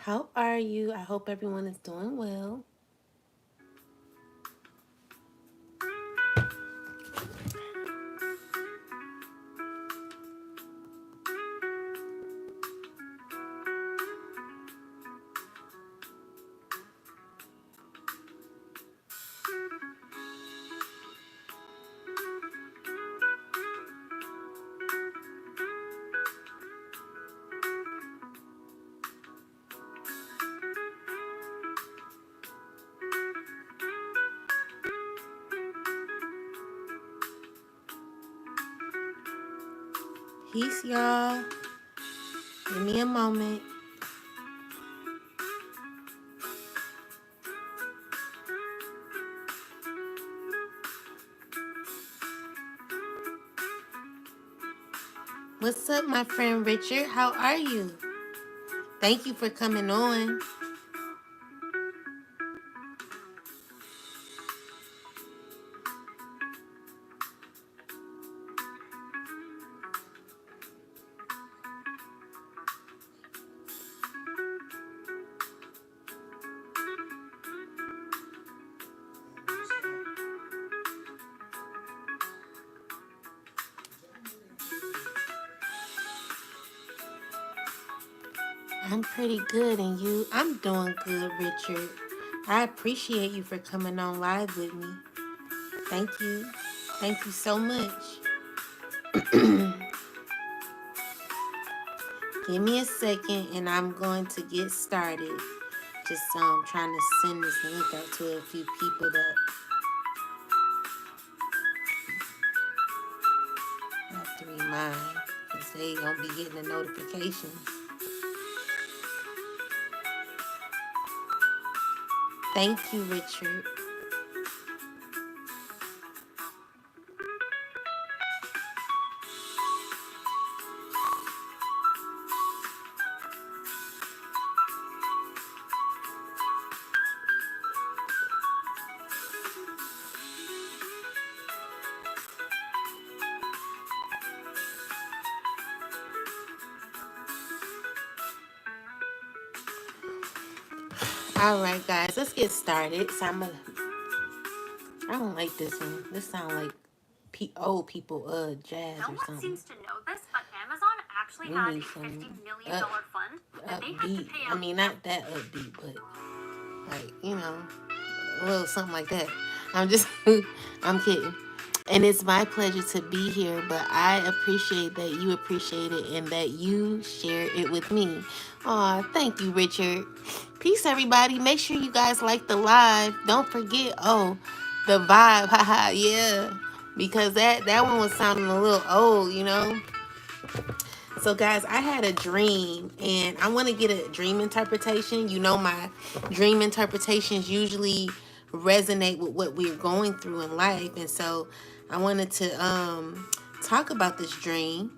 How are you? I hope everyone is doing well. Peace, y'all. Give me a moment. What's up, my friend Richard? How are you? Thank you for coming on. I'm pretty good, and you? I'm doing good, Richard. I appreciate you for coming on live with me. Thank you. Thank you so much. Give me a second, and I'm going to get started. Just trying to send this link out to a few people that I have to remind, because they don't be getting the notifications. Thank you, Richard. All right, guys, let's get started. So I don't like this one. This sounds like old people jazz No or one something. seems to know this, but Amazon actually had a $50 million fund that they had to pay out. I mean, not that upbeat, but like, a little something like that. I'm just, I'm kidding. And it's my pleasure to be here, but I appreciate that you appreciate it and that you share it with me. Aw, thank you, Richard. Peace, everybody. Make sure you guys like the live. Don't forget, the vibe. Haha, yeah. Because that one was sounding a little old. So, guys, I had a dream, and I want to get a dream interpretation. My dream interpretations usually resonate with what we're going through in life, and so I wanted to talk about this dream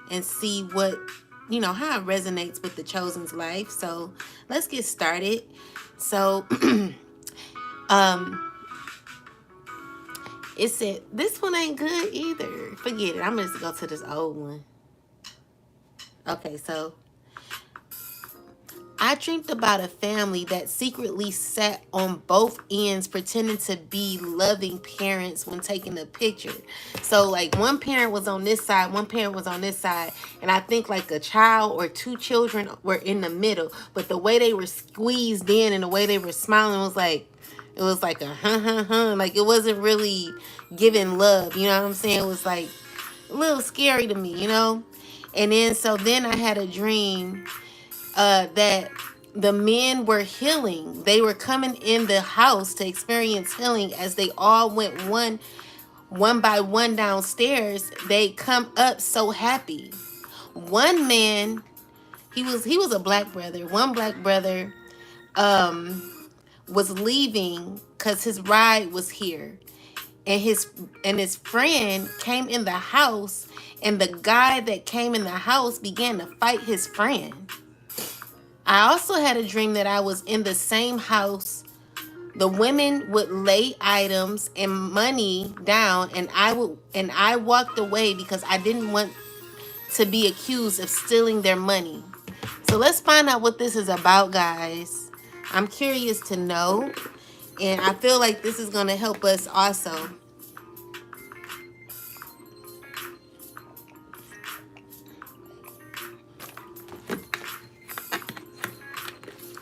and see how it resonates with the chosen's life. So, let's get started. So, it said this one ain't good either. Forget it. I'm gonna just go to this old one. Okay, so I dreamed about a family that secretly sat on both ends pretending to be loving parents when taking a picture. So like one parent was on this side, one parent was on this side, and I think like a child or two children were in the middle. But the way they were squeezed in and the way they were smiling was like, it was like a like it wasn't really giving love, you know what I'm saying? It was like a little scary to me. And then I had a dream that the men were healing. They were coming in the house to experience healing as they all went one by one downstairs. They come up so happy. One man, he was a black brother. One black brother was leaving because his ride was here. And his friend came in the house, and the guy that came in the house began to fight his friend. I also had a dream that I was in the same house. The women would lay items and money down, and I walked away because I didn't want to be accused of stealing their money. So let's find out what this is about, guys. I'm curious to know. And I feel like this is going to help us also.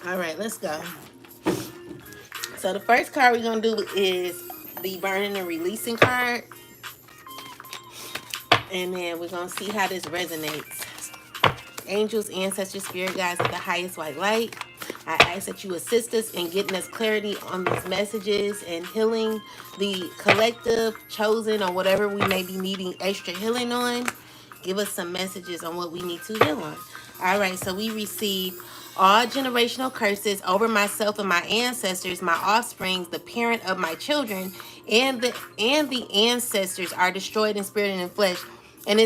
All right, let's go. So the first card we're going to do is the burning and releasing card. And then we're going to see how this resonates. Angels, ancestors, spirit guides of the highest white light, I ask that you assist us in getting us clarity on these messages and healing the collective, chosen, or whatever we may be needing extra healing on. Give us some messages on what we need to heal on. All right, so we receive all generational curses over myself and my ancestors, my offsprings, the parent of my children, and the ancestors are destroyed in spirit and in flesh. And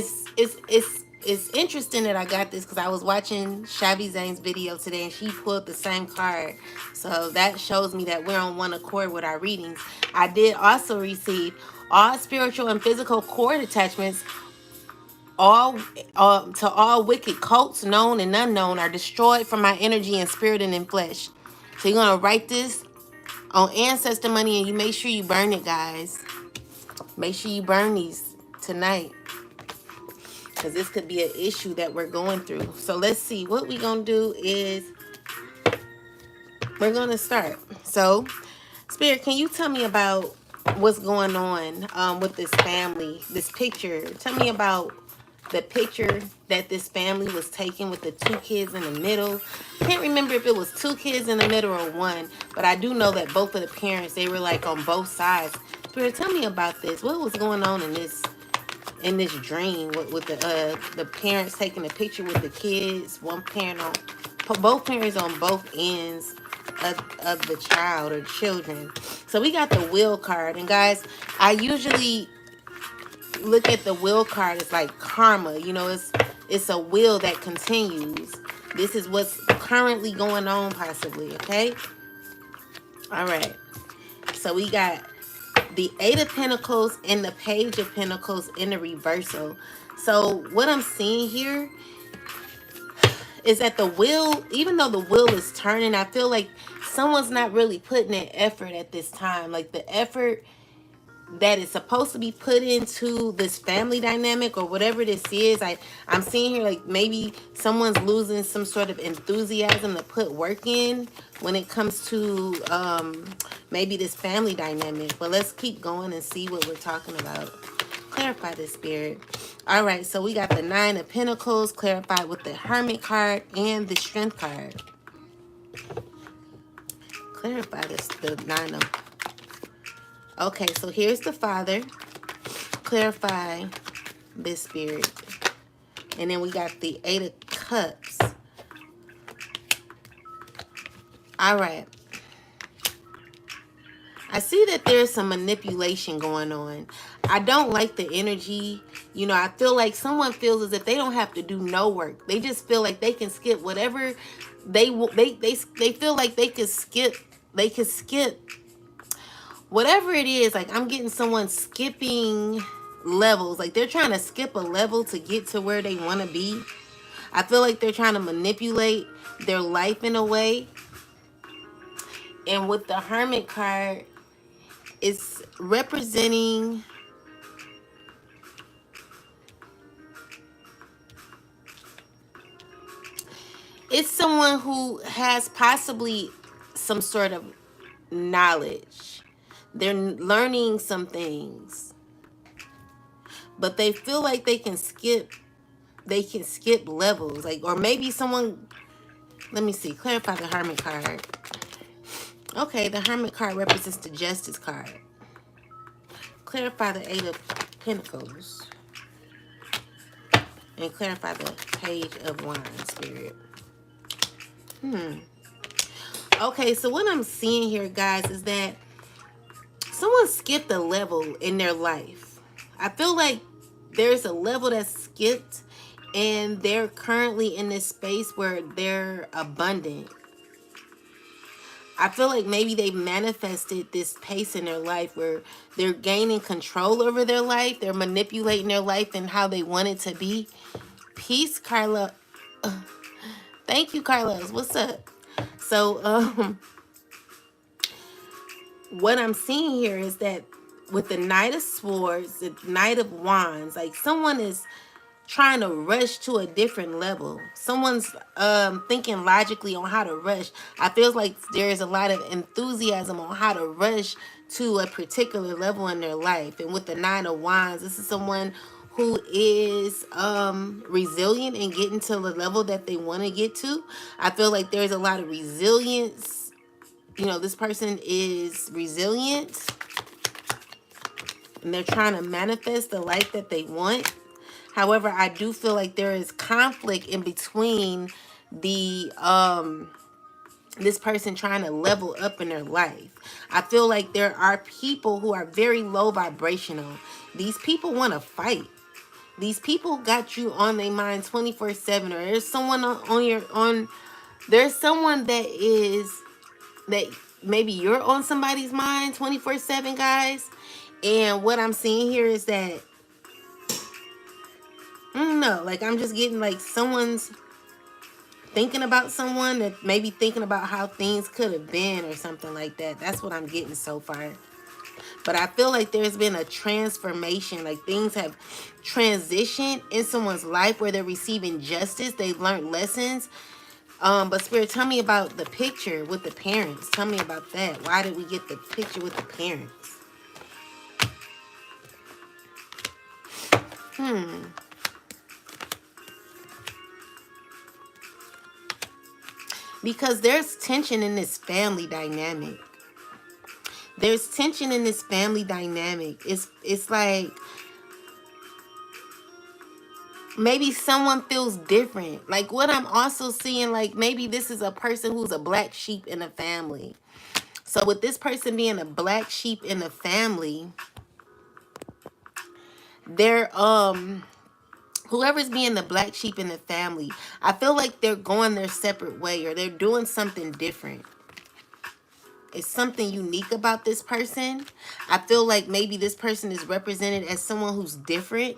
it's interesting that I got this because I was watching Shabby Zane's video today and she pulled the same card. So that shows me that we're on one accord with our readings. I did also receive all spiritual and physical cord attachments, all to all wicked cults, known and unknown, are destroyed from my energy and spirit and in flesh. So you're going to write this on ancestor money and you make sure you burn it, guys. Make sure you burn these tonight, because this could be an issue that we're going through. So let's see. What we're going to do is we're going to start. So, Spirit, can you tell me about what's going on with this family, this picture? Tell me about the picture that this family was taking with the two kids in the middle. I can't remember if it was two kids in the middle or one, but I do know that both of the parents, they were like on both sides. Spirit, tell me about this. What was going on in this dream with the parents taking a picture with the kids, one parent on, both parents on both ends of the child or children. So we got the will card, and guys, I usually look at the will card as like karma. You know, it's a will that continues. This is what's currently going on, possibly. Okay. All right. So we got the Eight of Pentacles and the Page of Pentacles in the reversal. So what I'm seeing here is that the wheel, even though the wheel is turning, I feel like someone's not really putting in effort at this time. Like the effort that is supposed to be put into this family dynamic or whatever this is. I'm seeing here like maybe someone's losing some sort of enthusiasm to put work in when it comes to maybe this family dynamic. But let's keep going and see what we're talking about. Clarify this, Spirit. All right, so we got the Nine of Pentacles clarified with the Hermit card and the Strength card. Clarify this, the Nine of... Okay, so here's the Father. Clarify this, Spirit. And then we got the Eight of Cups. All right. I see that there's some manipulation going on. I don't like the energy. You know, I feel like someone feels as if they don't have to do no work. They just feel like they can skip whatever they feel like they could skip. They could skip whatever it is. Like I'm getting someone skipping levels. Like they're trying to skip a level to get to where they want to be. I feel like they're trying to manipulate their life in a way. And with the Hermit card, it's representing it's someone who has possibly some sort of knowledge. They're learning some things, but they feel like they can skip levels. Like, or maybe someone, let me see, clarify the Hermit card. Okay, the Hermit card represents the Justice card. Clarify the Eight of Pentacles. And clarify the Page of Wands, Spirit. Okay, so what I'm seeing here, guys, is that someone skipped a level in their life. I feel like there's a level that's skipped, and they're currently in this space where they're abundant. I feel like maybe they manifested this pace in their life where they're gaining control over their life. They're manipulating their life and how they want it to be. Peace, Carla. Thank Thank you, Carlos. What's up? So, what I'm seeing here is that with the Knight of Swords, the Knight of Wands, like someone is trying to rush to a different level. Someone's thinking logically on how to rush. I feel like there is a lot of enthusiasm on how to rush to a particular level in their life. And with the Nine of Wands, this is someone who is resilient and getting to the level that they want to get to. I feel like there's a lot of resilience. You know, this person is resilient and they're trying to manifest the life that they want. However, I do feel like there is conflict in between the this person trying to level up in their life. I feel like there are people who are very low vibrational. These people want to fight. These people got you on their mind 24/7, or there's someone there's someone that maybe you're on somebody's mind 24/7, guys. And what I'm seeing here is that I don't know, like I'm just getting like someone's thinking about someone that maybe thinking about how things could have been or something like that. That's what I'm getting so far. But I feel like there's been a transformation, like things have transitioned in someone's life where they're receiving justice. They've learned lessons. But Spirit, tell me about the picture with the parents. Tell me about that. Why did we get the picture with the parents? Because there's tension in this family dynamic. There's tension in this family dynamic. It's like maybe someone feels different. Like what I'm also seeing, like maybe this is a person who's a black sheep in a family. So with this person being a black sheep in the family, they're whoever's being the black sheep in the family, I feel like they're going their separate way or they're doing something different. It's something unique about this person. I feel like maybe this person is represented as someone who's different.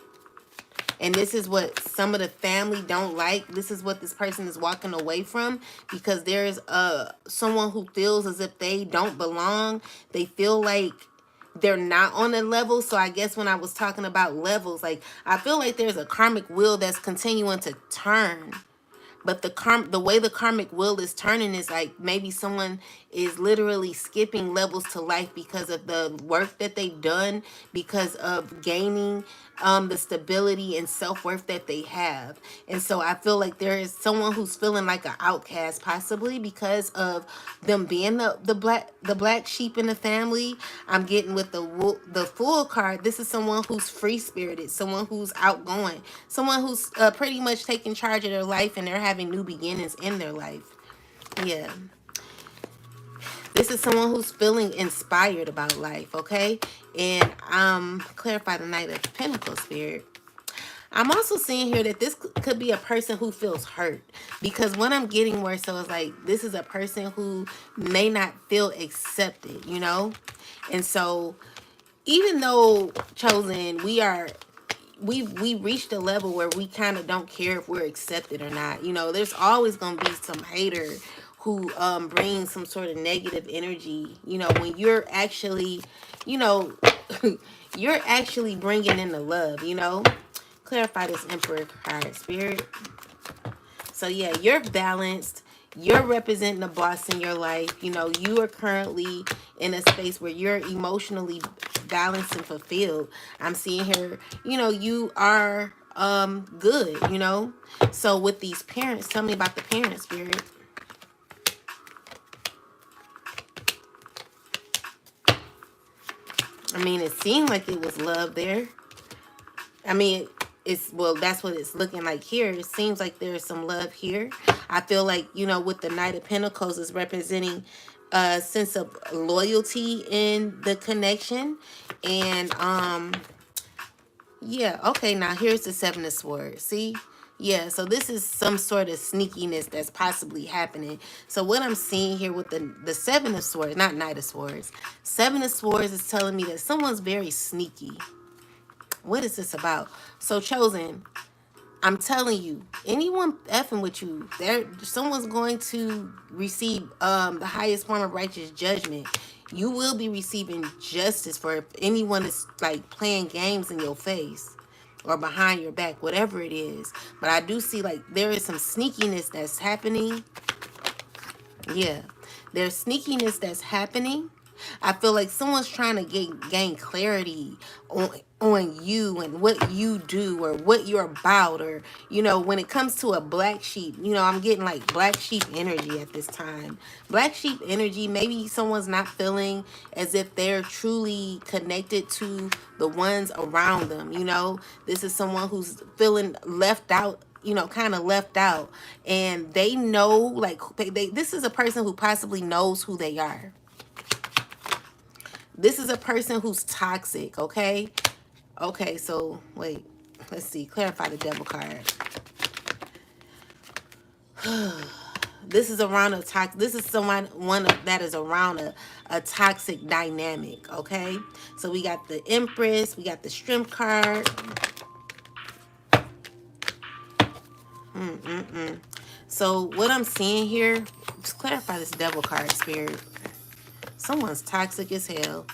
And this is what some of the family don't like. This is what this person is walking away from because there's someone who feels as if they don't belong. They feel like they're not on a level. So I guess when I was talking about levels, like I feel like there's a karmic wheel that's continuing to turn. But the way the karmic wheel is turning is like maybe someone is literally skipping levels to life because of the work that they've done, because of gaining the stability and self-worth that they have. And so I feel like there is someone who's feeling like an outcast, possibly because of them being the black sheep in the family. I'm getting with the Fool card. This is someone who's free spirited, someone who's outgoing, someone who's pretty much taking charge of their life and they're having new beginnings in their life. Yeah. This is someone who's feeling inspired about life, okay? And clarify the Knight of Pentacles, Spirit. I'm also seeing here that this could be a person who feels hurt because what I'm getting more so is like this is a person who may not feel accepted, you know? And so even though Chosen, we reached a level where we kind of don't care if we're accepted or not. You know, there's always going to be some hater who brings some sort of negative energy, you know, when you're actually, you know, you're actually bringing in the love, you know. Clarify this Emperor card, Spirit. So yeah, you're balanced. You're representing the boss in your life. You know, you are currently in a space where you're emotionally balanced and fulfilled. I'm seeing here, you know, you are good, you know. So with these parents, tell me about the parents, Spirit. I mean, it seemed like it was love there. I mean, well, that's what it's looking like here. It seems like there's some love here. I feel like, you know, with the Knight of Pentacles is representing a sense of loyalty in the connection. And yeah, okay, now here's the Seven of Swords. See? Yeah, so this is some sort of sneakiness that's possibly happening. So what I'm seeing here with the Seven of Swords, not Knight of Swords. Seven of Swords is telling me that someone's very sneaky. What is this about? So Chosen, I'm telling you, anyone effing with you, someone's going to receive the highest form of righteous judgment. You will be receiving justice for if anyone is like playing games in your face or behind your back, whatever it is. But I do see like there is some sneakiness that's happening. Yeah, there's sneakiness that's happening. I feel like someone's trying to gain clarity on you and what you do or what you're about, or when it comes to a black sheep, I'm getting like black sheep energy at this time. Black sheep energy, maybe someone's not feeling as if they're truly connected to the ones around them. This is someone who's feeling left out, kind of left out, and they know, like, this is a person who possibly knows who they are. This is a person who's toxic, okay? Okay, so wait, let's see, clarify the devil card. This is around a toxic, this is one that is around a toxic dynamic, okay? So we got the Empress, we got the Strength card. So what I'm seeing here, just clarify this devil card, Spirit. Someone's toxic as hell.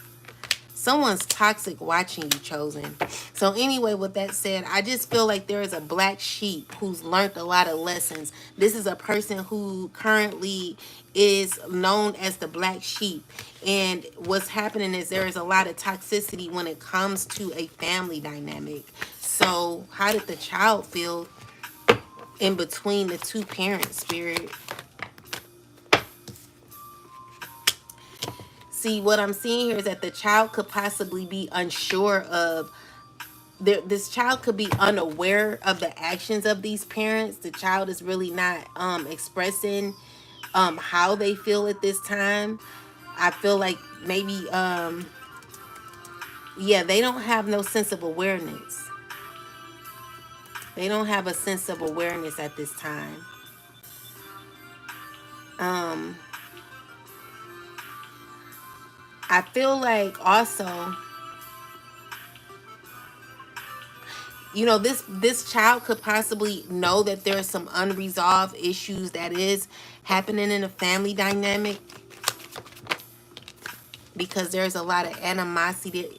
Someone's toxic watching you, Chosen. So anyway, with that said, I just feel like there is a black sheep who's learned a lot of lessons. This is a person who currently is known as the black sheep. And what's happening is there is a lot of toxicity when it comes to a family dynamic. So how did the child feel in between the two parents, Spirit? See, what I'm seeing here is that the child could possibly be unsure of, this child could be unaware of the actions of these parents. The child is really not expressing how they feel at this time. I feel like maybe, yeah, they don't have no sense of awareness. They don't have a sense of awareness at this time. I feel like also, this child could possibly know that there are some unresolved issues that is happening in a family dynamic, because there's a lot of animosity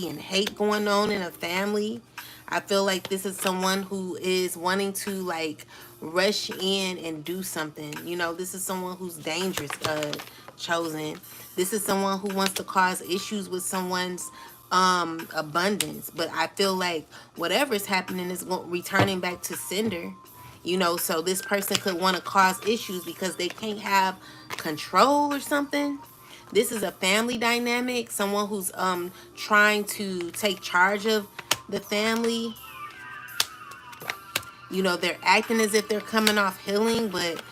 and hate going on in a family. I feel like this is someone who is wanting to like rush in and do something. This is someone who's dangerous, Chosen. This is someone who wants to cause issues with someone's abundance. But I feel like whatever's happening is returning back to sender. So this person could want to cause issues because they can't have control or something. This is a family dynamic, someone who's trying to take charge of the family. They're acting as if they're coming off healing, but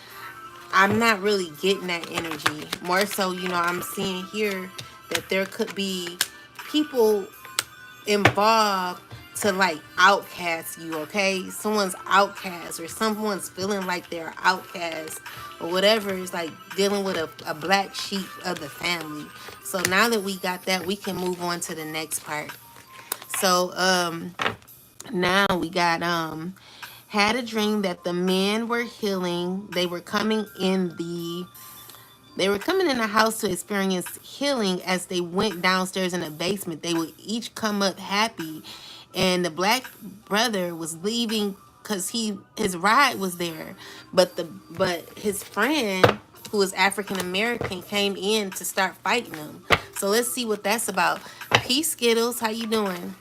I'm not really getting that energy. More so, I'm seeing here that there could be people involved to like outcast you, okay? Someone's outcast, or someone's feeling like they're outcast, or whatever, is like dealing with a black sheep of the family. So now that we got that, we can move on to the next part. So now we got had a dream that the men were healing. They were coming in the house to experience healing. As they went downstairs in the basement, they would each come up happy, and the black brother was leaving because his ride was there, but his friend, who was African American, came in to start fighting him. So let's see what that's about. Peace, Skittles, how you doing?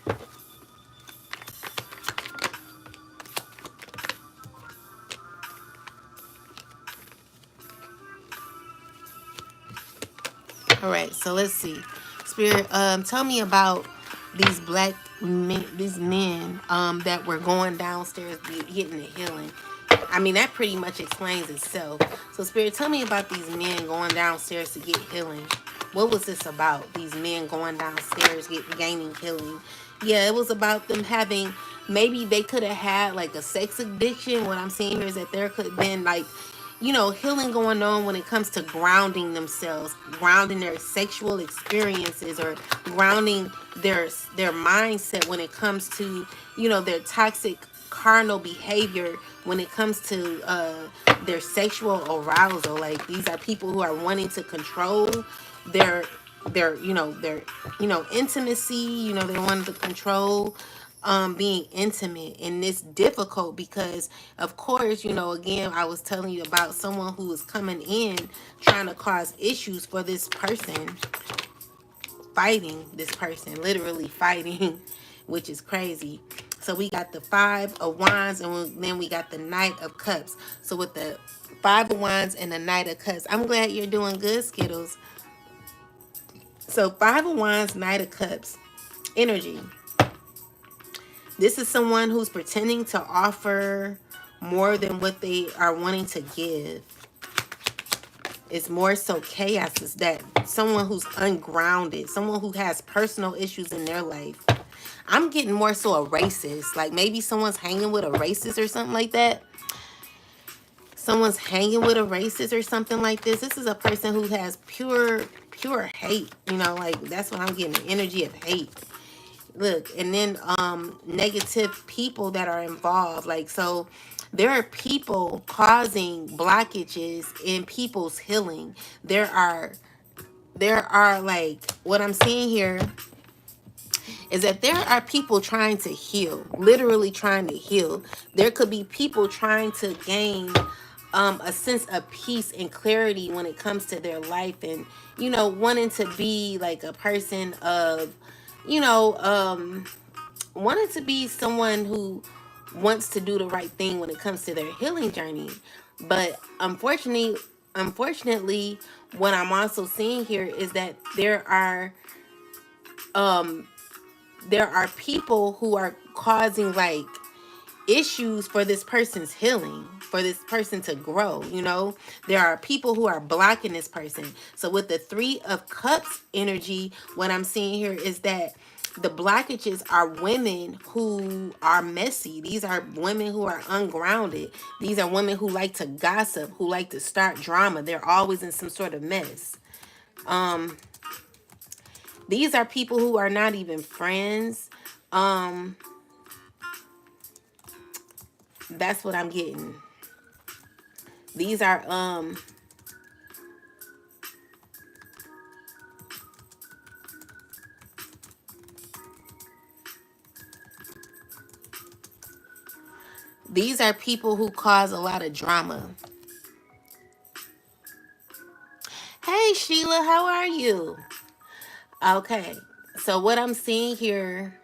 All right, so let's see. Spirit, tell me about these these men that were going downstairs getting the healing. I mean, that pretty much explains itself. So, Spirit, tell me about these men going downstairs to get healing. What was this about? These men going downstairs gaining healing. Yeah, it was about them having, maybe they could have had like a sex addiction. What I'm seeing here is that there could have been like, healing going on when it comes to grounding themselves, grounding their sexual experiences, or grounding their mindset when it comes to, their toxic carnal behavior when it comes to their sexual arousal. Like, these are people who are wanting to control their their intimacy. They want to control being intimate, and it's difficult because, of course, again, I was telling you about someone who is coming in trying to cause issues for this person, fighting this person, literally fighting, which is crazy. So we got the Five of Wands, and then we got the Knight of Cups. So with the Five of Wands and the Knight of Cups, I'm glad you're doing good, Skittles. So Five of Wands, Knight of Cups energy. This is someone who's pretending to offer more than what they are wanting to give. It's more so chaos. Is that someone who's ungrounded, someone who has personal issues in their life. I'm getting more so a racist. Like, maybe someone's hanging with a racist or something like that. Someone's hanging with a racist or something like this. This is a person who has pure hate. Like, that's what I'm getting, the energy of hate. Look, and then negative people that are involved. Like, so there are people causing blockages in people's healing. There are like, what I'm seeing here is that there are people trying to heal, literally trying to heal. There could be people trying to gain a sense of peace and clarity when it comes to their life, and wanting to be like a person of wanting to be someone who wants to do the right thing when it comes to their healing journey. But unfortunately, what I'm also seeing here is that there are people who are causing like issues for this person's healing, for this person to grow. There are people who are blocking this person. So with the Three of Cups energy, what I'm seeing here is that the blockages are women who are messy. These are women who are ungrounded. These are women who like to gossip, who like to start drama. They're always in some sort of mess. These are people who are not even friends. That's what I'm getting. These are these are people who cause a lot of drama. Hey Sheila, how are you? Okay, so what I'm seeing here,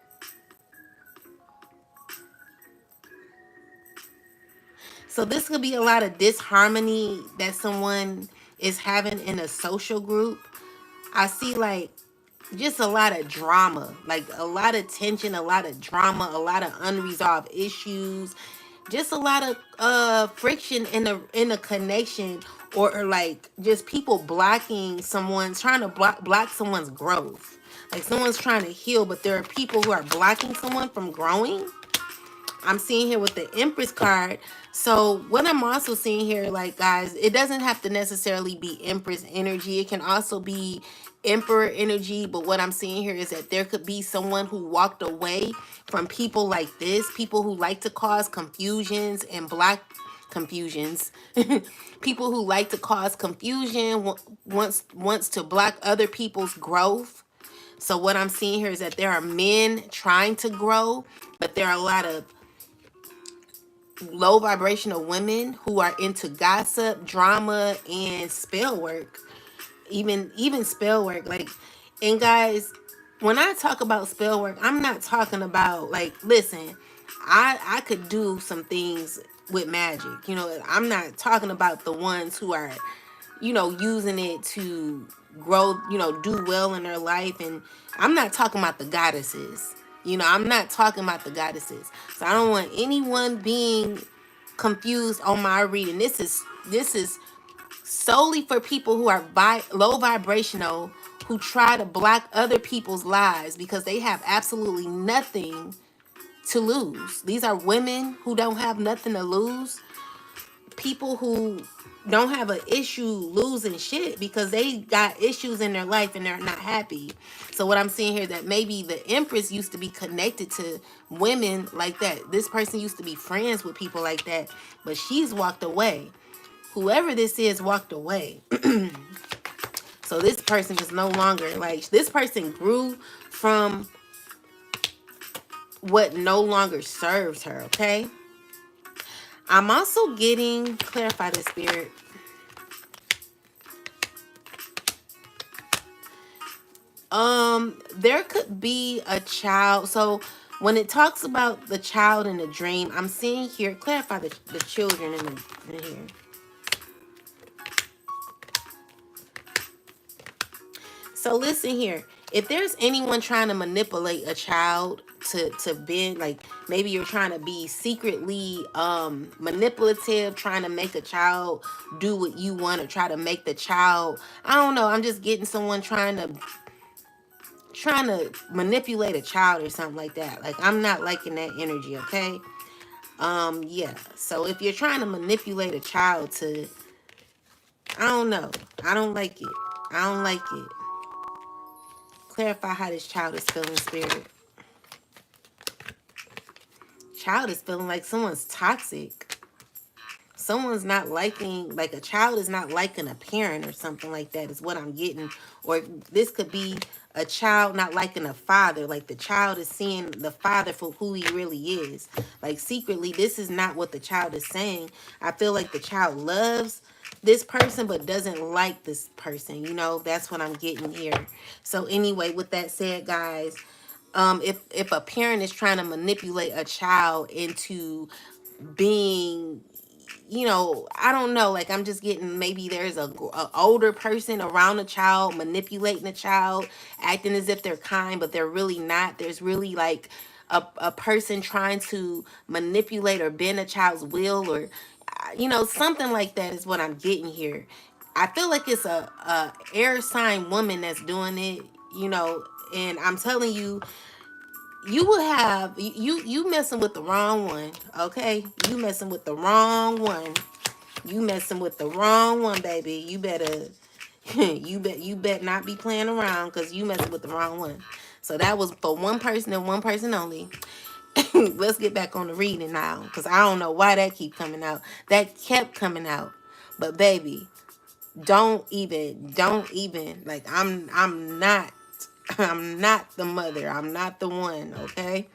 so this could be a lot of disharmony that someone is having in a social group. I see like just a lot of drama, like a lot of tension, a lot of drama, a lot of unresolved issues, just a lot of friction in a connection, or like just people blocking someone's, trying to block someone's growth. Like, someone's trying to heal, but there are people who are blocking someone from growing. I'm seeing here with the Empress card. So what I'm also seeing here, like, guys, it doesn't have to necessarily be Empress energy. It can also be Emperor energy. But what I'm seeing here is that there could be someone who walked away from people like this, people who like to cause confusions and block confusions. People who like to cause confusion, wants to block other people's growth. So what I'm seeing here is that there are men trying to grow, but there are a lot of low vibrational women who are into gossip, drama, and spell work. Even spell work. Like, and guys, when I talk about spell work, I'm not talking about, like, listen, I could do some things with magic. I'm not talking about the ones who are, using it to grow, do well in their life. And I'm not talking about the goddesses. I'm not talking about the goddesses. So I don't want anyone being confused on my reading. This is solely for people who are low vibrational, who try to block other people's lives because they have absolutely nothing to lose. These are women who don't have nothing to lose. people who don't have an issue losing shit because they got issues in their life and they're not happy. So what I'm seeing here, that maybe the Empress used to be connected to women like that. This person used to be friends with people like that, but she's walked away. Whoever this is walked away. So this person is no longer, like, this person grew from what no longer serves her, okay? I'm also getting, clarify the spirit. There could be a child. So when it talks about the child in the dream, I'm seeing here, clarify the children in here. So listen here. If there's anyone trying to manipulate a child to bend, like maybe you're trying to be secretly manipulative, trying to make a child do what you want, or try to make the child, I don't know, I'm just getting someone trying to manipulate a child or something like that. Like, I'm not liking that energy, okay? Yeah. So if you're trying to manipulate a child to, I don't know. I don't like it. I don't like it. Clarify how this child is feeling, spirit. Child is feeling like someone's toxic. Someone's not liking, like a child is not liking a parent or something like that is what I'm getting. Or this could be a child not liking a father. Like the child is seeing the father for who he really is. Like secretly, this is not what the child is saying. I feel like the child loves this person but doesn't like this person. You know, that's what I'm getting here. So anyway, with that said, guys, if a parent is trying to manipulate a child into being, you know, I don't know, like I'm just getting, maybe there's a older person around a child manipulating a child, acting as if they're kind but they're really not. There's really like a person trying to manipulate or bend a child's will, or you know, something like that is what I'm getting here. I feel like it's a air sign woman that's doing it, you know. And I'm telling you, you will have you messing with the wrong one, okay? You messing with the wrong one. You messing with the wrong one, baby. You better you bet not be playing around, because you messing with the wrong one. So that was for one person and one person only. Let's get back on the reading now, because I don't know why that keep coming out. That kept coming out. But baby, don't even like, I'm not I'm not the mother. I'm not the one, okay?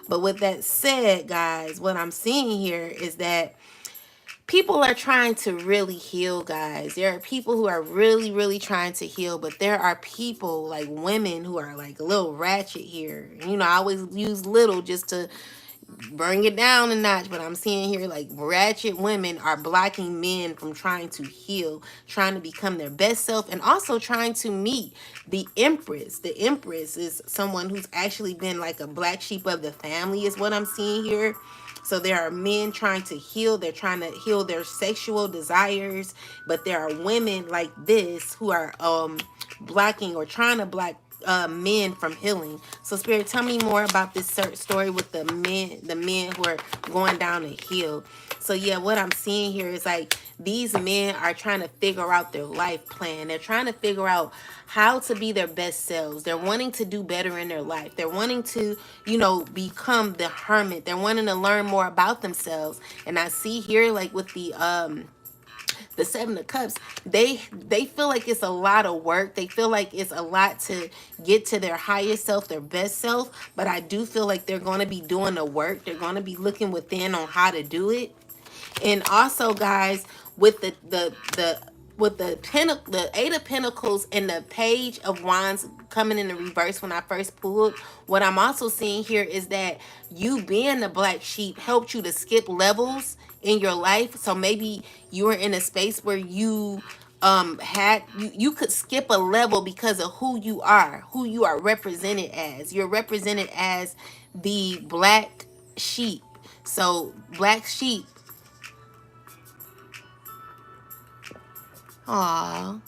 But with that said, guys, what I'm seeing here is that people are trying to really heal, guys. There are people who are really, really trying to heal, but there are people like women who are like a little ratchet here. You know, I always use little just to bring it down a notch, but I'm seeing here like ratchet women are blocking men from trying to heal, trying to become their best self, and also trying to meet the Empress. The Empress is someone who's actually been like a black sheep of the family, is what I'm seeing here. So there are men trying to heal. They're trying to heal their sexual desires, but there are women like this who are blocking or trying to block men from healing. So spirit, tell me more about this story with the men who are going down to heal. So yeah, what I'm seeing here is like these men are trying to figure out their life plan. They're trying to figure out how to be their best selves. They're wanting to do better in their life. They're wanting to, you know, become the hermit. They're wanting to learn more about themselves. And I see here like with the Seven of Cups, they feel like it's a lot of work. They feel like it's a lot to get to their highest self, their best self. But I do feel like they're going to be doing the work. They're going to be looking within on how to do it. And also, guys, with the Eight of Pentacles and the Page of Wands coming in the reverse when I first pulled, what I'm also seeing here is that you being the black sheep helped you to skip levels in your life. So maybe you were in a space where you you could skip a level because of who you are represented as. You're represented as the black sheep. So black sheep. Aw.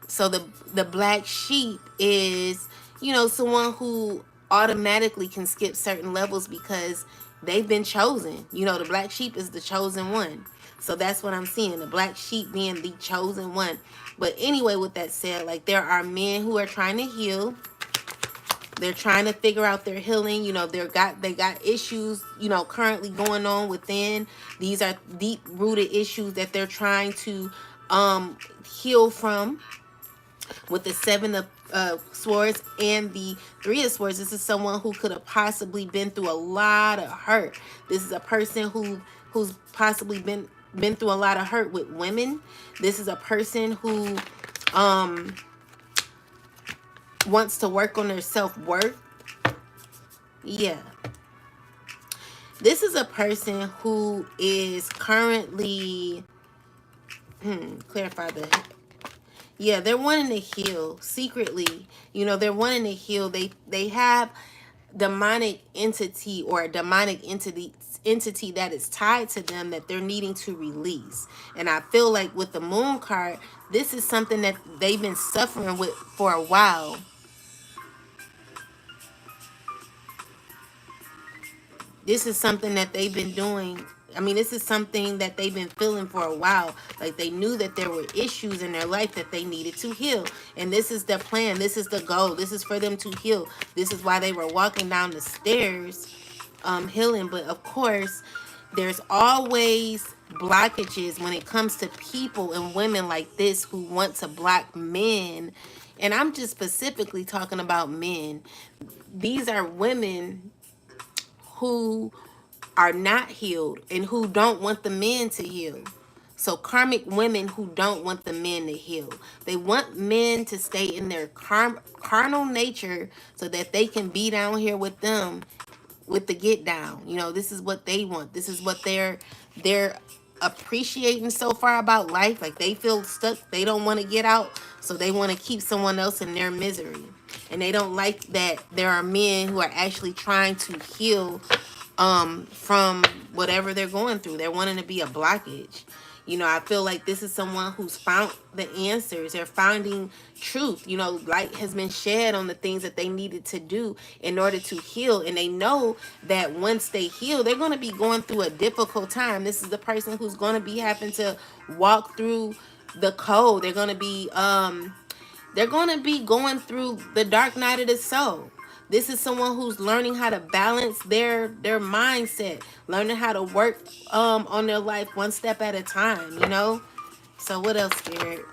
So the black sheep is, you know, someone who automatically can skip certain levels because they've been chosen. You know, the black sheep is the chosen one. So that's what I'm seeing, the black sheep being the chosen one. But anyway, with that said, like, there are men who are trying to heal. They're trying to figure out their healing. You know, they got issues, you know, currently going on within. These are deep rooted issues that they're trying to heal from. With the Seven of Swords and the Three of Swords, this is someone who could have possibly been through a lot of hurt. This is a person who's possibly been through a lot of hurt with women. This is a person who wants to work on their self-worth. Yeah. This is a person who is currently clarify the yeah, they're wanting to heal secretly. You know, they're wanting to heal. They have demonic entity or a demonic entity that is tied to them that they're needing to release. And I feel like with the Moon card, this is something that they've been suffering with for a while. This is something that they've been doing. I mean, this is something that they've been feeling for a while. Like, they knew that there were issues in their life that they needed to heal. And this is the plan. This is the goal. This is for them to heal. This is why they were walking down the stairs healing. But of course, there's always blockages when it comes to people and women like this who want to block men. And I'm just specifically talking about men. These are women who are not healed and who don't want the men to heal. So karmic women who don't want the men to heal. They want men to stay in their carnal nature so that they can be down here with them with the get down. You know, this is what they want. This is what they're appreciating so far about life. Like, they feel stuck. They don't want to get out. So they want to keep someone else in their misery. And they don't like that there are men who are actually trying to heal from whatever they're going through. They're wanting to be a blockage. You know, I feel like this is someone who's found the answers. They're finding truth. You know, light has been shed on the things that they needed to do in order to heal. And they know that once they heal, they're going to be going through a difficult time. This is the person who's going to be having to walk through the cold. They're going to be going through the dark night of the soul. This is someone who's learning how to balance their mindset, learning how to work on their life one step at a time, you know? So what else, Spirit?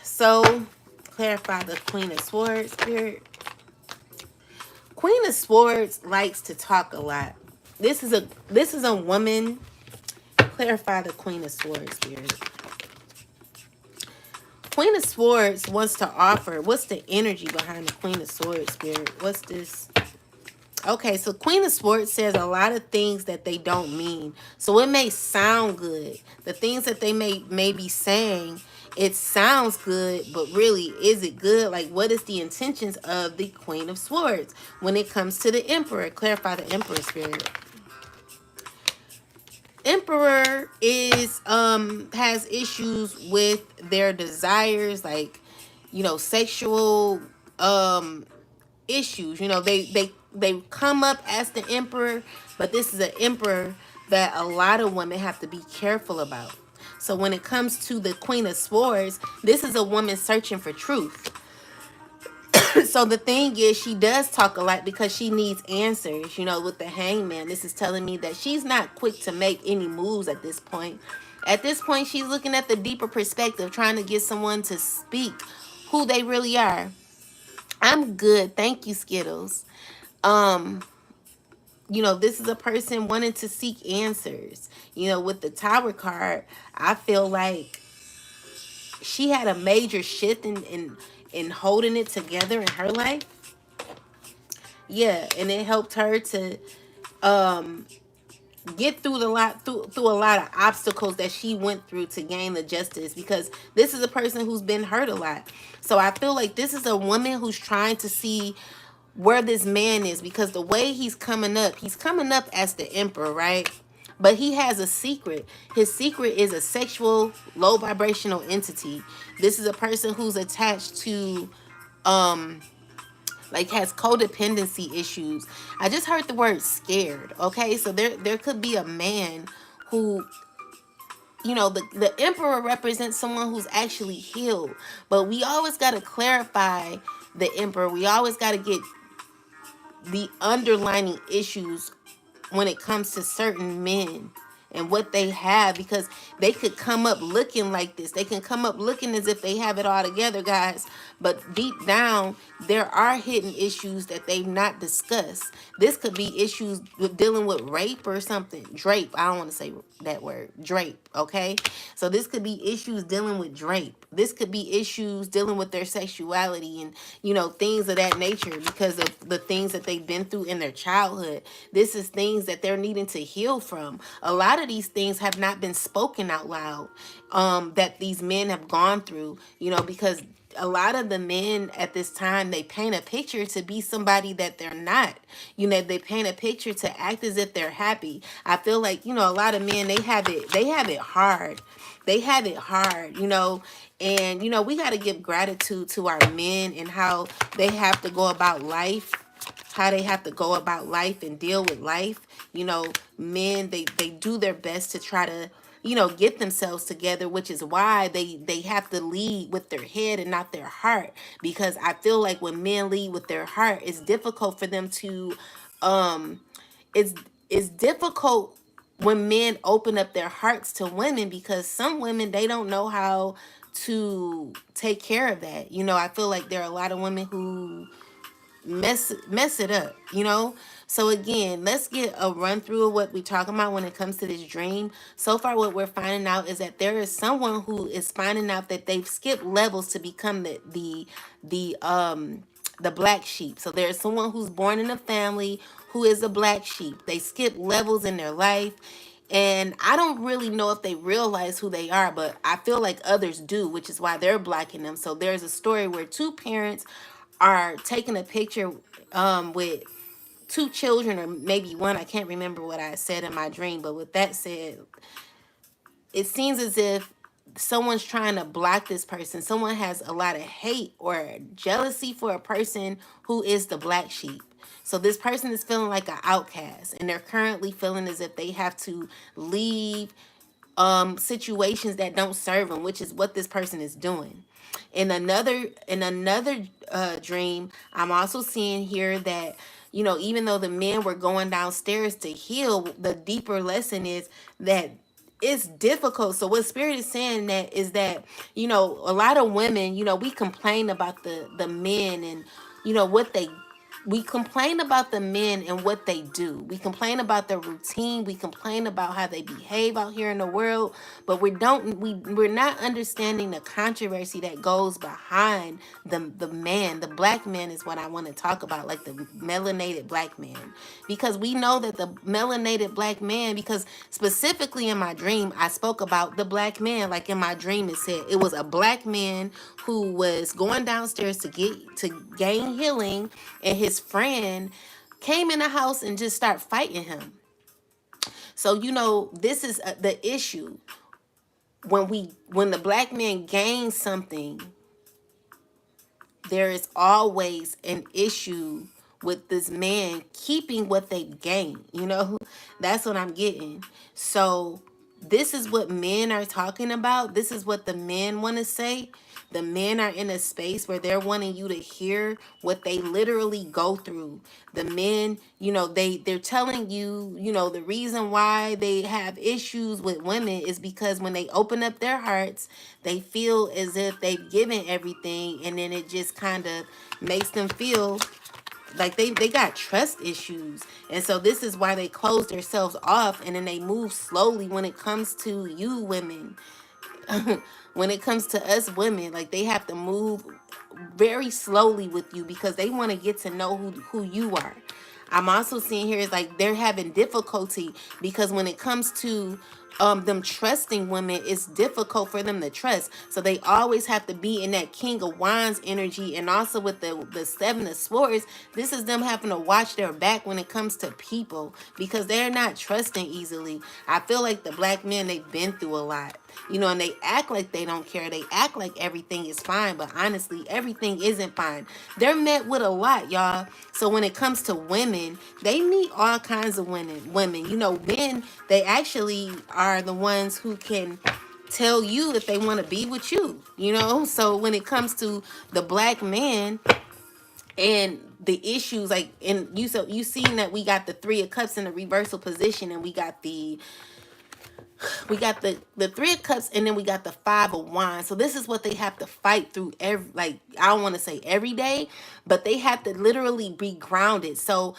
So, clarify the Queen of Swords, Spirit. Queen of Swords likes to talk a lot. This is a woman. Clarify the Queen of Swords, Spirit. Queen of Swords wants to offer. What's the energy behind the Queen of Swords, Spirit? What's this? Okay, so Queen of Swords says a lot of things that they don't mean. So it may sound good. The things that they may be saying, it sounds good, but really, is it good? Like, what is the intentions of the Queen of Swords when it comes to the Emperor? Clarify the Emperor, Spirit. Emperor is has issues with their desires, like, you know, sexual issues. You know, they come up as the Emperor, but this is an Emperor that a lot of women have to be careful about. So when it comes to the Queen of Swords, this is a woman searching for truth. So the thing is, she does talk a lot because she needs answers. You know, with the Hangman, this is telling me that she's not quick to make any moves at this point. At this point, she's looking at the deeper perspective, trying to get someone to speak who they really are. I'm good. Thank you, Skittles. You know, this is a person wanting to seek answers. You know, with the Tower card, I feel like she had a major shift in holding it together in her life. Yeah, and it helped her to get through a lot of obstacles that she went through to gain the justice, because this is a person who's been hurt a lot. So I feel like this is a woman who's trying to see where this man is, because the way he's coming up as the Emperor, right? But he has a secret. His secret is a sexual, low vibrational entity. This is a person who's attached to like has codependency issues. I just heard the word scared. Okay, so there could be a man who, you know, the emperor represents someone who's actually healed, but we always got to clarify the emperor. We always got to get the underlining issues when it comes to certain men and what they have, because they could come up looking like this. They can come up looking as if they have it all together, guys. But deep down, there are hidden issues that they've not discussed. This could be issues with dealing with rape or something. Drape. I don't want to say that word. Drape. Okay. So this could be issues dealing with drape. This could be issues dealing with their sexuality and, you know, things of that nature because of the things that they've been through in their childhood. This is things that they're needing to heal from. A lot of these things have not been spoken out loud, that these men have gone through, you know, because a lot of the men at this time, they paint a picture to be somebody that they're not. You know, they paint a picture to act as if they're happy. I feel like, you know, a lot of men, they have it hard. They have it hard, you know. And you know, we got to give gratitude to our men and how they have to go about life, how they have to go about life and deal with life. You know, men, they do their best to try to, you know, get themselves together, which is why they have to lead with their head and not their heart. Because I feel like when men lead with their heart, it's difficult for them to, um it's it's difficult when men open up their hearts to women, because some women, they don't know how to take care of that. You know, I feel like there are a lot of women who mess it up, you know. So again, let's get a run through of what we're talking about when it comes to this dream. So far, what we're finding out is that there is someone who is finding out that they've skipped levels to become the black sheep. So there's someone who's born in a family who is a black sheep. They skip levels in their life, and I don't really know if they realize who they are, but I feel like others do, which is why they're blocking them. So there's a story where two parents are taking a picture with two children, or maybe one. I can't remember what I said in my dream, but with that said, it seems as if someone's trying to block this person. Someone has a lot of hate or jealousy for a person who is the black sheep. So this person is feeling like an outcast, and they're currently feeling as if they have to leave situations that don't serve them, which is what this person is doing. In another dream, I'm also seeing here that, you know, even though the men were going downstairs to heal, the deeper lesson is that it's difficult. So what spirit is saying that is that, you know, a lot of women, you know, we complain about the men and, you know, what they, we complain about the men and what they do. We complain about their routine. We complain about how they behave out here in the world, but we're not understanding the controversy that goes behind the man. The black man is what I want to talk about, like the melanated black man, because we know that the melanated black man, because specifically in my dream I spoke about the black man. Like in my dream, it said it was a black man who was going downstairs to gain healing, and his friend came in the house and just start fighting him. So you know, this is the issue. When the black man gains something, there is always an issue with this man keeping what they gain. You know, that's what I'm getting. So this is what men are talking about. This is what the men want to say. The men are in a space where they're wanting you to hear what they literally go through. The men, you know, they're telling you, you know, the reason why they have issues with women is because when they open up their hearts, they feel as if they've given everything, and then it just kind of makes them feel like they got trust issues. And so this is why they close themselves off, and then they move slowly when it comes to you women. When it comes to us women, like they have to move very slowly with you because they want to get to know who you are. I'm also seeing here is like they're having difficulty because when it comes to them trusting women, it's difficult for them to trust. So they always have to be in that King of Wands energy, and also with the Seven of Swords, this is them having to watch their back when it comes to people because they're not trusting easily. I feel like the black men, they've been through a lot. You know, and they act like they don't care. They act like everything is fine, but honestly, everything isn't fine. They're met with a lot, y'all. So when it comes to women, they meet all kinds of women. You know, men, they actually are the ones who can tell you if they want to be with you, you know? So when it comes to the black man and the issues, like, and you seen that we got the Three of Cups in the reversal position, and we got the Three of Cups, and then we got the Five of Wands. So this is what they have to fight through every, like, I don't want to say every day, but they have to literally be grounded. So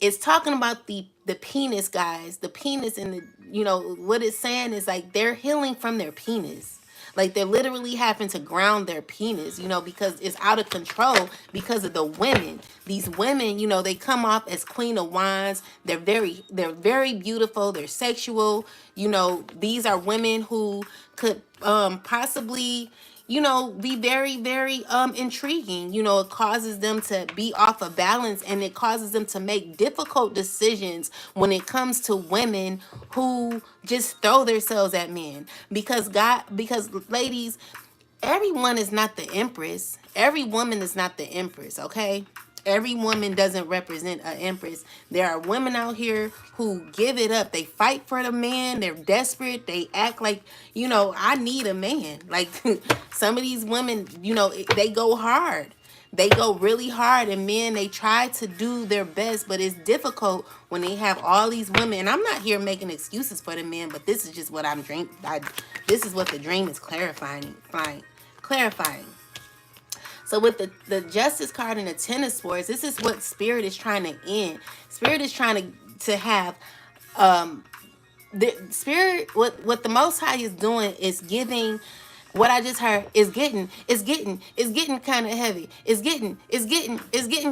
it's talking about the penis, guys. The penis, and the, you know, what it's saying is like they're healing from their penis. Like they're literally having to ground their penis, you know, because it's out of control because of the women. These women, you know, they come off as Queen of Wands. They're very beautiful. They're sexual. You know, these are women who could possibly, you know, be very, very intriguing. You know, it causes them to be off of balance, and it causes them to make difficult decisions when it comes to women who just throw themselves at men. Because ladies, everyone is not the empress. Every woman is not the empress, okay? Every woman doesn't represent an empress. There are women out here who give it up. They fight for the man. They're desperate. They act like, you know, I need a man. Like some of these women, you know, they go hard. They go really hard, and men, they try to do their best, but it's difficult when they have all these women. And I'm not here making excuses for the men, but this is just what I'm dream. This is what the dream is clarifying. So with the Justice card and the Ten of Swords, this is what Spirit is trying to end. Spirit is trying to have the Spirit. What the Most High is doing is giving. What I just heard is getting kind of heavy. It's getting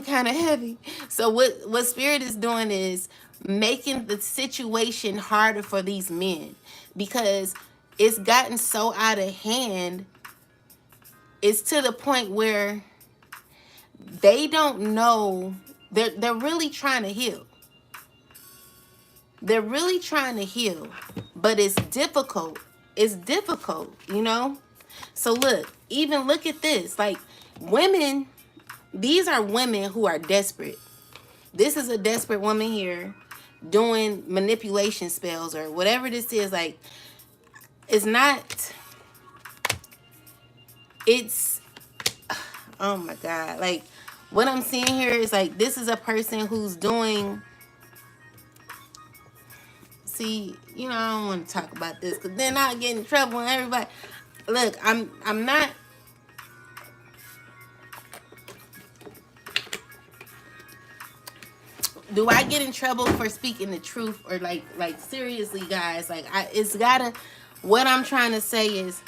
kind of heavy. So what Spirit is doing is making the situation harder for these men, because it's gotten so out of hand. It's to the point where they don't know. They're really trying to heal. They're really trying to heal, but it's difficult. It's difficult, you know? So look at this. Like, women, these are women who are desperate. This is a desperate woman here doing manipulation spells or whatever this is. Like, it's not, it's, oh my God. Like, what I'm seeing here is like, this is a person who's doing, see, you know, I don't want to talk about this because then I'll get in trouble and everybody. Look, I'm not. Do I get in trouble for speaking the truth, or like seriously, guys? Like, it's gotta. What I'm trying to say is,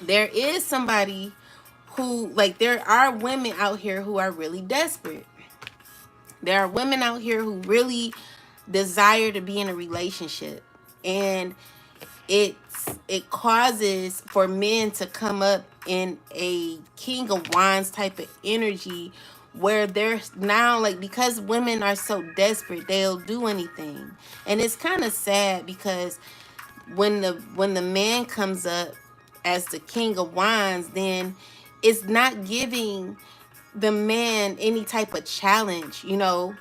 there is somebody who, like, there are women out here who are really desperate. There are women out here who really desire to be in a relationship, and it causes for men to come up in a King of Wands type of energy, where they're now, like, because women are so desperate, they'll do anything. And it's kind of sad, because when the man comes up as the King of Wands, then it's not giving the man any type of challenge, you know.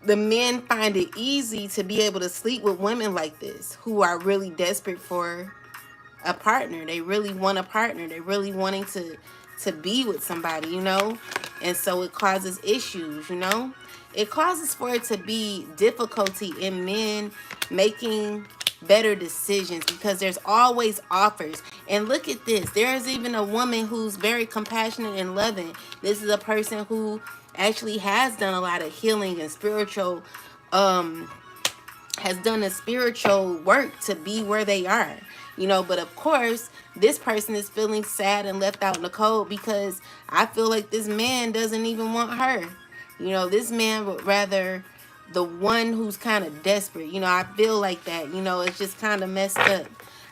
The men find it easy to be able to sleep with women like this, who are really desperate for a partner. They really want a partner. They're really wanting to be with somebody, you know. And so it causes issues, you know. It causes for it to be difficulty in men making better decisions, because there's always offers. And look at this. There is even a woman who's very compassionate and loving. This is a person who actually has done a lot of healing and spiritual, has done a spiritual work to be where they are, you know. But of course, this person is feeling sad and left out in the cold, because I feel like this man doesn't even want her. You know, this man would rather the one who's kind of desperate. You know, I feel like that. You know, it's just kind of messed up.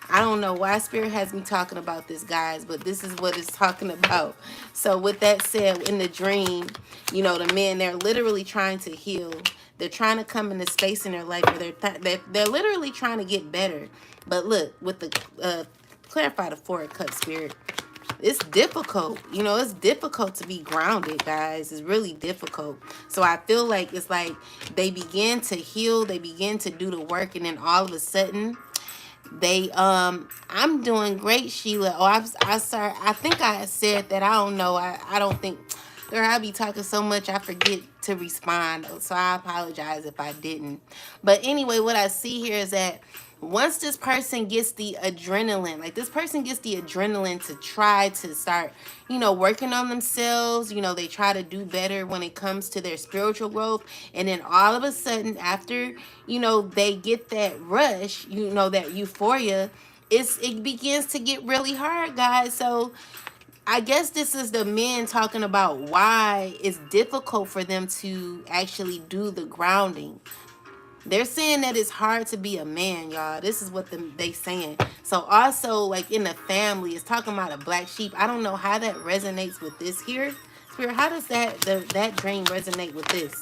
I don't know why Spirit has me talking about this, guys, but this is what it's talking about. So with that said, in the dream, you know, the men, they're literally trying to heal. They're trying to come in a space in their life where they're literally trying to get better. But look, with the clarify the Four of Cups, Spirit. It's difficult. You know, it's difficult to be grounded, guys. It's really difficult. So I feel like it's like they begin to heal, they begin to do the work, and then all of a sudden they I'm doing great, Sheila. Oh, I sorry. I think I said that. I don't know. I don't think, girl, I be talking so much I forget to respond. So I apologize if I didn't. But anyway, what I see here is that once this person gets the adrenaline, like this person gets the adrenaline to try to start, you know, working on themselves, you know, they try to do better when it comes to their spiritual growth. And then all of a sudden, after, you know, they get that rush, you know, that euphoria, it begins to get really hard, guys. So I guess this is the men talking about why it's difficult for them to actually do the grounding. They're saying that it's hard to be a man, y'all. This is what they saying. So also, like in the family, it's talking about a black sheep. I don't know how that resonates with this here. Spirit, how does that dream resonate with this?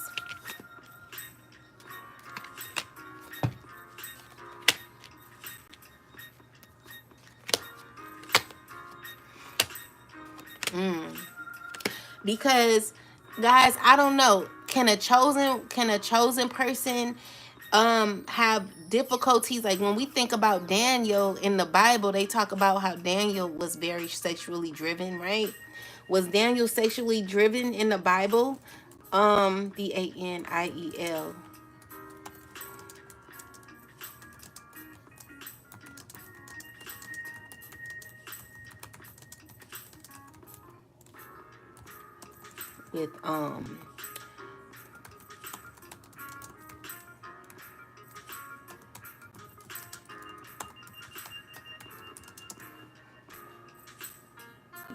Because, guys, I don't know. Can a chosen person have difficulties? Like when we think about Daniel in the Bible, they talk about how Daniel was very sexually driven, right? Was Daniel sexually driven in the Bible? Daniel with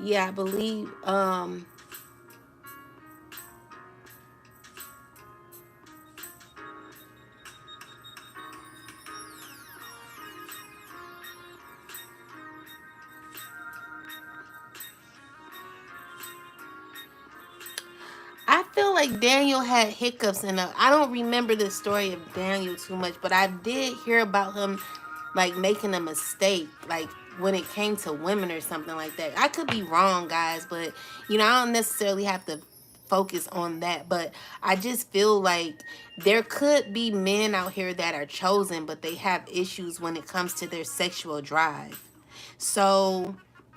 yeah, I believe I feel like Daniel had hiccups in a. I don't remember the story of Daniel too much, but I did hear about him like making a mistake, like when it came to women or something like that. I could be wrong, guys, but you know, I don't necessarily have to focus on that. But I just feel like there could be men out here that are chosen, but they have issues when it comes to their sexual drive. So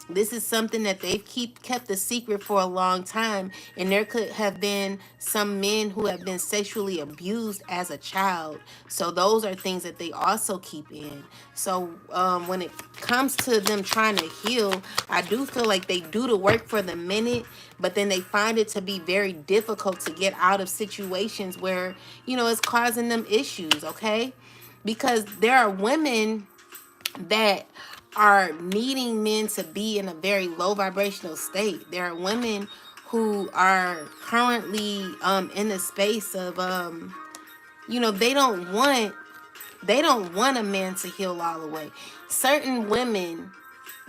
this is something that they've kept a secret for a long time, and there could have been some men who have been sexually abused as a child. So those are things that they also keep in. So when it comes to them trying to heal, I do feel like they do the work for the minute, but then they find it to be very difficult to get out of situations where, you know, it's causing them issues. Okay, because there are women that are needing men to be in a very low vibrational state. There are women who are currently in a space of you know, they don't want a man to heal all the way. Certain women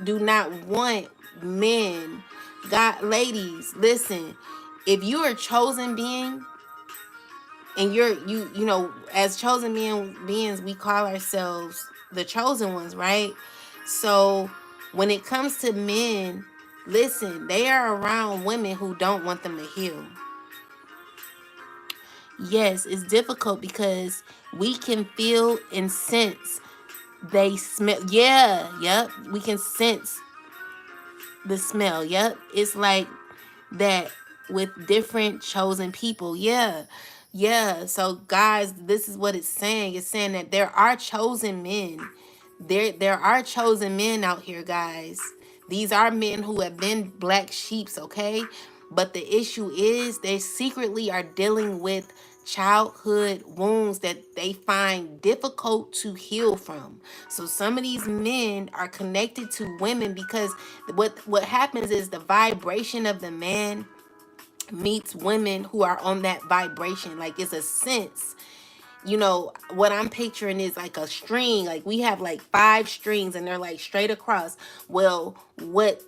do not want men. God, ladies, listen. If you are a chosen being, and you know, as chosen beings, we call ourselves the chosen ones, right? So when it comes to men, listen, they are around women who don't want them to heal. Yes, it's difficult because we can feel and sense they smell. Yeah, yep, we can sense the smell. Yep, it's like that with different chosen people. Yeah. Yeah. So guys, this is what it's saying. It's saying that there are chosen men. There are chosen men out here, guys. These are men who have been black sheeps, okay? But the issue is they secretly are dealing with childhood wounds that they find difficult to heal from. So some of these men are connected to women because what happens is the vibration of the man meets women who are on that vibration. Like it's a sense, you know, what I'm picturing is like a string. Like we have like 5 strings and they're like straight across. Well, what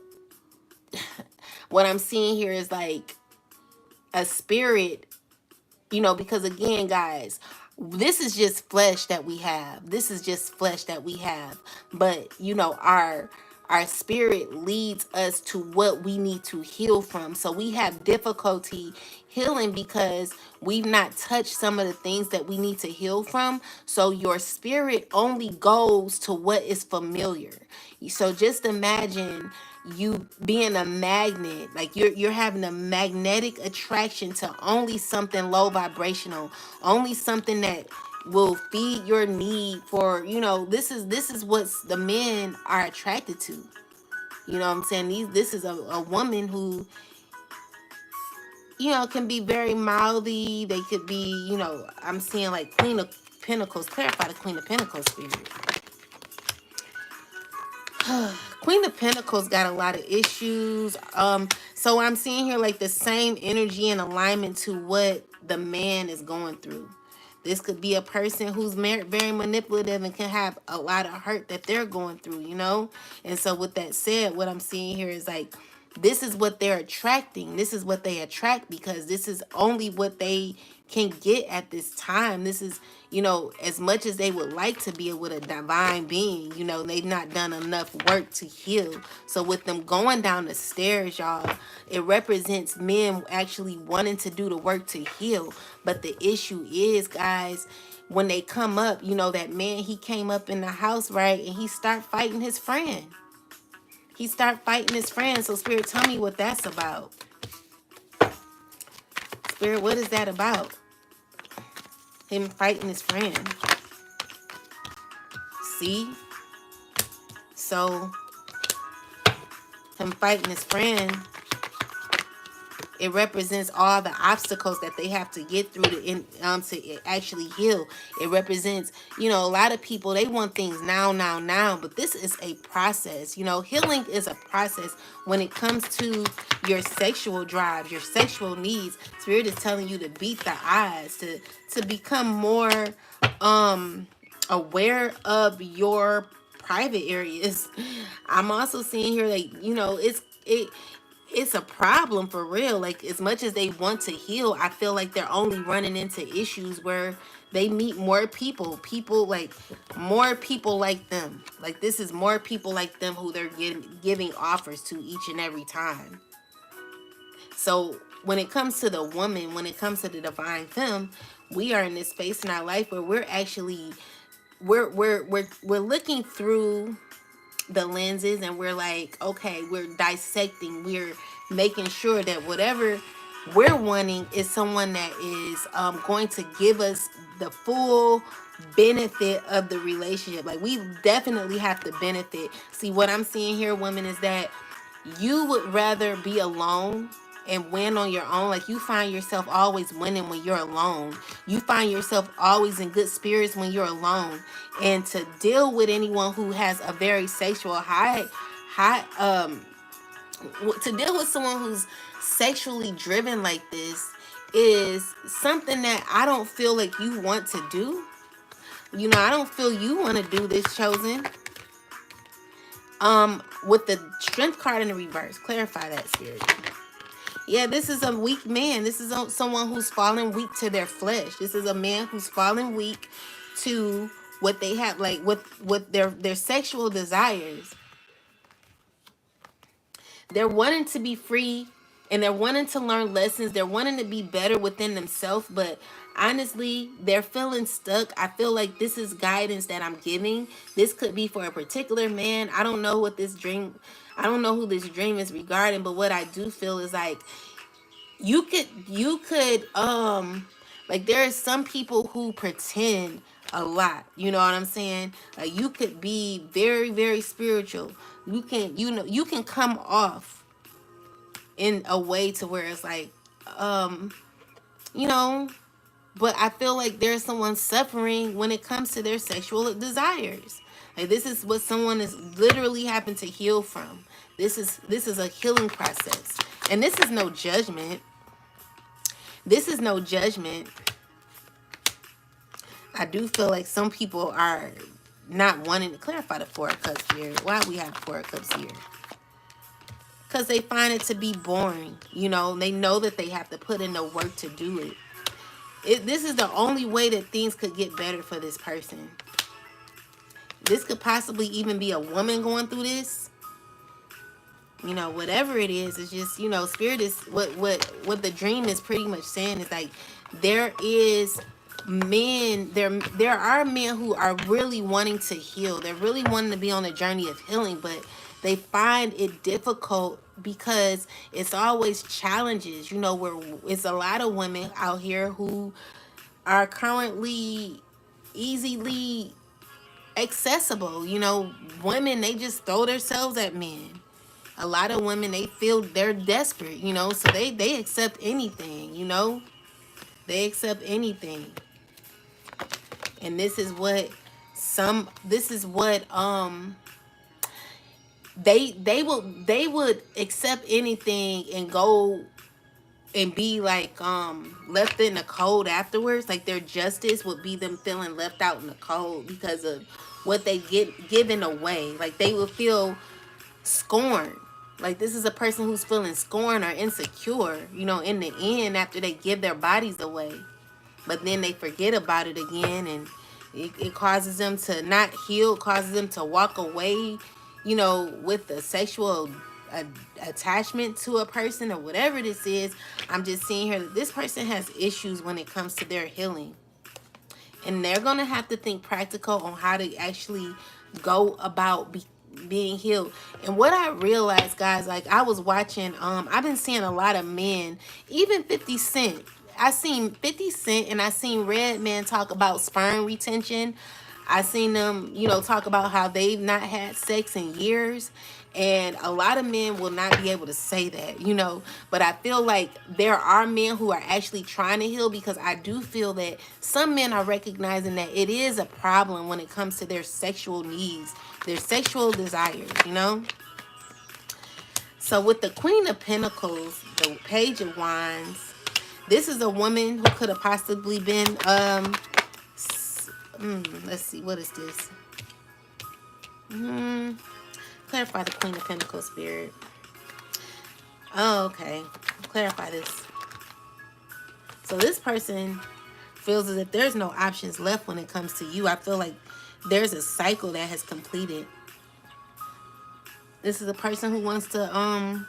I'm seeing here is like a spirit, You know, because again, guys, this is just flesh that we have. This is just flesh that we have. But, you know, our spirit leads us to what we need to heal from. So we have difficulty healing because we've not touched some of the things that we need to heal from. So your spirit only goes to what is familiar. So just imagine you being a magnet, like you're having a magnetic attraction to only something low vibrational, only something that will feed your need for, you know, this is what the men are attracted to. You know what I'm saying? This is a woman who, you know, can be very mouthy. They could be, you know, I'm seeing like Queen of Pentacles, clarify the Queen of Pentacles spirit. Queen of Pentacles got a lot of issues. So I'm seeing here like the same energy and alignment to what the man is going through. This could be a person who's very manipulative and can have a lot of hurt that they're going through, you know? And so with that said, what I'm seeing here is like, this is what they're attracting. This is what they attract because this is only what they can get at this time. This is, you know, as much as they would like to be with a divine being, you know, they've not done enough work to heal. So with them going down the stairs, y'all, it represents men actually wanting to do the work to heal. But the issue is, guys, when they come up, you know, that man, he came up in the house, right? And he start fighting his friend. He start fighting his friend. So Spirit, tell me what that's about. Spirit, what is that about? Him fighting his friend. See? So, him fighting his friend, it represents all the obstacles that they have to get through to actually heal. It represents, you know, a lot of people, they want things now, but this is a process. You know, healing is a process when it comes to your sexual drives, your sexual needs. Spirit is telling you to beat the odds, to become more aware of your private areas. I'm also seeing here, like, you know, it's a problem for real. Like, as much as they want to heal, I feel like they're only running into issues where they meet more people, like more people like them. Like, this is more people like them who they're giving offers to each and every time. So when it comes to the woman, when it comes to the divine femme, we are in this space in our life where we're actually we're looking through the lenses, and we're like, okay, we're dissecting, we're making sure that whatever we're wanting is someone that is going to give us the full benefit of the relationship. Like, we definitely have to benefit. See, what I'm seeing here, women, is that you would rather be alone and win on your own. Like, you find yourself always winning when you're alone. You find yourself always in good spirits when you're alone. And to deal with anyone who has a very sexual to deal with someone who's sexually driven like this is something that I don't feel like you want to do. You know, I don't feel you want to do this, chosen. With the strength card in the reverse, clarify that, Spirit. Yeah, this is a weak man. This is someone who's fallen weak to their flesh. This is a man who's fallen weak to what they have, like with their sexual desires. They're wanting to be free, and they're wanting to learn lessons. They're wanting to be better within themselves, but honestly, they're feeling stuck. I feel like this is guidance that I'm giving. This could be for a particular man. I don't know what this dream, I don't know who this dream is regarding, but what I do feel is like you could like, there are some people who pretend a lot, you know what I'm saying? Like, you could be very, very spiritual. You can, you know, you can come off in a way to where it's like, you know, but I feel like there's someone suffering when it comes to their sexual desires. Like, this is what someone is literally having to heal from. This is a healing process. And this is no judgment. This is no judgment. I do feel like some people are not wanting to clarify the Four of Cups here. Why we have Four of Cups here? Because they find it to be boring. You know, they know that they have to put in the work to do it. This is the only way that things could get better for this person. This could possibly even be a woman going through this. You know, whatever it is, it's just, you know, spirit is what the dream is pretty much saying is like there is men there are men who are really wanting to heal. They're really wanting to be on a journey of healing, but they find it difficult because it's always challenges. You know, where it's a lot of women out here who are currently easily accessible. You know, women, they just throw themselves at men. A lot of women, they feel they're desperate, you know, so they accept anything, you know. They accept anything. And this is what they would accept anything and go and be like left in the cold afterwards. Like their justice would be them feeling left out in the cold because of what they get given away. Like they would feel scorned. Like this is a person who's feeling scorned or insecure, you know, in the end after they give their bodies away. But then they forget about it again, and it causes them to not heal, causes them to walk away, you know, with the sexual attachment to a person or whatever this is. I'm just seeing here that this person has issues when it comes to their healing. And they're going to have to think practical on how to actually go about being healed. And what I realized, guys, like I was watching, I've been seeing a lot of men, even 50 Cent. I seen 50 Cent and I seen Redman talk about sperm retention. I seen them, you know, talk about how they've not had sex in years. And a lot of men will not be able to say that, you know. But I feel like there are men who are actually trying to heal, because I do feel that some men are recognizing that it is a problem when it comes to their sexual needs, their sexual desires, you know. So with the Queen of Pentacles, the Page of Wands, this is a woman who could have possibly been, let's see, what is this? Clarify the Queen of Pentacles, Spirit. Oh, okay. Clarify this. So this person feels as if there's no options left when it comes to you. I feel like there's a cycle that has completed. This is a person who wants to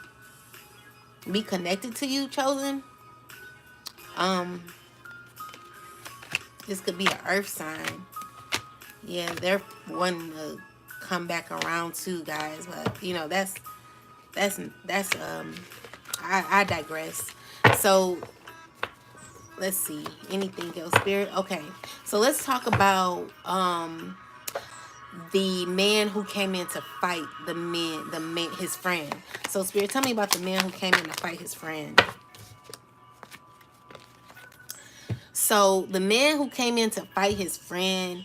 be connected to you, chosen. This could be an earth sign. Yeah, they're wanting to come back around too, guys. But you know, that's I digress. So let's see, anything else, Spirit? Okay, so let's talk about the man who came in to fight the man, his friend. So Spirit, tell me about the man who came in to fight his friend. So the man who came in to fight his friend,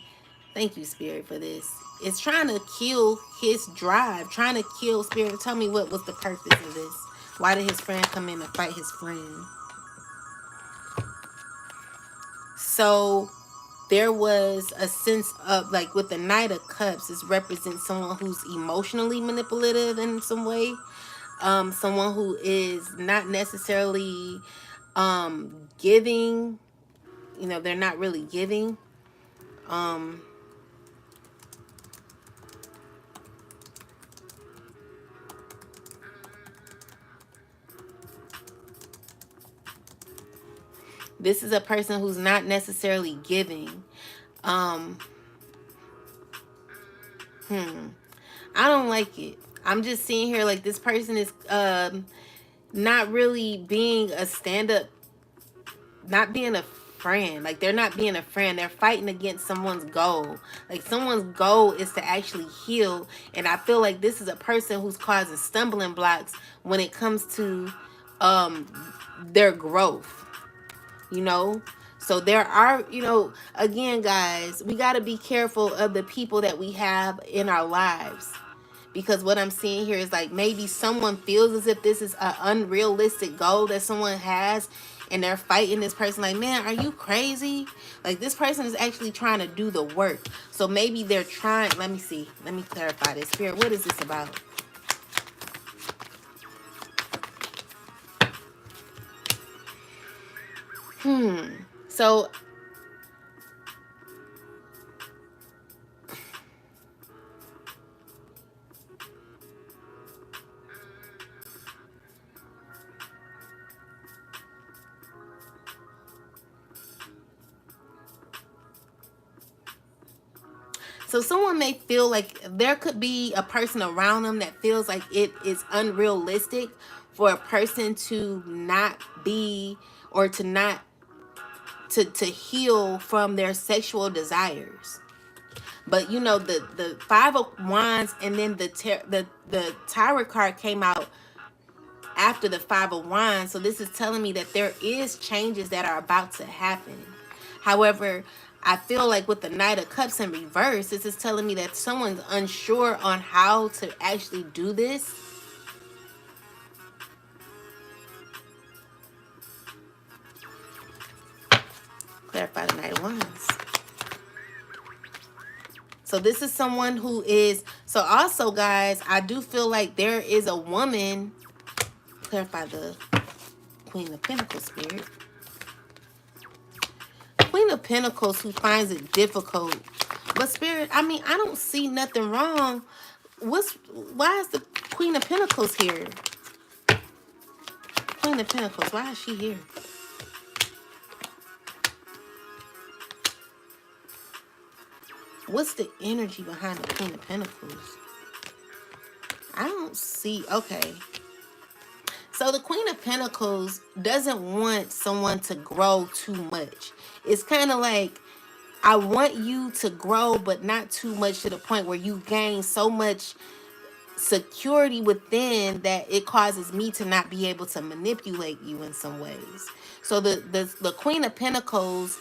thank you, Spirit, for this. It's trying to kill his drive, trying to kill, Spirit. Tell me what was the purpose of this. Why did his friend come in to fight his friend? So there was a sense of, like with the Knight of Cups, this represents someone who's emotionally manipulative in some way. Someone who is not necessarily giving. You know, they're not really giving. This is a person who's not necessarily giving. I don't like it. I'm just seeing here like this person is not really being a stand-up, not being a friend. Like they're not being a friend. They're fighting against someone's goal. Like someone's goal is to actually heal. And I feel like this is a person who's causing stumbling blocks when it comes to their growth. You know, so there are, you know, again, guys, we got to be careful of the people that we have in our lives, because what I'm seeing here is like maybe someone feels as if this is an unrealistic goal that someone has, and they're fighting this person like, man, are you crazy? Like this person is actually trying to do the work. So maybe they're trying, let me see, let me clarify this. Spirit, what is this about? So someone may feel like there could be a person around them that feels like it is unrealistic for a person to not be, or to not to heal from their sexual desires. But you know, the Five of Wands, and then the Tower card came out after the Five of Wands. So this is telling me that there is changes that are about to happen. However, I feel like with the Knight of Cups in reverse, this is telling me that someone's unsure on how to actually do this. Clarify the Knight of Wands. So this is someone who is, so also guys, I do feel like there is a woman, clarify the Queen of Pentacles spirit. Queen of Pentacles who finds it difficult. But spirit, I mean, I don't see nothing wrong. Why is the Queen of Pentacles here? Queen of Pentacles, why is she here? What's the energy behind the Queen of Pentacles? I don't see, okay. So the Queen of Pentacles doesn't want someone to grow too much. It's kind of like, I want you to grow, but not too much to the point where you gain so much security within that it causes me to not be able to manipulate you in some ways. So the Queen of Pentacles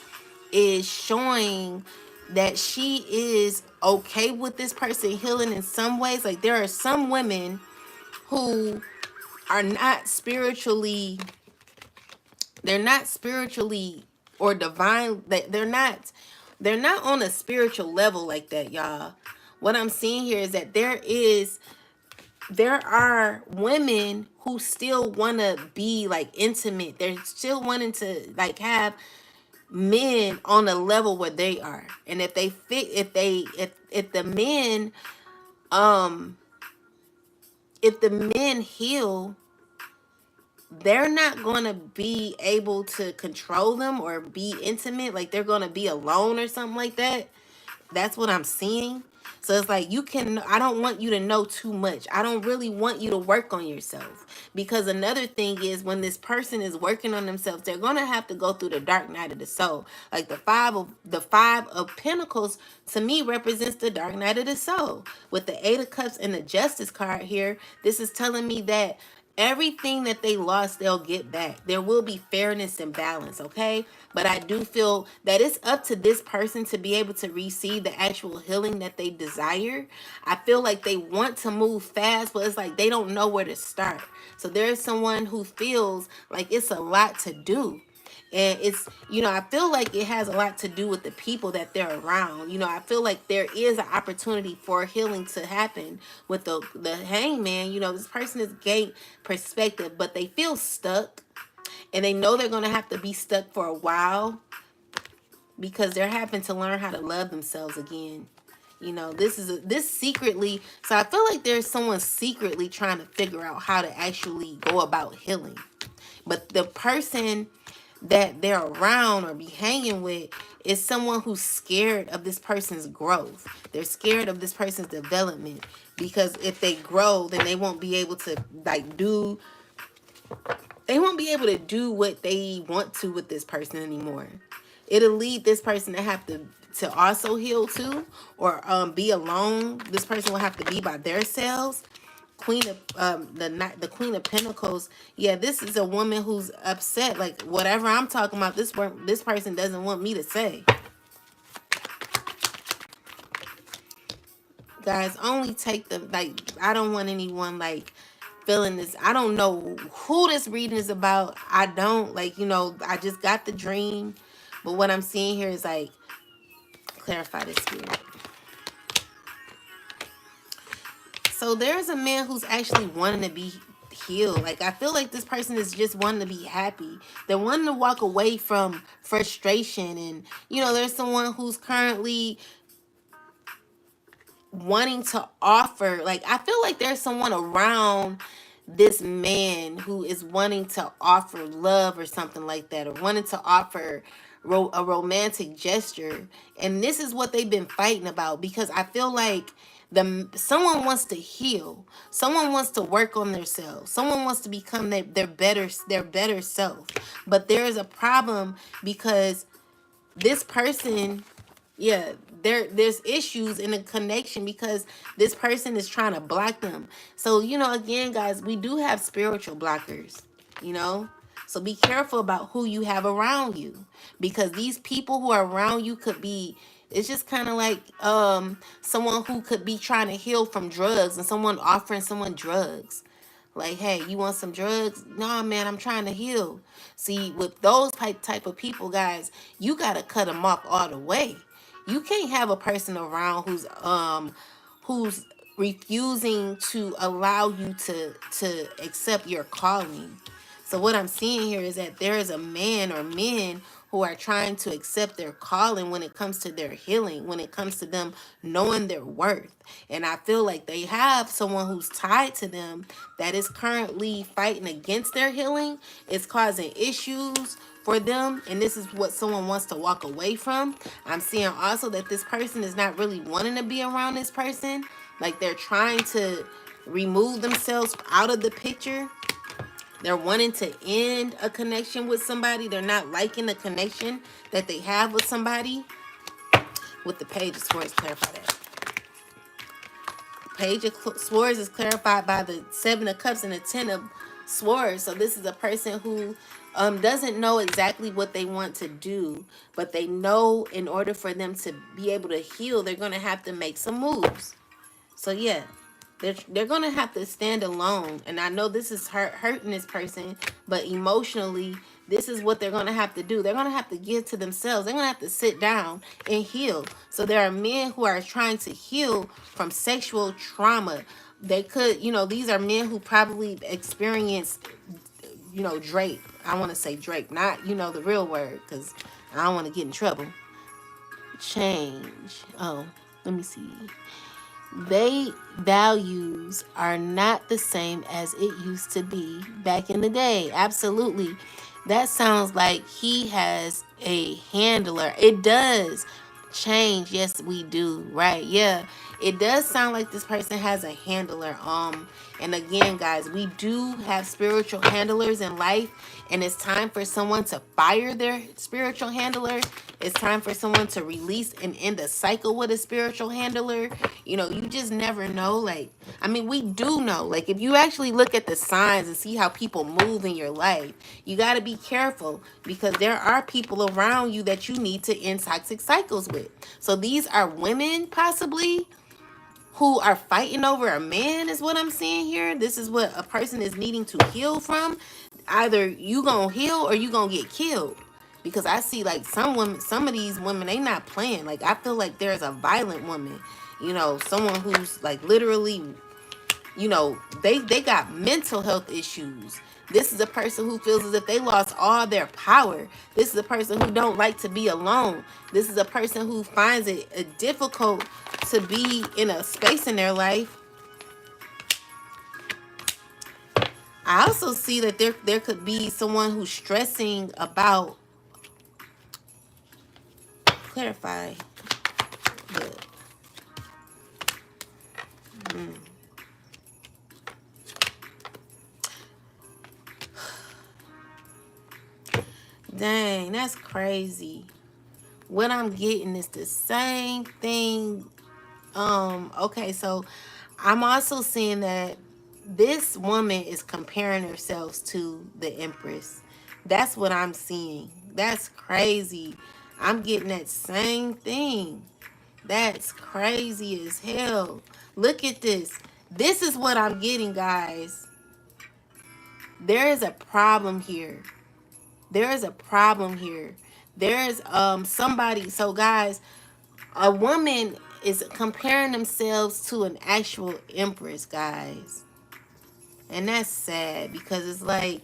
is showing that she is okay with this person healing in some ways. Like there are some women who are not spiritually, they're not spiritually or divine, they're not on a spiritual level like that, y'all. What I'm seeing here is that there are women who still want to be like intimate. They're still wanting to like have men on a level where they are. And if they fit, if the men, if the men heal, they're not going to be able to control them or be intimate. Like they're going to be alone or something like that. That's what I'm seeing. So it's like I don't want you to know too much. I don't really want you to work on yourself. Because another thing is when this person is working on themselves, they're going to have to go through the dark night of the soul. Like the five of Pentacles to me represents the dark night of the soul. With the Eight of Cups and the Justice card here, this is telling me that everything that they lost, they'll get back. There will be fairness and balance, okay? But I do feel that it's up to this person to be able to receive the actual healing that they desire. I feel like they want to move fast, but it's like they don't know where to start. So there's someone who feels like it's a lot to do. And it's, you know, I feel like it has a lot to do with the people that they're around. You know, I feel like there is an opportunity for healing to happen with the hangman. You know, this person is gained perspective, but they feel stuck. And they know they're going to have to be stuck for a while because they're having to learn how to love themselves again. You know, this secretly, so I feel like there's someone secretly trying to figure out how to actually go about healing. But the person that they're around or be hanging with is someone who's scared of this person's growth. They're scared of this person's development because if they grow, then they won't be able to they won't be able to do what they want to with this person anymore. It'll lead this person to have to also heal too, or be alone. This person will have to be by themselves. Queen of the Queen of Pentacles. Yeah, this is a woman who's upset. Like whatever I'm talking about, this person doesn't want me to say. Guys, only take the like. I don't want anyone like feeling this. I don't know who this reading is about. I don't like. You know, I just got the dream, but what I'm seeing here is like clarify this spirit. So there's a man who's actually wanting to be heal. Like, I feel like this person is just wanting to be happy. They're wanting to walk away from frustration. And, you know, there's someone who's currently wanting to offer, like, I feel like there's someone around this man who is wanting to offer love or something like that, or wanting to offer a romantic gesture. And this is what they've been fighting about, because I feel like someone wants to heal, someone wants to work on themselves, someone wants to become their better self. But there is a problem, because this person, yeah, there's issues in the connection, because this person is trying to block them. So, you know, again, guys, we do have spiritual blockers, you know. So be careful about who you have around you, because these people who are around you could be, it's just kind of like someone who could be trying to heal from drugs, and someone offering someone drugs. Like, hey, you want some drugs? Nah, man, I'm trying to heal. See, with those type of people, guys, you got to cut them off all the way. You can't have a person around who's refusing to allow you to accept your calling. So what I'm seeing here is that there is a man or men who are trying to accept their calling when it comes to their healing, when it comes to them knowing their worth. And I feel like they have someone who's tied to them that is currently fighting against their healing. It's causing issues for them, and this is what someone wants to walk away from. I'm seeing also that this person is not really wanting to be around this person. Like, they're trying to remove themselves out of the picture. They're wanting to end a connection with somebody. They're not liking the connection that they have with somebody. With the Page of Swords, clarify that. Page of Swords is clarified by the Seven of Cups and the Ten of Swords. So this is a person who doesn't know exactly what they want to do, but they know in order for them to be able to heal, they're going to have to make some moves. So yeah, they're going to have to stand alone. And I know this is hurting this person, but emotionally, this is what they're going to have to do. They're going to have to give to themselves. They're going to have to sit down and heal. So there are men who are trying to heal from sexual trauma. They could, you know, these are men who probably experienced, you know, drape. I want to say drape, not, you know, the real word, because I don't want to get in trouble. Change. Oh, let me see. They values are not the same as it used to be back in the day. Absolutely. That sounds like he has a handler. It does change. Yes, we do. Right. Yeah. It does sound like this person has a handler. And again, guys, we do have spiritual handlers in life, and it's time for someone to fire their spiritual handler. It's time for someone to release and end a cycle with a spiritual handler. You know, you just never know. Like, I mean, we do know. Like, if you actually look at the signs and see how people move in your life, you got to be careful, because there are people around you that you need to end toxic cycles with. So these are women, possibly, who are fighting over a man, is what I'm seeing here. This is what a person is needing to heal from. Either you gonna heal or you gonna get killed. Because I see, like, some women, some of these women, they not playing. Like, I feel like there's a violent woman, you know, someone who's like literally, you know, they got mental health issues. This is a person who feels as if they lost all their power. This is a person who don't like to be alone. This is a person who finds it difficult to be in a space in their life. I also see that there could be someone who's stressing about, clarify the dang, that's crazy. What I'm getting is the same thing. Okay, so I'm also seeing that this woman is comparing herself to the Empress. That's what I'm seeing. That's crazy. I'm getting that same thing. That's crazy as hell. Look at this. This is what I'm getting, guys. There is a problem here. There is a problem here. There's somebody, so guys, a woman is comparing themselves to an actual empress, guys. And that's sad because it's like,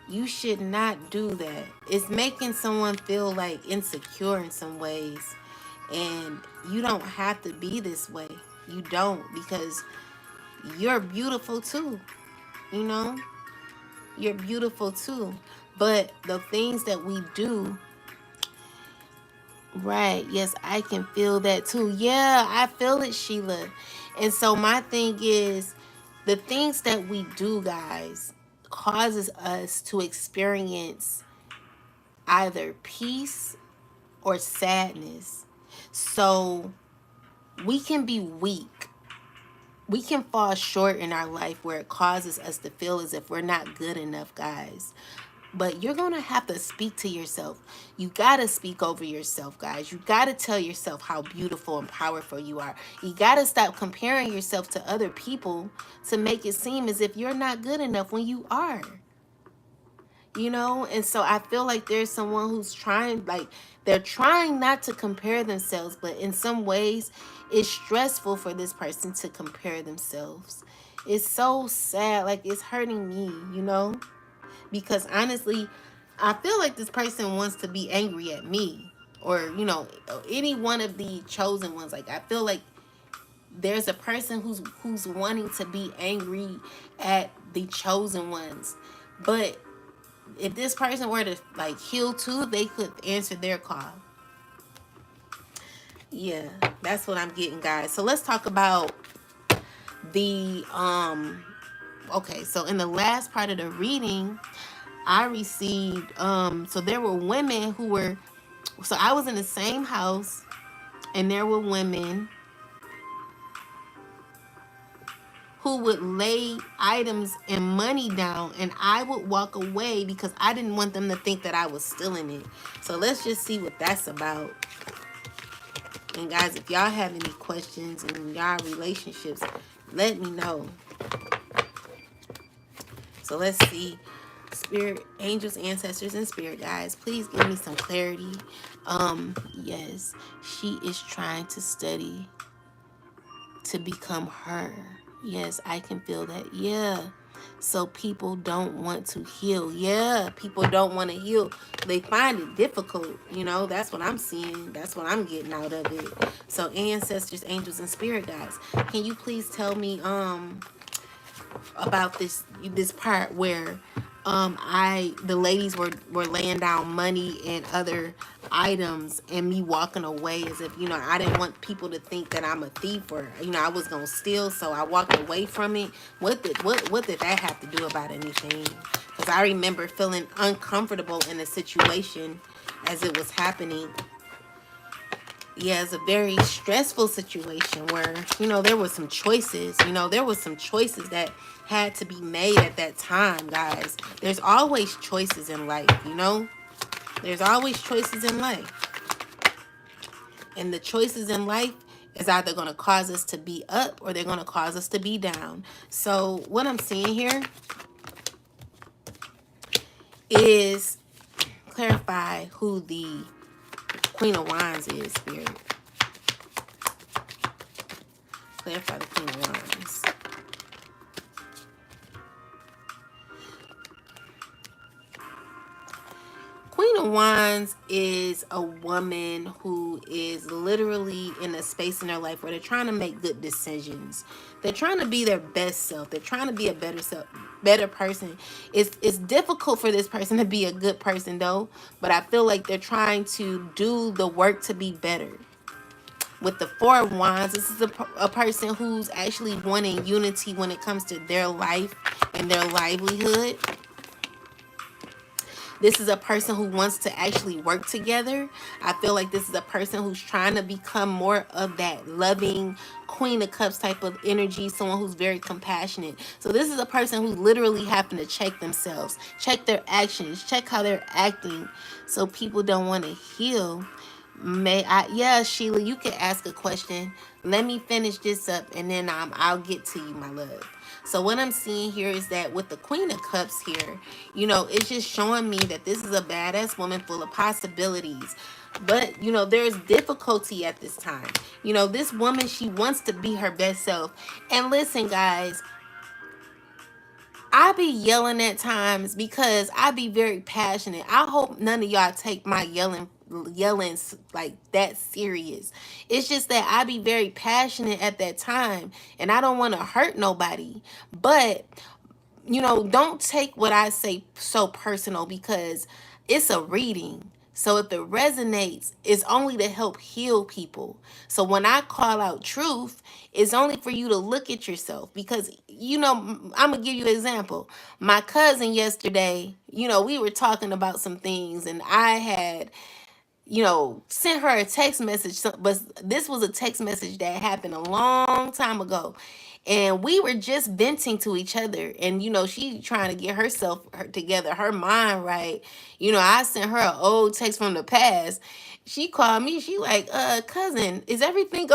you should not do that. It's making someone feel like insecure in some ways. And you don't have to be this way. You don't, because you're beautiful too. You know? You're beautiful too. But the things that we do, right, yes, I can feel that too. Yeah, I feel it, Sheila. And so my thing is, the things that we do, guys, causes us to experience either peace or sadness. So we can be weak. We can fall short in our life where it causes us to feel as if we're not good enough, guys. But you're going to have to speak to yourself. You got to speak over yourself, guys. You got to tell yourself how beautiful and powerful you are. You got to stop comparing yourself to other people to make it seem as if you're not good enough when you are. You know, and so I feel like there's someone who's trying, like, they're trying not to compare themselves, but in some ways it's stressful for this person to compare themselves. It's so sad, like, it's hurting me, you know, because honestly, I feel like this person wants to be angry at me, or, you know, any one of the chosen ones. Like, I feel like there's a person who's wanting to be angry at the chosen ones. But if this person were to like heal too, they could answer their call. Yeah, that's what I'm getting, guys. So let's talk about the okay, so in the last part of the reading, I received so there were women who were, so I was in the same house, and there were women who would lay items and money down, and I would walk away because I didn't want them to think that I was stealing it. So let's just see what that's about. And guys, if y'all have any questions in y'all relationships, let me know. So let's see. Spirit, angels, ancestors, and spirit guides, please give me some clarity. Yes, she is trying to study to become her. Yes, I can feel that. Yeah. So people don't want to heal. Yeah, people don't want to heal. They find it difficult. You know, that's what I'm seeing. That's what I'm getting out of it. So ancestors, angels, and spirit guides, can you please tell me about this part where the ladies were laying down money and other items, and me walking away as if, you know, I didn't want people to think that I'm a thief, or, you know, I was gonna steal, so I walked away from it. What did that have to do about anything? Because I remember feeling uncomfortable in the situation as it was happening. Yeah, it's a very stressful situation where, you know, there were some choices. You know, there were some choices that had to be made at that time, guys. There's always choices in life, you know? There's always choices in life. And the choices in life is either going to cause us to be up, or they're going to cause us to be down. So what I'm seeing here is clarify who the Queen of Wands is, Spirit. Clarify the Queen of Wands. Queen of Wands is a woman who is literally in a space in their life where they're trying to make good decisions. They're trying to be their best self. They're trying to be a better person. It's difficult for this person to be a good person though, but I feel like they're trying to do the work to be better. With the Four of Wands, this is a person who's actually wanting unity when it comes to their life and their livelihood. This is a person who wants to actually work together. I feel like this is a person who's trying to become more of that loving Queen of Cups type of energy, someone who's very compassionate. So this is a person who's literally having to check themselves, check their actions, check how they're acting, so people don't want to heal. Yeah, Sheila, you can ask a question. Let me finish this up, and then I'll get to you, my love. So what I'm seeing here is that with the Queen of Cups here, you know, it's just showing me that this is a badass woman full of possibilities. But, you know, there's difficulty at this time. You know, this woman, she wants to be her best self. And listen, guys, I be yelling at times because I be very passionate. I hope none of y'all take my yelling like that serious. It's just that I be very passionate at that time and I don't want to hurt nobody. But don't take what I say so personal because it's a reading. So if it resonates, it's only to help heal people. So when I call out truth, it's only for you to look at yourself because I'm gonna give you an example. My cousin yesterday, we were talking about some things and I had sent her a text message. But this was a text message that happened a long time ago. And we were just venting to each other. And, she trying to get together, her mind right. I sent her an old text from the past. She called me. She like, cousin, is everything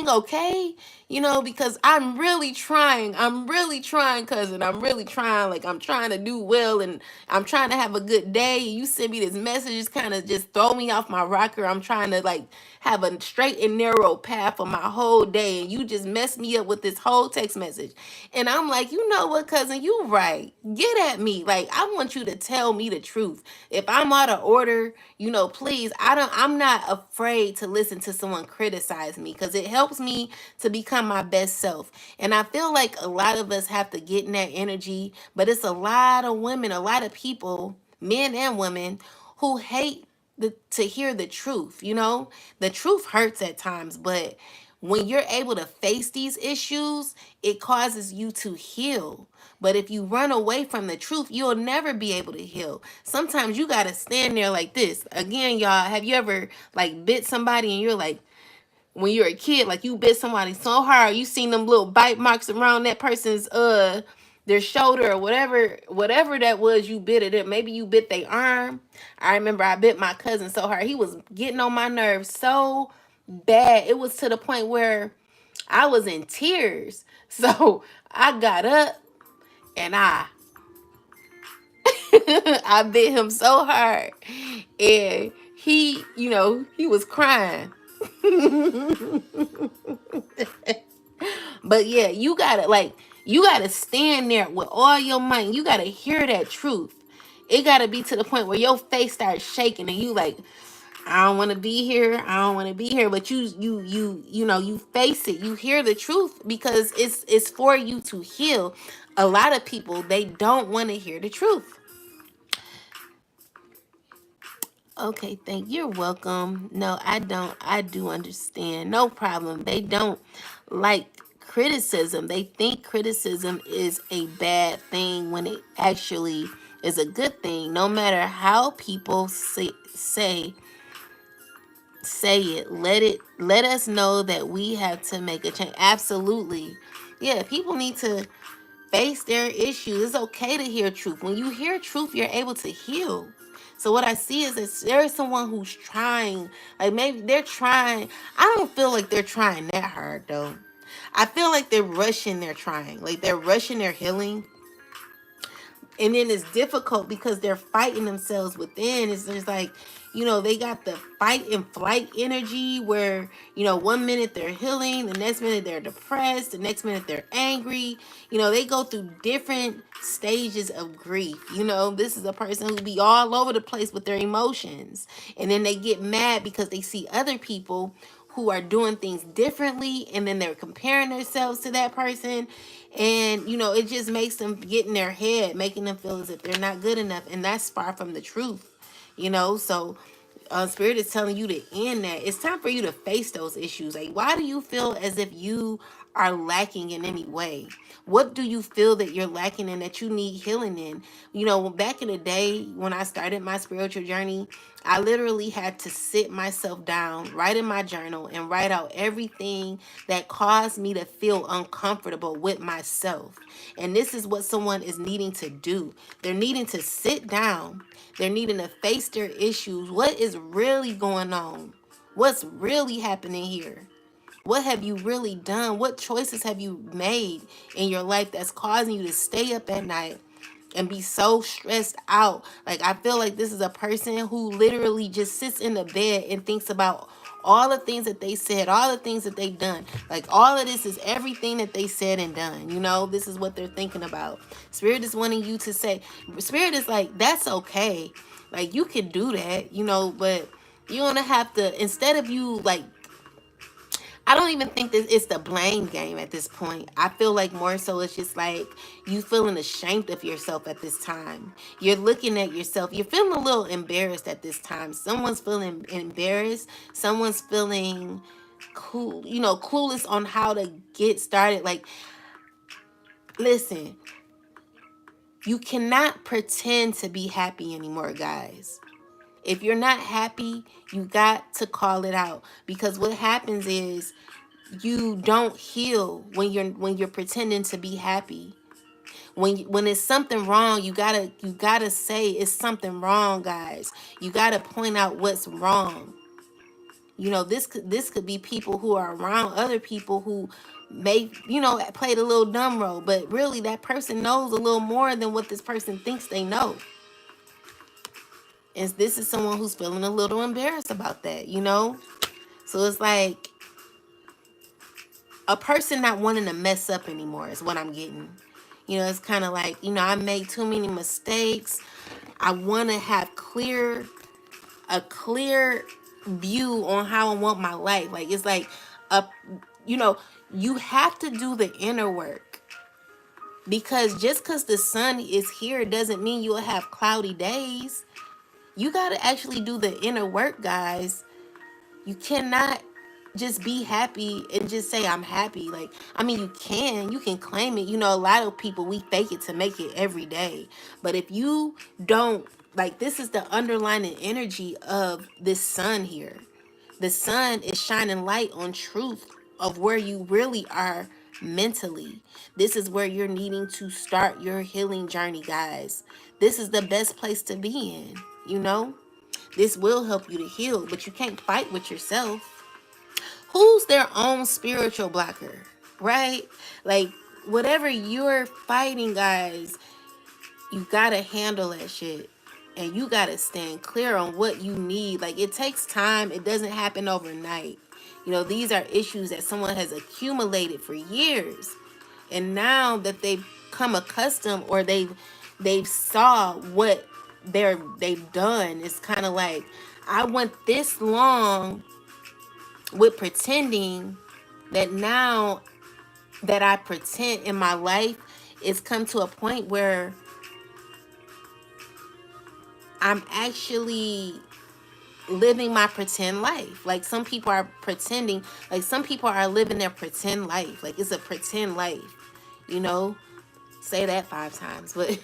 okay? Because I'm really trying. I'm really trying, cousin. I'm really trying. Like, I'm trying to do well and I'm trying to have a good day. You send me this message, it's kind of just throw me off my rocker. I'm trying to like have a straight and narrow path for my whole day. And you just mess me up with this whole text message. And I'm like, you know what, cousin, you right. Get at me. Like, I want you to tell me the truth. If I'm out of order, please, I'm not afraid to listen to someone criticize me because it helps me to become my best self. And I feel like a lot of us have to get in that energy, but it's a lot of women, a lot of people, men and women, who hate to hear the truth. The truth hurts at times, but when you're able to face these issues, it causes you to heal. But if you run away from the truth, you'll never be able to heal. Sometimes you got to stand there like this. Again, y'all, have you ever like bit somebody and you're like, when you're a kid, like you bit somebody so hard, you seen them little bite marks around that person's their shoulder or whatever that was you bit it. Maybe you bit their arm. I remember I bit my cousin so hard. He was getting on my nerves so bad. It was to the point where I was in tears. So I got up and I I bit him so hard. And he was crying. But yeah, you gotta stand there with all your might. You gotta hear that truth. It gotta be to the point where your face starts shaking and you like, I don't want to be here. I don't want to be here. But you face it. You hear the truth because it's for you to heal. A lot of people, they don't want to hear the truth. Okay, thank you. You're welcome. No, I don't. I do understand. No problem. They don't like criticism. They think criticism is a bad thing when it actually is a good thing. No matter how people say it, let us know that we have to make a change. Absolutely. Yeah, people need to face their issues. It's okay to hear truth. When you hear truth, you're able to heal. So what I see is that there is someone who's trying, like maybe they're trying. I don't feel like they're trying that hard though. I feel like they're rushing their trying, like they're rushing their healing. And then it's difficult because they're fighting themselves within. It's just like, they got the fight and flight energy where, one minute they're healing, the next minute they're depressed, the next minute they're angry. They go through different stages of grief. This is a person who be all over the place with their emotions. And then they get mad because they see other people who are doing things differently and then they're comparing themselves to that person, and it just makes them get in their head, making them feel as if they're not good enough, and that's far from the truth. So spirit is telling you to end that. It's time for you to face those issues. Like, why do you feel as if you are lacking in any way? What do you feel that you're lacking in that you need healing in? Back in the day when I started my spiritual journey, I literally had to sit myself down, write in my journal, and write out everything that caused me to feel uncomfortable with myself. And this is what someone is needing to do. They're needing to sit down. They're needing to face their issues. What is really going on? What's really happening here? What have you really done? What choices have you made in your life that's causing you to stay up at night and be so stressed out? Like, I feel like this is a person who literally just sits in the bed and thinks about all the things that they said, all the things that they've done. Like all of this is everything that they said and done. You know, this is what they're thinking about. Spirit is wanting you to say, Spirit is like, that's okay. Like you can do that, you know, but you're gonna have to, instead of you like, I don't even think that it's the blame game at this point. I feel like more so it's just like you feeling ashamed of yourself at this time. You're looking at yourself. You're feeling a little embarrassed at this time. Someone's feeling embarrassed. Someone's feeling cool, you know, clueless on how to get started. Like, listen, you cannot pretend to be happy anymore, guys. If you're not happy, you got to call it out, because what happens is you don't heal when you're pretending to be happy. When it's something wrong, you gotta say it's something wrong, guys. You gotta point out what's wrong. You know, this could be people who are around other people who may, you know, played a little dumb role, but really that person knows a little more than what this person thinks they know. And this is someone who's feeling a little embarrassed about that, you know? So it's like a person not wanting to mess up anymore is what I'm getting. You know, it's kind of like, you know, I made too many mistakes. I want to have a clear view on how I want my life. Like, it's like, a, you know, you have to do the inner work. Because just because the sun is here doesn't mean you'll have cloudy days. You got to actually do the inner work, guys. You cannot just be happy and just say I'm happy. Like, I mean, you can claim it. You know, a lot of people, we fake it to make it every day. But if you don't, like, this is the underlying energy of this sun here. The sun is shining light on truth of where you really are mentally. This is where you're needing to start your healing journey, guys. This is the best place to be in, you know? This will help you to heal, but you can't fight with yourself. Who's their own spiritual blocker, right? Like, whatever you're fighting, guys, you gotta handle that shit. And you gotta stand clear on what you need. Like, it takes time. It doesn't happen overnight. You know, these are issues that someone has accumulated for years. And now that they've come accustomed, or they've saw what they've done, it's kind of like, I went this long with pretending, that now that I pretend in my life, it's come to a point where I'm actually living my pretend life. Like, some people are pretending, like some people are living their pretend life. Like, it's a pretend life, you know? Say that 5 times, but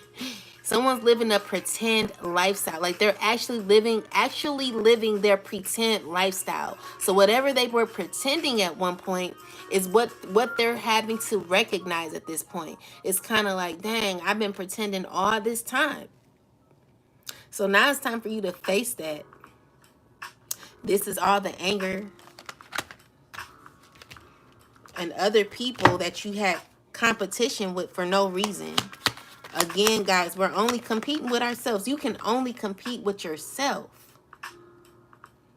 someone's living a pretend lifestyle. Like, they're actually living their pretend lifestyle. So whatever they were pretending at one point is what they're having to recognize at this point. It's kind of like, dang, I've been pretending all this time. So now it's time for you to face that. This is all the anger and other people that you had competition with for no reason. Again, guys, we're only competing with ourselves. You can only compete with yourself.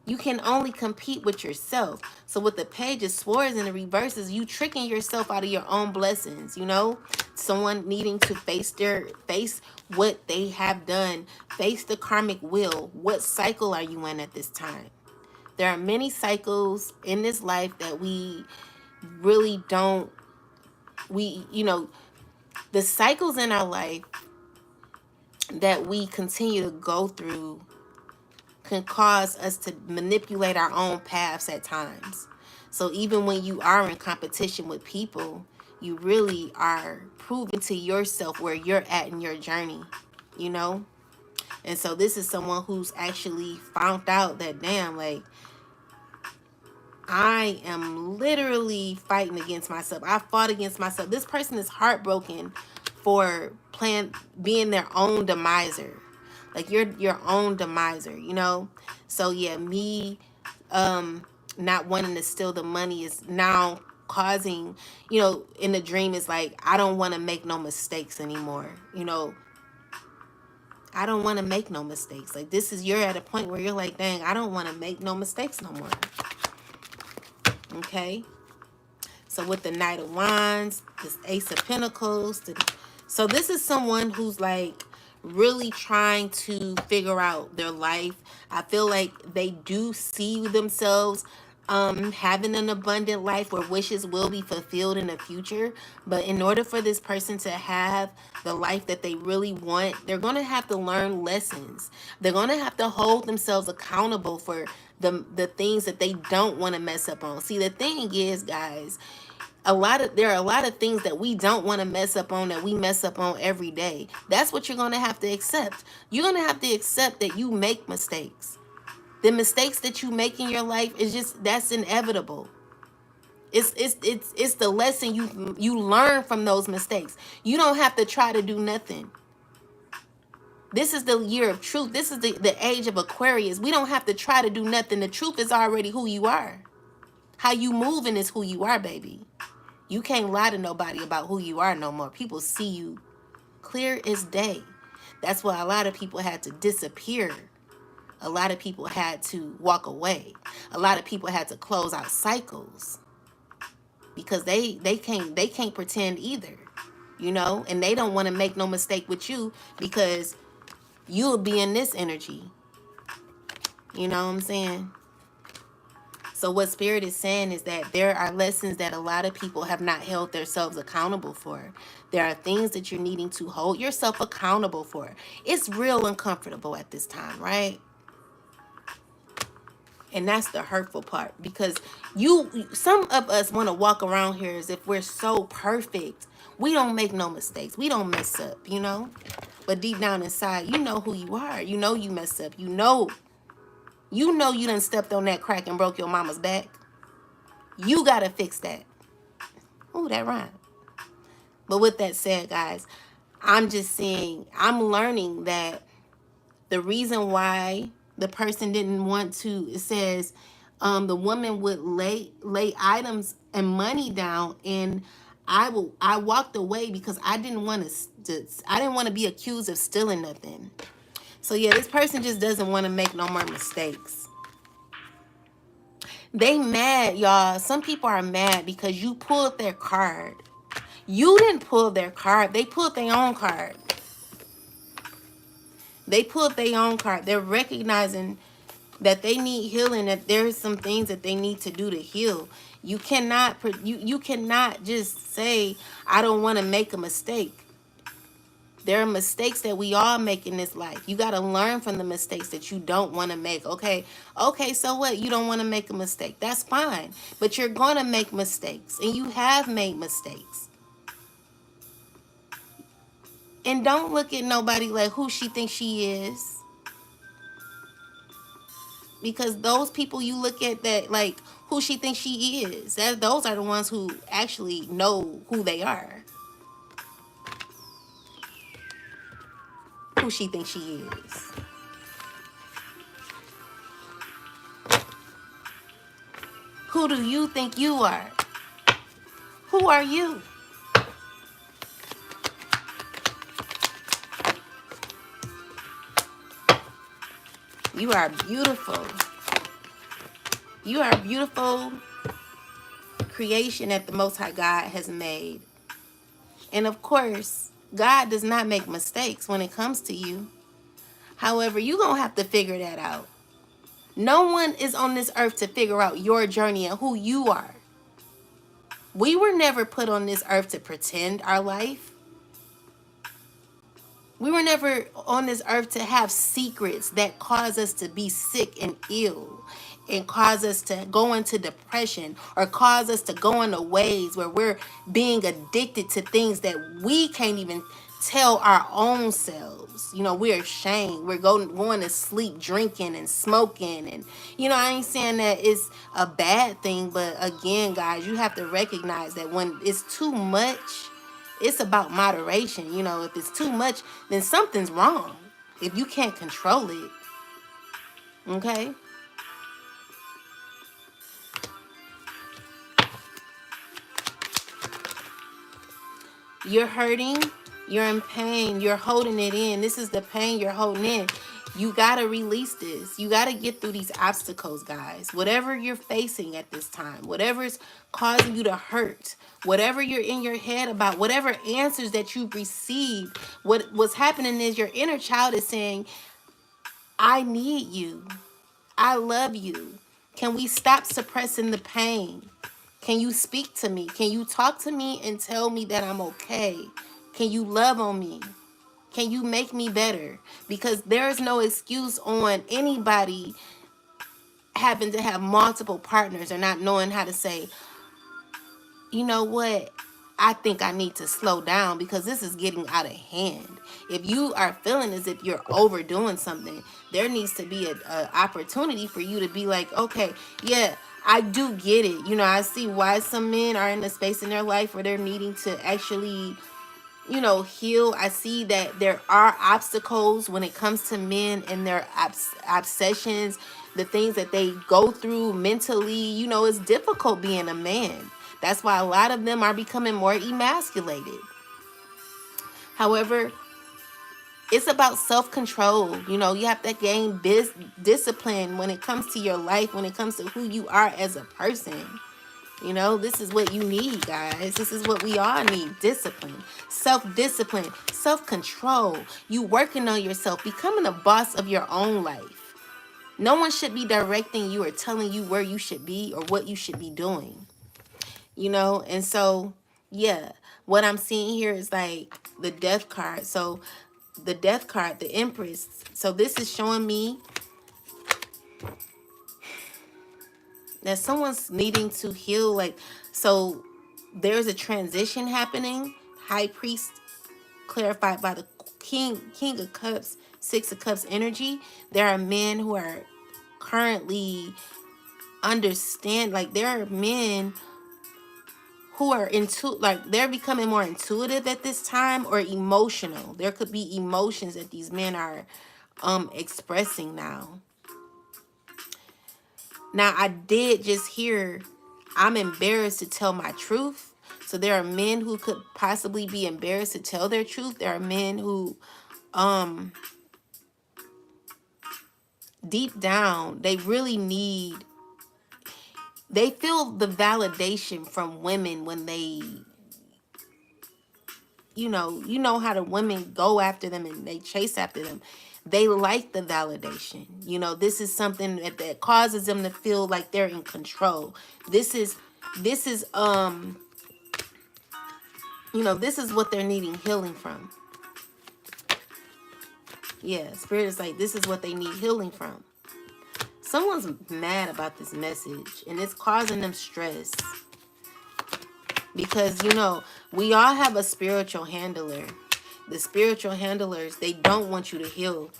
You can only compete with yourself. So with the Page of Swords and the reverses, you tricking yourself out of your own blessings, you know? Someone needing to face what they have done. Face the karmic wheel. What cycle are you in at this time? There are many cycles in this life that we really don't, you know, the cycles in our life that we continue to go through can cause us to manipulate our own paths at times. So even when you are in competition with people, you really are proving to yourself where you're at in your journey, you know? And so this is someone who's actually found out that, damn, like, I am literally fighting against myself. I fought against myself. This person is heartbroken for being their own demiser. Like, you're your own demiser, you know? So yeah, me not wanting to steal the money is now causing, you know, in the dream is like, I don't want to make no mistakes anymore. You know, I don't want to make no mistakes. Like, this is, you're at a point where you're like, dang, I don't want to make no mistakes no more. Okay? So with the Knight of Wands, this Ace of Pentacles, so this is someone who's like really trying to figure out their life. I feel like they do see themselves having an abundant life where wishes will be fulfilled in the future. But in order for this person to have the life that they really want, they're going to have to learn lessons. They're going to have to hold themselves accountable for the things that they don't want to mess up on. See, the thing is, guys, there are a lot of things that we don't want to mess up on that we mess up on every day. That's what you're going to have to accept. You're going to have to accept that you make mistakes. The mistakes that you make in your life is just, that's inevitable. It's the lesson you learn from those mistakes. You don't have to try to do nothing. This is the year of truth. This is the age of Aquarius. We don't have to try to do nothing. The truth is already who you are. How you moving is who you are, baby. You can't lie to nobody about who you are no more. People see you clear as day. That's why a lot of people had to disappear. A lot of people had to walk away. A lot of people had to close out cycles because they can't pretend either, you know, and they don't want to make no mistake with you because you'll be in this energy. You know what I'm saying? So what Spirit is saying is that there are lessons that a lot of people have not held themselves accountable for. There are things that you're needing to hold yourself accountable for. It's real uncomfortable at this time, right? And that's the hurtful part, because some of us want to walk around here as if we're so perfect. We don't make no mistakes. We don't mess up, you know? But deep down inside, you know who you are. You know you mess up. You know you done stepped on that crack and broke your mama's back. You got to fix that. Ooh, that rhymed. But with that said, guys, I'm just saying, I'm learning that the reason why the person didn't want to, it says the woman would lay items and money down, and I walked away because I didn't want to be accused of stealing nothing. So yeah, this person just doesn't want to make no more mistakes. They mad, y'all. Some people are mad because you pulled their card. You didn't pull their card. They pulled their own card. They pulled their own card. They're recognizing that they need healing, that there's some things that they need to do to heal. You cannot you cannot just say, I don't want to make a mistake. There are mistakes that we all make in this life. You got to learn from the mistakes that you don't want to make. Okay, so what? You don't want to make a mistake. That's fine. But you're going to make mistakes, and you have made mistakes. And don't look at nobody like who she thinks she is. Because those people you look at that like who she thinks she is, those are the ones who actually know who they are. Who she thinks she is. Who do you think you are? Who are you? You are beautiful. You are a beautiful creation that the Most High God has made. And of course, God does not make mistakes when it comes to you. However, you're going to have to figure that out. No one is on this earth to figure out your journey and who you are. We were never put on this earth to pretend our life. We were never on this earth to have secrets that cause us to be sick and ill and cause us to go into depression or cause us to go into ways where we're being addicted to things that we can't even tell our own selves. You know, we're ashamed. We're going to sleep drinking and smoking. And, you know, I ain't saying that it's a bad thing. But again, guys, you have to recognize that when it's too much, it's about moderation. You know, if it's too much, then something's wrong. If you can't control it. Okay? You're hurting. You're in pain. You're holding it in. This is the pain you're holding in. You got to release this. You got to get through these obstacles, guys. Whatever you're facing at this time, whatever is causing you to hurt, whatever you're in your head about, whatever answers that you've received, what's happening is your inner child is saying, I need you. I love you. Can we stop suppressing the pain? Can you speak to me? Can you talk to me and tell me that I'm okay? Can you love on me? Can you make me better? Because there is no excuse on anybody having to have multiple partners or not knowing how to say, you know what? I think I need to slow down because this is getting out of hand. If you are feeling as if you're overdoing something, there needs to be a opportunity for you to be like, okay, yeah, I do get it. You know, I see why some men are in a space in their life where they're needing to actually, you know, heal. I see that there are obstacles when it comes to men and their obsessions, the things that they go through mentally. You know, it's difficult being a man. That's why a lot of them are becoming more emasculated. However, it's about self-control. You know, you have to gain discipline when it comes to your life, when it comes to who you are as a person. You know, this is what you need, guys. This is what we all need. Discipline, self-discipline, self-control. You working on yourself, becoming a boss of your own life. No one should be directing you or telling you where you should be or what you should be doing. You know, and so, yeah, what I'm seeing here is like the death card. So the death card, the Empress. So this is showing me that someone's needing to heal. Like, so there's a transition happening. High Priest clarified by the King of Cups, Six of Cups energy. There are men who are currently understand, like there are men who are like they're becoming more intuitive at this time, or emotional. There could be emotions that these men are expressing now. Now, I did just hear, I'm embarrassed to tell my truth. So there are men who could possibly be embarrassed to tell their truth. There are men who, deep down, they really need, they feel the validation from women when they, you know how the women go after them and they chase after them. They like the validation. You know, this is something that causes them to feel like they're in control. This is you know, this is what they're needing healing from. Yeah, Spirit is like, this is what they need healing from. Someone's mad about this message and it's causing them stress. Because, you know, we all have a spiritual handler. The spiritual handlers, they don't want you to heal.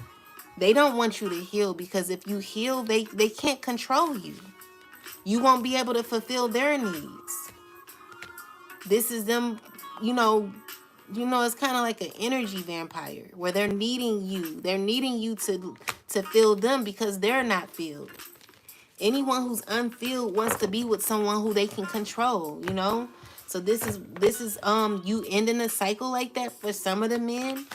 They don't want you to heal because if you heal, they can't control you. You won't be able to fulfill their needs. This is them, you know, it's kind of like an energy vampire where they're needing you. They're needing you to fill them because they're not filled. Anyone who's unfilled wants to be with someone who they can control, you know? So this is you ending a cycle like that for some of the men.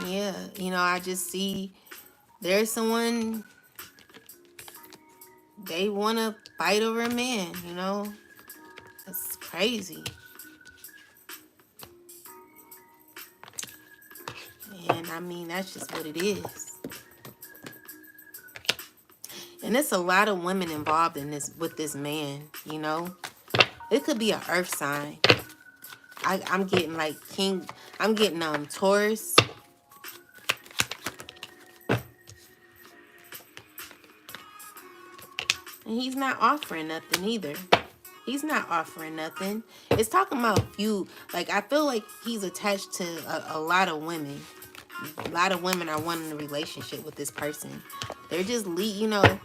Yeah, you know, I just see there's someone, they want to fight over a man, you know? That's crazy. And I mean, that's just what it is. And it's a lot of women involved in this with this man, you know? It could be an earth sign. I'm getting like I'm getting Taurus. And he's not offering nothing either. He's not offering nothing. It's talking about you. Like, I feel like he's attached to a lot of women. A lot of women are wanting a relationship with this person. They're just, you know,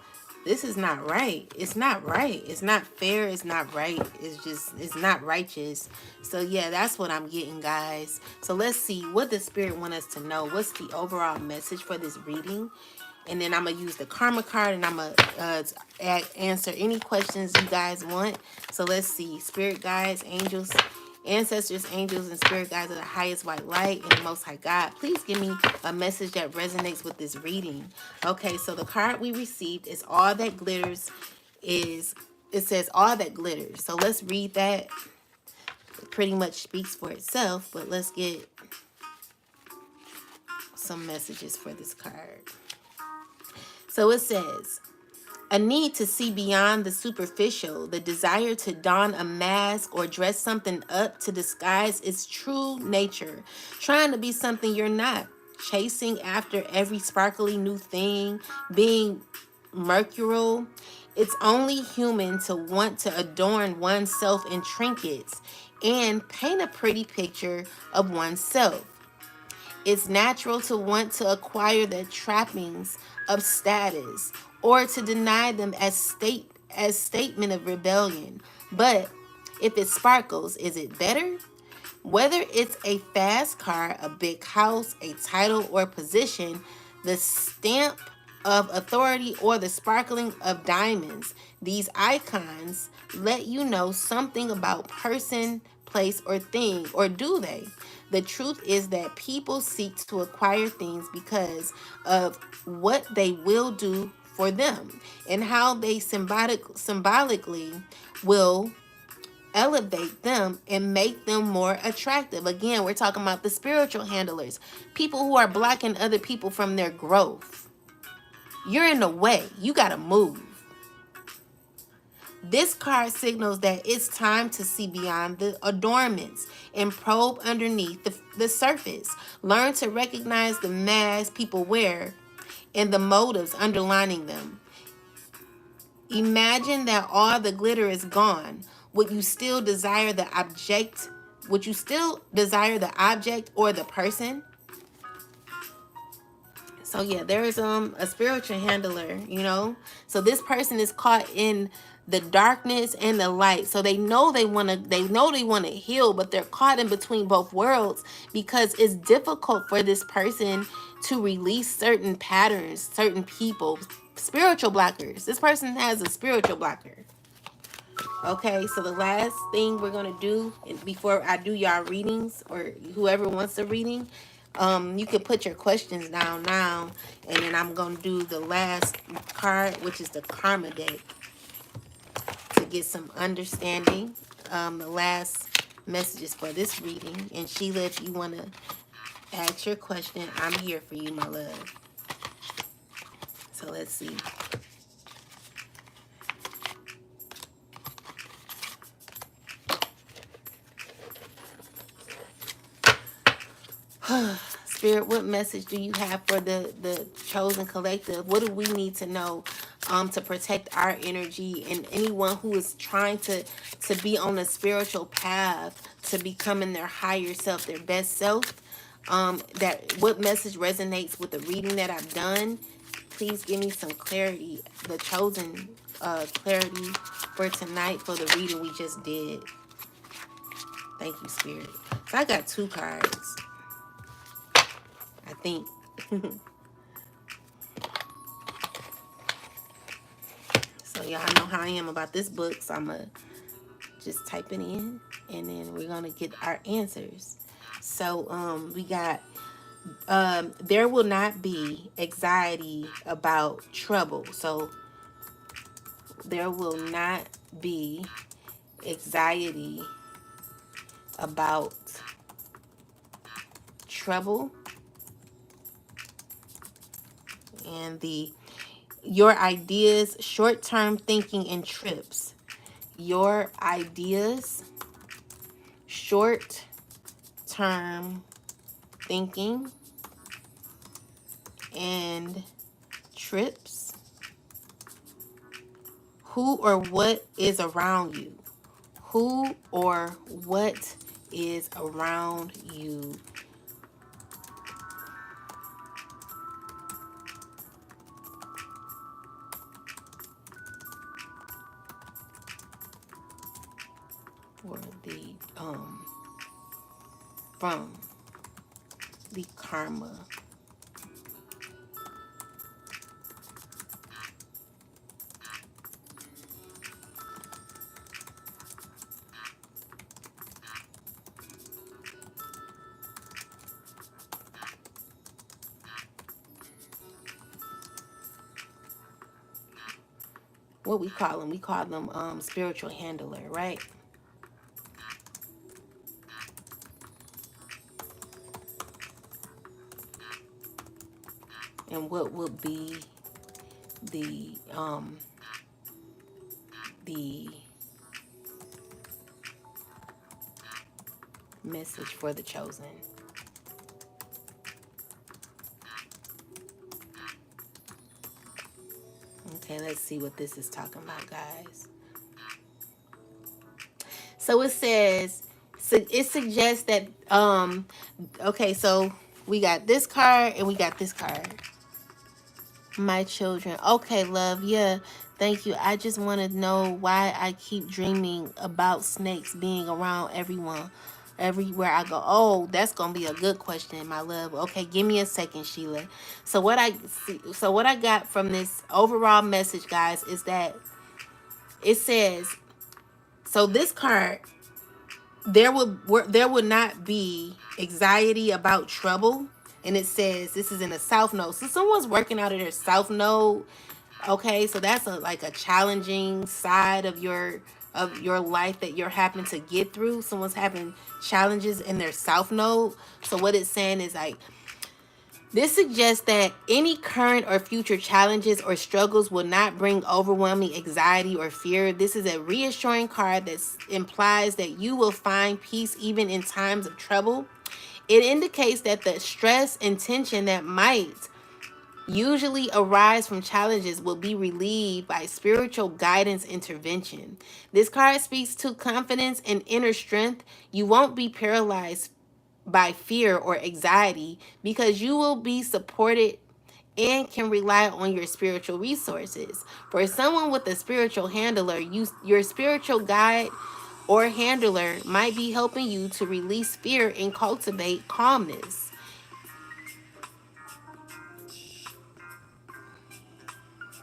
this is not right. It's not right. It's not fair. It's not right. It's not righteous. So, yeah, that's what I'm getting, guys. So, let's see what the Spirit wants us to know. What's the overall message for this reading? And then I'm going to use the karma card, and I'm going to answer any questions you guys want. So let's see. Spirit guides, angels, ancestors, angels, and spirit guides of the highest white light and the most high God. Please give me a message that resonates with this reading. Okay, so the card we received is all that glitters is, it says all that glitters. So let's read that. It pretty much speaks for itself, but let's get some messages for this card. So it says, a need to see beyond the superficial, the desire to don a mask or dress something up to disguise its true nature, trying to be something you're not, chasing after every sparkly new thing, being mercurial. It's only human to want to adorn oneself in trinkets and paint a pretty picture of oneself. It's natural to want to acquire the trappings of status or to deny them as statement of rebellion. But if it sparkles, is it better? Whether it's a fast car, a big house, a title or position, the stamp of authority or the sparkling of diamonds, these icons let you know something about person, place, or thing, or do they? The truth is that people seek to acquire things because of what they will do for them and how they symbolically will elevate them and make them more attractive. Again, we're talking about the spiritual handlers, people who are blocking other people from their growth. You're in the way. You got to move. This card signals that it's time to see beyond the adornments and probe underneath the surface. Learn to recognize the masks people wear and the motives underlining them. Imagine that all the glitter is gone. Would you still desire the object? Would you still desire the object or the person? So yeah, there is a spiritual handler, you know. So this person is caught in the darkness and the light. So they know they want to heal, but they're caught in between both worlds because it's difficult for this person to release certain patterns, certain people, spiritual blockers. This person has a spiritual blocker. Okay, so the last thing we're going to do before I do y'all readings, or whoever wants a reading, you can put your questions down now, and then I'm going to do the last card, which is the Karma deck, to get some understanding. The last messages for this reading. And Sheila, if you want to ask your question, I'm here for you, my love. So let's see. Spirit, what message do you have for the chosen collective? What do we need to know to protect our energy, and anyone who is trying to be on a spiritual path to becoming their higher self, their best self? That what message resonates with the reading that I've done? Please give me some clarity, the chosen clarity for tonight for the reading we just did. Thank you, Spirit. So I got 2 cards, I think. So y'all know how I am about this book, so I'm going to just type it in, and then we're going to get our answers. So we got, there will not be anxiety about trouble. So there will not be anxiety about trouble. And your ideas, short-term thinking and trips. Your ideas, short-term thinking and trips. Who or what is around you? Who or what is around you? Or the from the karma what we call them? We call them spiritual handler, right? And what would be the message for the chosen? Okay, let's see what this is talking about, guys. So it says, so it suggests that okay, so we got this card and we got this card. My children. Okay, love. Yeah. Thank you. I just want to know why I keep dreaming about snakes being around everyone, everywhere I go. Oh, that's gonna be a good question, my love. Okay, give me a second, Sheila. So what I see, so what I got from this overall message, guys, is that it says, so this card, there would not be anxiety about trouble. And it says this is in a south node, so someone's working out of their south node. Okay, so that's like a challenging side of your life that you're having to get through. Someone's having challenges in their south node. So what it's saying is like, this suggests that any current or future challenges or struggles will not bring overwhelming anxiety or fear. This is a reassuring card that implies that you will find peace even in times of trouble. It indicates that the stress and tension that might usually arise from challenges will be relieved by spiritual guidance intervention. This card speaks to confidence and inner strength. You won't be paralyzed by fear or anxiety because you will be supported and can rely on your spiritual resources. For someone with a spiritual handler, your spiritual guide or handler might be helping you to release fear and cultivate calmness.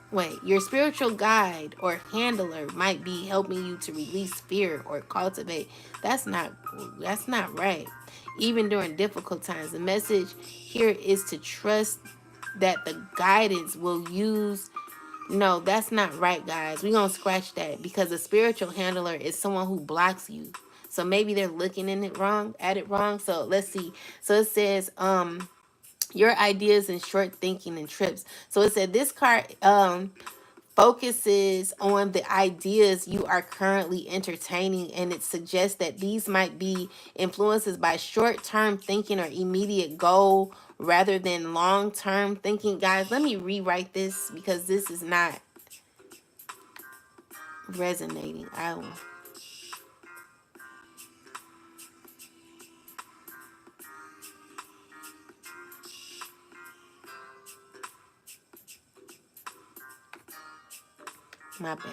Wait, your spiritual guide or handler might be helping you to release fear or cultivate. That's not right. Even during difficult times, the message here is to trust that the guidance will use. No, that's not right, guys. We're going to scratch that because a spiritual handler is someone who blocks you. So maybe they're looking at it wrong. So let's see. So it says your ideas and short thinking and trips. So it said this card focuses on the ideas you are currently entertaining, and it suggests that these might be influences by short-term thinking or immediate goal rather than long-term thinking. Guys, let me rewrite this because this is not resonating. My bad.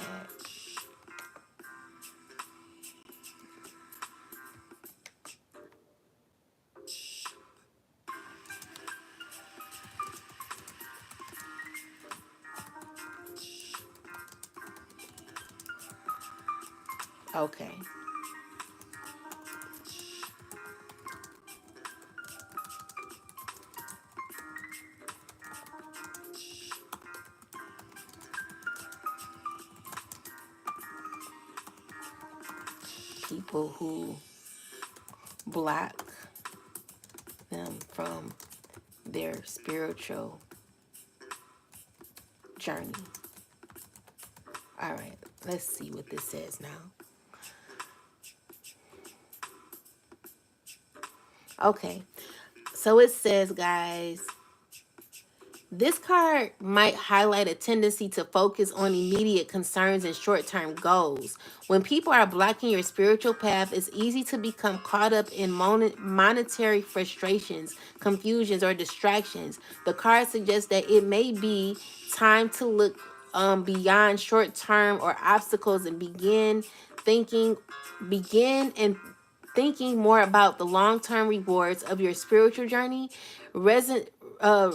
Okay. People who block them from their spiritual journey. All right, let's see what this says now. Okay, so it says, guys, this card might highlight a tendency to focus on immediate concerns and short-term goals. When people are blocking your spiritual path, it's easy to become caught up in monetary frustrations, confusions, or distractions. The card suggests that it may be time to look beyond short-term or obstacles and begin and thinking more about the long-term rewards of your spiritual journey. Reson, uh,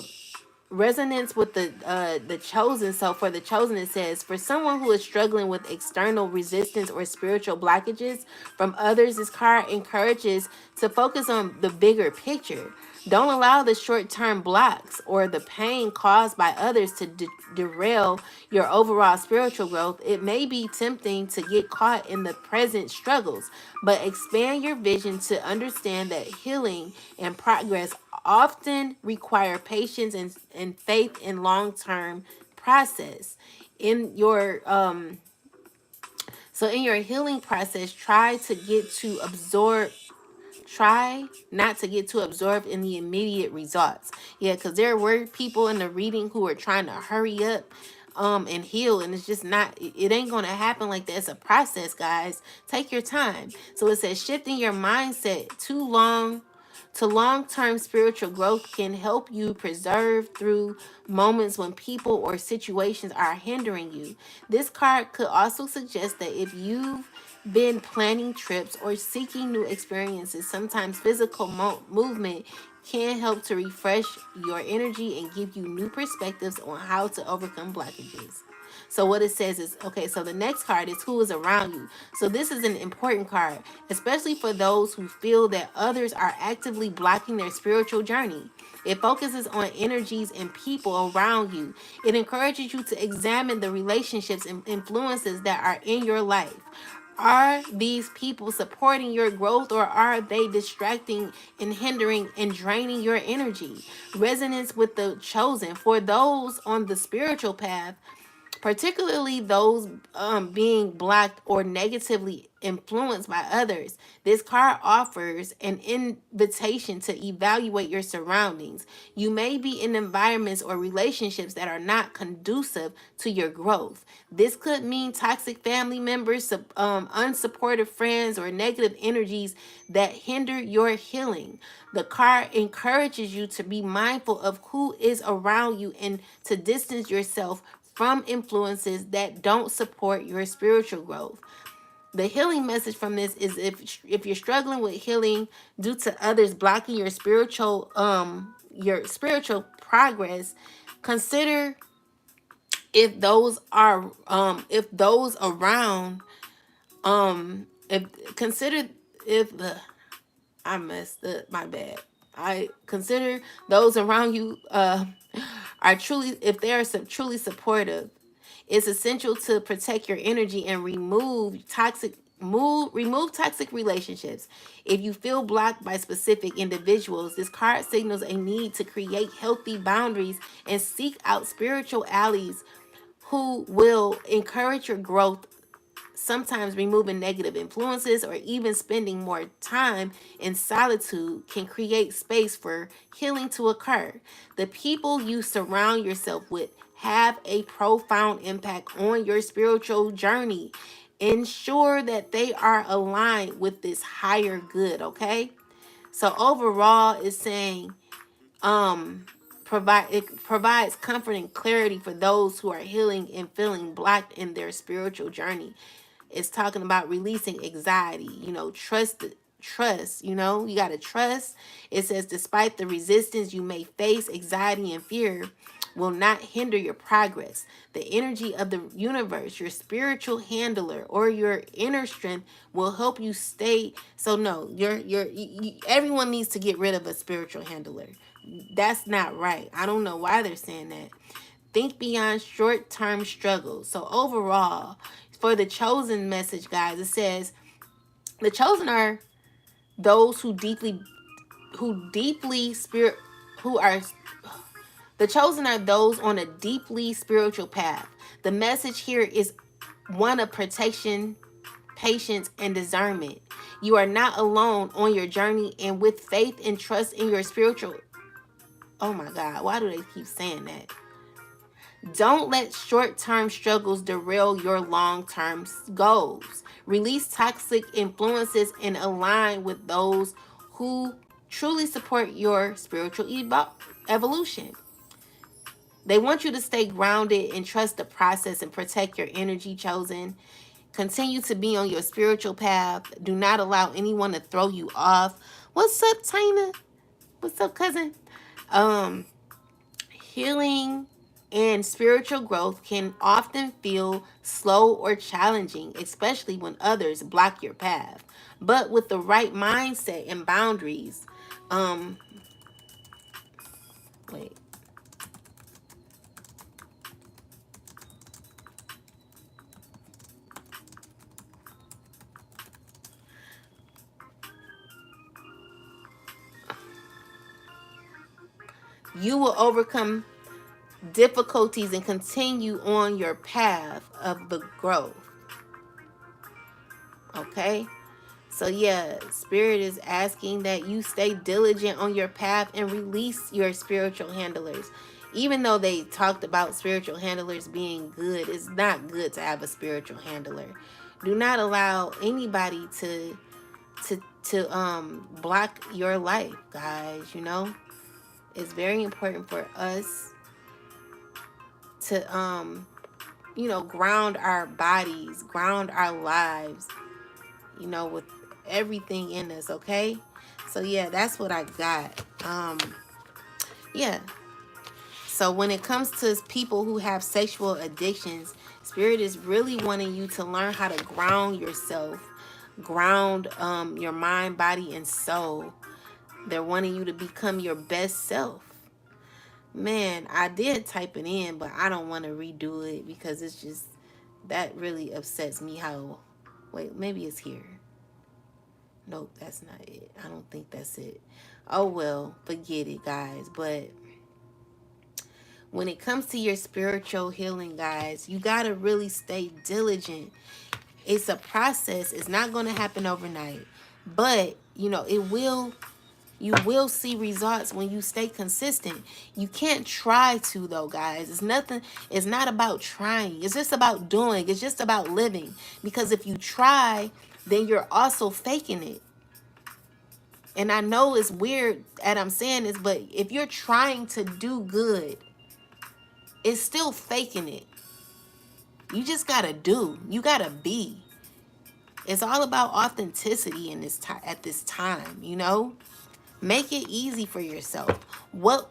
Resonance with the chosen. So for the chosen, it says, for someone who is struggling with external resistance or spiritual blockages from others, this card encourages to focus on the bigger picture. Don't allow the short-term blocks or the pain caused by others to derail your overall spiritual growth. It may be tempting to get caught in the present struggles, but expand your vision to understand that healing and progress often require patience and faith in long-term process. In your in your healing process, try not to get too absorbed in the immediate results. Yeah, because there were people in the reading who were trying to hurry up and heal, and it's just not, it ain't gonna happen like that. It's a process, guys. Take your time. So it says shifting your mindset too long to long-term spiritual growth can help you preserve through moments when people or situations are hindering you. This card could also suggest that if you've been planning trips or seeking new experiences, sometimes physical movement can help to refresh your energy and give you new perspectives on how to overcome blockages. So what it says is, okay, so the next card is who is around you. So this is an important card, especially for those who feel that others are actively blocking their spiritual journey. It focuses on energies and people around you. It encourages you to examine the relationships and influences that are in your life. Are these people supporting your growth, or are they distracting and hindering and draining your energy? Resonance with the chosen. For those on the spiritual path, particularly those being blocked or negatively influenced by others. This card offers an invitation to evaluate your surroundings. You may be in environments or relationships that are not conducive to your growth. This could mean toxic family members, unsupportive friends, or negative energies that hinder your healing. The card encourages you to be mindful of who is around you and to distance yourself from influences that don't support your spiritual growth. The healing message from this is if you're struggling with healing due to others blocking your spiritual progress, consider if those around if consider if the I messed up, my bad. I consider those around you are truly, if they are truly supportive. It's essential to protect your energy and remove toxic relationships. If you feel blocked by specific individuals, this card signals a need to create healthy boundaries and seek out spiritual allies who will encourage your growth. Sometimes removing negative influences or even spending more time in solitude can create space for healing to occur. The people you surround yourself with have a profound impact on your spiritual journey. Ensure that they are aligned with this higher good, okay? So overall it's saying it provides comfort and clarity for those who are healing and feeling blocked in their spiritual journey. It's talking about releasing anxiety, trust, you got to trust. It says, despite the resistance you may face, anxiety and fear will not hinder your progress. The energy of the universe, your spiritual handler, or your inner strength will help you stay. So no, everyone needs to get rid of a spiritual handler. That's not right. I don't know why they're saying that. Think beyond short-term struggles. So overall, for the chosen message, guys, it says the chosen are those who deeply spirit who are the chosen are those on a deeply spiritual path. The message here is one of protection, patience, and discernment. You are not alone on your journey, and with faith and trust in your spiritual. Oh my God, why do they keep saying that? Don't let short-term struggles derail your long-term goals. Release toxic influences and align with those who truly support your spiritual evolution. They want you to stay grounded and trust the process and protect your energy, chosen. Continue to be on your spiritual path. Do not allow anyone to throw you off. What's up, Tina? What's up, cousin? Healing and spiritual growth can often feel slow or challenging, especially when others block your path. But with the right mindset and boundaries, Wait. You will overcome difficulties and continue on your path of the growth. Okay? So yeah, Spirit is asking that you stay diligent on your path and release your spiritual handlers. Even though they talked about spiritual handlers being good, it's not good to have a spiritual handler. Do not allow anybody to block your life, guys, you know? It's very important for us to ground our bodies, ground our lives, with everything in us, okay? So yeah, that's what I got. Yeah. So when it comes to people who have sexual addictions, Spirit is really wanting you to learn how to ground yourself, ground your mind, body, and soul. They're wanting you to become your best self. Man, I did type it in, but I don't want to redo it because it's just, that really upsets me how, wait, maybe it's here. Nope, that's not it. I don't think that's it. Oh well, forget it, guys. But when it comes to your spiritual healing, guys, you got to really stay diligent. It's a process. It's not going to happen overnight. But, you will see results when you stay consistent. You can't try to, though, guys. It's not about trying. It's just about doing. It's just about living. Because if you try, then you're also faking it. And I know it's weird that I'm saying this, but if you're trying to do good, it's still faking it. You just gotta do. You gotta be. It's all about authenticity in at this time, Make it easy for yourself.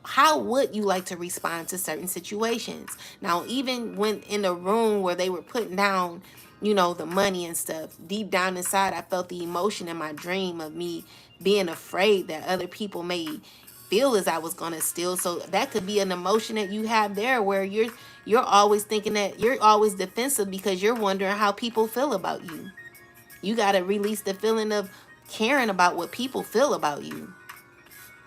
How would you like to respond to certain situations? Now, even when in the room where they were putting down, the money and stuff, deep down inside, I felt the emotion in my dream of me being afraid that other people may feel as I was gonna steal. So that could be an emotion that you have there where you're always thinking that you're always defensive because you're wondering how people feel about you. You gotta release the feeling of caring about what people feel about you,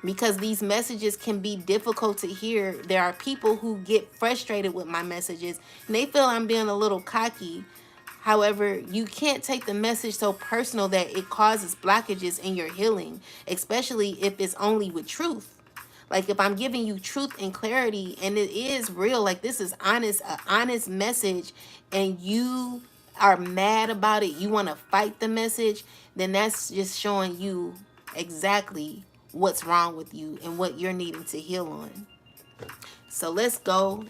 because these messages can be difficult to hear. There are people who get frustrated with my messages and they feel I'm being a little cocky. However, you can't take the message so personal that it causes blockages in your healing, especially if it's only with truth. Like if I'm giving you truth and clarity and it is real, like this is honest, an honest message, and you are mad about it, you want to fight the message, then that's just showing you exactly what's wrong with you and what you're needing to heal on. So let's go.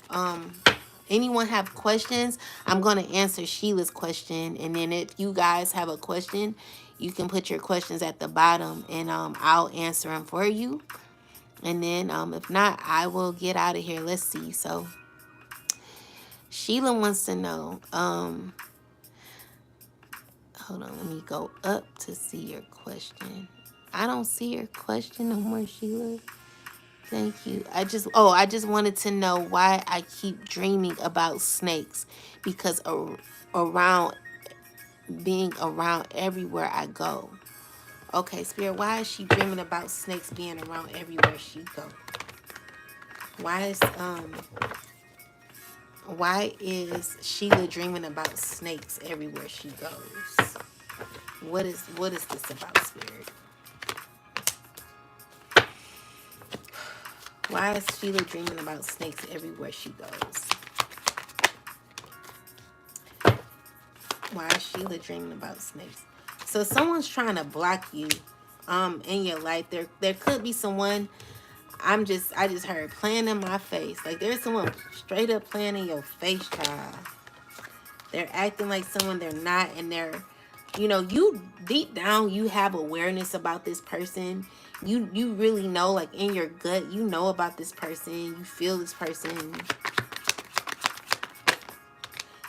Anyone have questions? I'm going to answer Sheila's question, and then if you guys have a question, you can put your questions at the bottom and I'll answer them for you. And then if not, I will get out of here. Let's see. So Sheila wants to know, hold on, let me go up to see your question. I don't see your question no more, Sheila. Thank you. I just wanted to know why I keep dreaming about snakes, because around being around everywhere I go. Okay, Spirit, why is she dreaming about snakes being around everywhere she go? Why is Sheila dreaming about snakes everywhere she goes? What is this about, Spirit? Why is Sheila dreaming about snakes everywhere she goes? Why is Sheila dreaming about snakes? So someone's trying to block you in your life. There could be someone, I just heard playing in my face. Like there's someone straight up playing in your face, child. They're acting like someone they're not, and they're, you deep down, you have awareness about this person. You really know, like in your gut, you know about this person. You feel this person.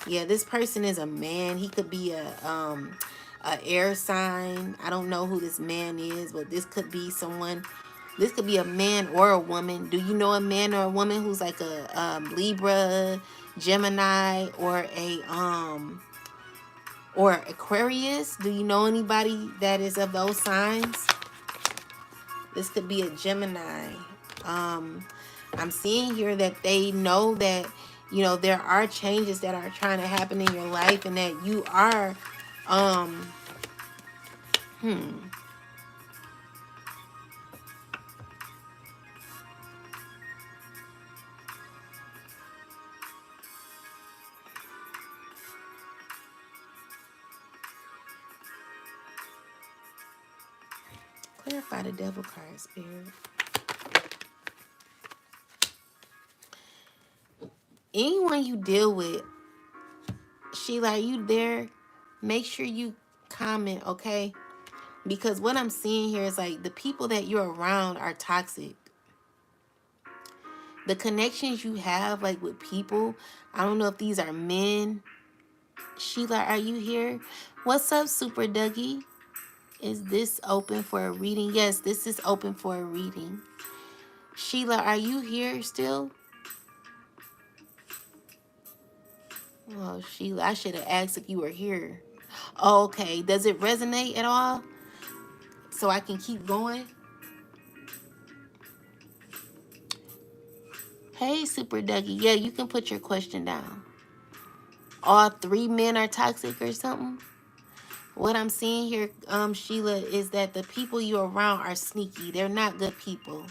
Yeah, this person is a man. He could be a air sign. I don't know who this man is, but this could be someone This could be a man or a woman. Do you know a man or a woman who's like a Libra, Gemini, or Aquarius? Do you know anybody that is of those signs? This could be a Gemini. I'm seeing here that they know that, you know, there are changes that are trying to happen in your life, and that you are, clarify the devil card, Spirit. Anyone you deal with, Sheila, are you there? Make sure you comment, okay? Because what I'm seeing here is like the people that you're around are toxic. The connections you have, like with people, I don't know if these are men. Sheila, are you here? What's up, Super Dougie? Is this open for a reading? Yes, this is open for a reading. Sheila, are you here still? Oh, Sheila, I should have asked if you were here. Oh, okay. Does it resonate at all? So I can keep going? Hey, Super Dougie. Yeah, you can put your question down. All three men are toxic or something? What I'm seeing here, Sheila, is that the people you're around are sneaky. They're not good people.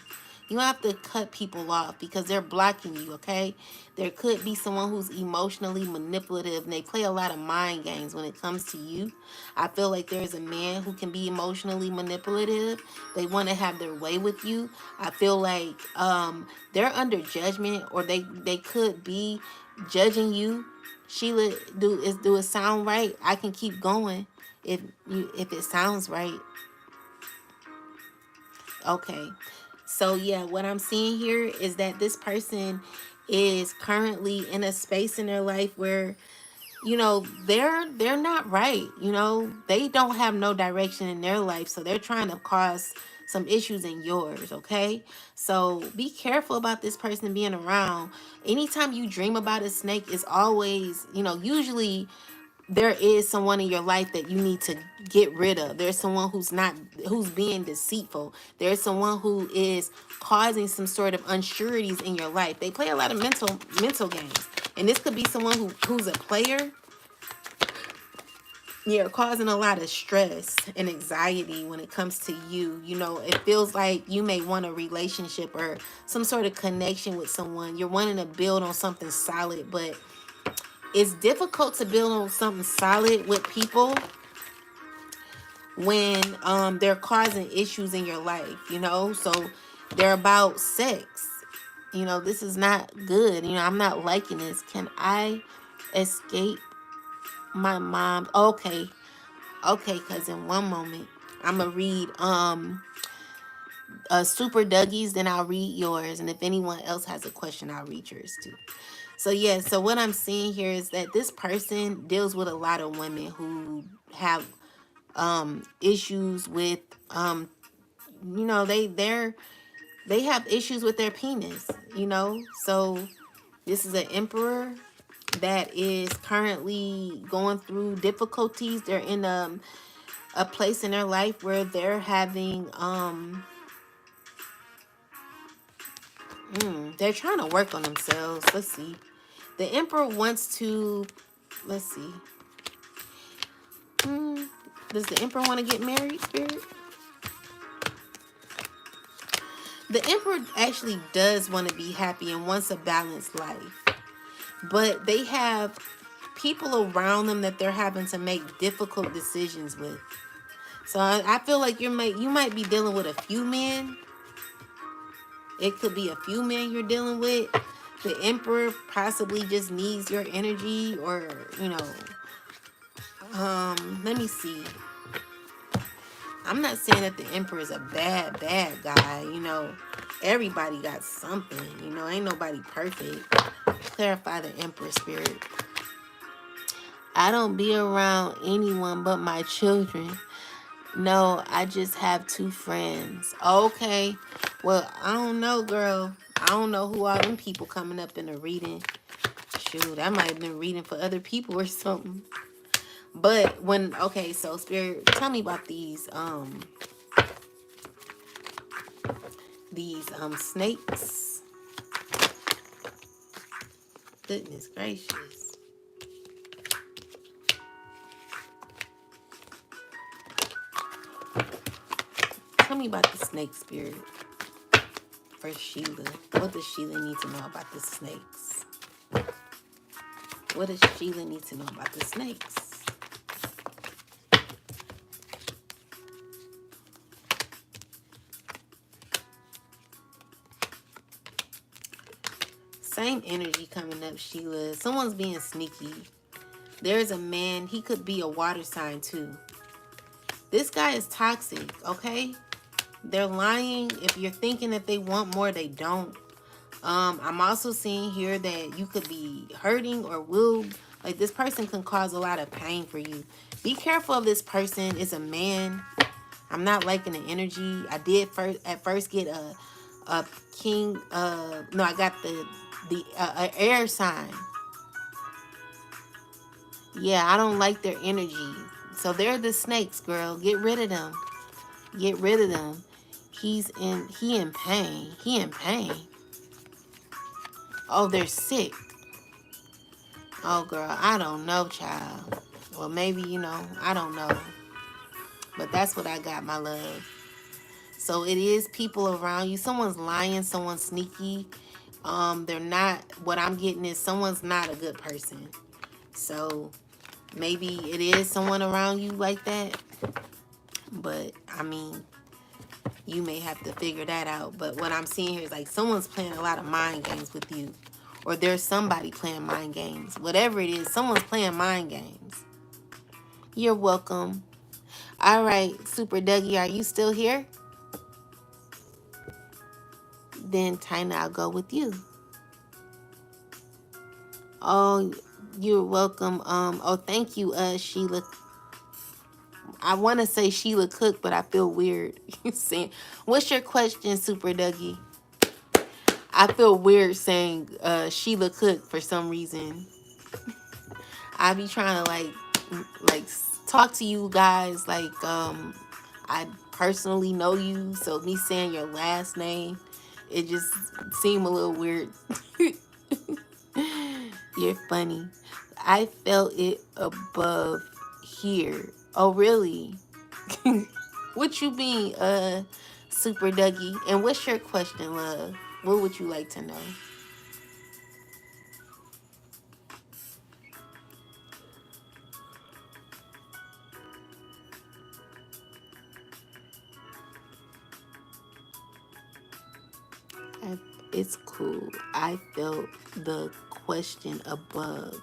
You don't have to cut people off because they're blocking you, okay? There could be someone who's emotionally manipulative, and they play a lot of mind games when it comes to you. I feel like there's a man who can be emotionally manipulative. They want to have their way with you. I feel like they're under judgment, or they could be judging you. Sheila, do it sound right? I can keep going if it sounds right. Okay. So yeah, what I'm seeing here is that this person is currently in a space in their life where, you know, they're not right. You know, they don't have no direction in their life, so they're trying to cause some issues in yours, okay? So be careful about this person being around. Anytime you dream about a snake, it's always, you know, usually there is someone in your life that you need to get rid of. There's someone who's being deceitful. There's someone who is causing some sort of unsureties in your life. They play a lot of mental games. And this could be someone who's a player. Yeah, causing a lot of stress and anxiety when it comes to you. You know, it feels like you may want a relationship or some sort of connection with someone. You're wanting to build on something solid, but it's difficult to build on something solid with people when they're causing issues in your life, you know? So they're about sex. You know, this is not good. You know, I'm not liking this. Can I escape my mom? Okay. Okay, cuz in one moment I'm going to read Super Dougie's, then I'll read yours, and if anyone else has a question, I'll read yours too. So yeah, so what I'm seeing here is that this person deals with a lot of women who have issues with you know, they have issues with their penis, you know. So this is an emperor that is currently going through difficulties. They're in a place in their life where they're having they're trying to work on themselves. Let's see. The emperor wants to, let's see. Does the emperor want to get married, Spirit? The emperor actually does want to be happy and wants a balanced life. But they have people around them that they're having to make difficult decisions with. So I feel like you might be dealing with a few men. It could be a few men you're dealing with. The emperor possibly just needs your energy, or, you know, let me see. I'm not saying that the emperor is a bad guy. You know, everybody got something. You know, ain't nobody perfect. Clarify the emperor, Spirit. I don't be around anyone but my children. No, I just have two friends. Okay. Well, I don't know, girl. I don't know who all them people coming up in the reading. Shoot, I might have been reading for other people or something. But when, okay, so Spirit, tell me about these snakes. Goodness gracious. Tell me about the snake, Spirit. For Sheila. What does Sheila need to know about the snakes? What does Sheila need to know about the snakes? Same energy coming up, Sheila. Someone's being sneaky. There's a man. He could be a water sign, too. This guy is toxic, okay? They're lying. If you're thinking that they want more, they don't. I'm also seeing here that you could be hurting or will, like this person can cause a lot of pain for you. Be careful of this person. It's a man. I'm not liking the energy. I did at first get a king. No, I got the air sign. Yeah, I don't like their energy. So they're the snakes, girl. Get rid of them. Get rid of them. He in pain. He in pain. Oh, they're sick. Oh, girl, I don't know, child. Well, maybe, I don't know. But that's what I got, my love. So it is people around you. Someone's lying. Someone's sneaky. They're not, what I'm getting is someone's not a good person. So maybe it is someone around you like that. But, I mean, you may have to figure that out. But what I'm seeing here is like someone's playing a lot of mind games with you. Or there's somebody playing mind games. Whatever it is, someone's playing mind games. You're welcome. All right, Super Dougie, are you still here? Then Tina, I'll go with you. Oh, you're welcome. Oh, thank you, Sheila. I want to say Sheila Cook, but I feel weird saying. What's your question, Super Dougie? I feel weird saying Sheila Cook for some reason. I be trying to like talk to you guys like I personally know you, so me saying your last name, it just seemed a little weird. You're funny. I felt it above here. Oh really? What you mean, Super Dougie? And what's your question, love? What would you like to know? It's cool. I felt the question above.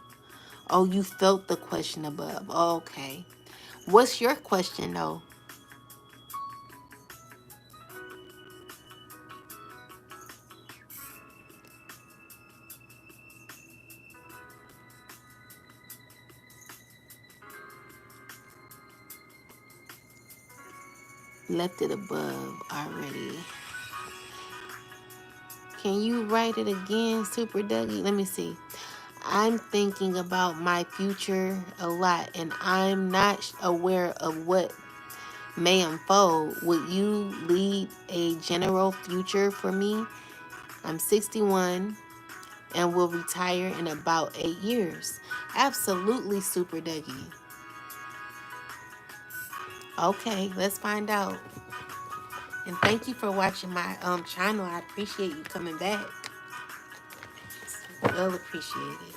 Oh, you felt the question above. Oh, okay. What's your question, though? Left it above already. Can you write it again, Super Dougie? Let me see. I'm thinking about my future a lot, and I'm not aware of what may unfold. Would you lead a general future for me? I'm 61 and will retire in about 8 years. Absolutely, Super Dougie. Okay, let's find out. And thank you for watching my channel. I appreciate you coming back. It's well appreciated.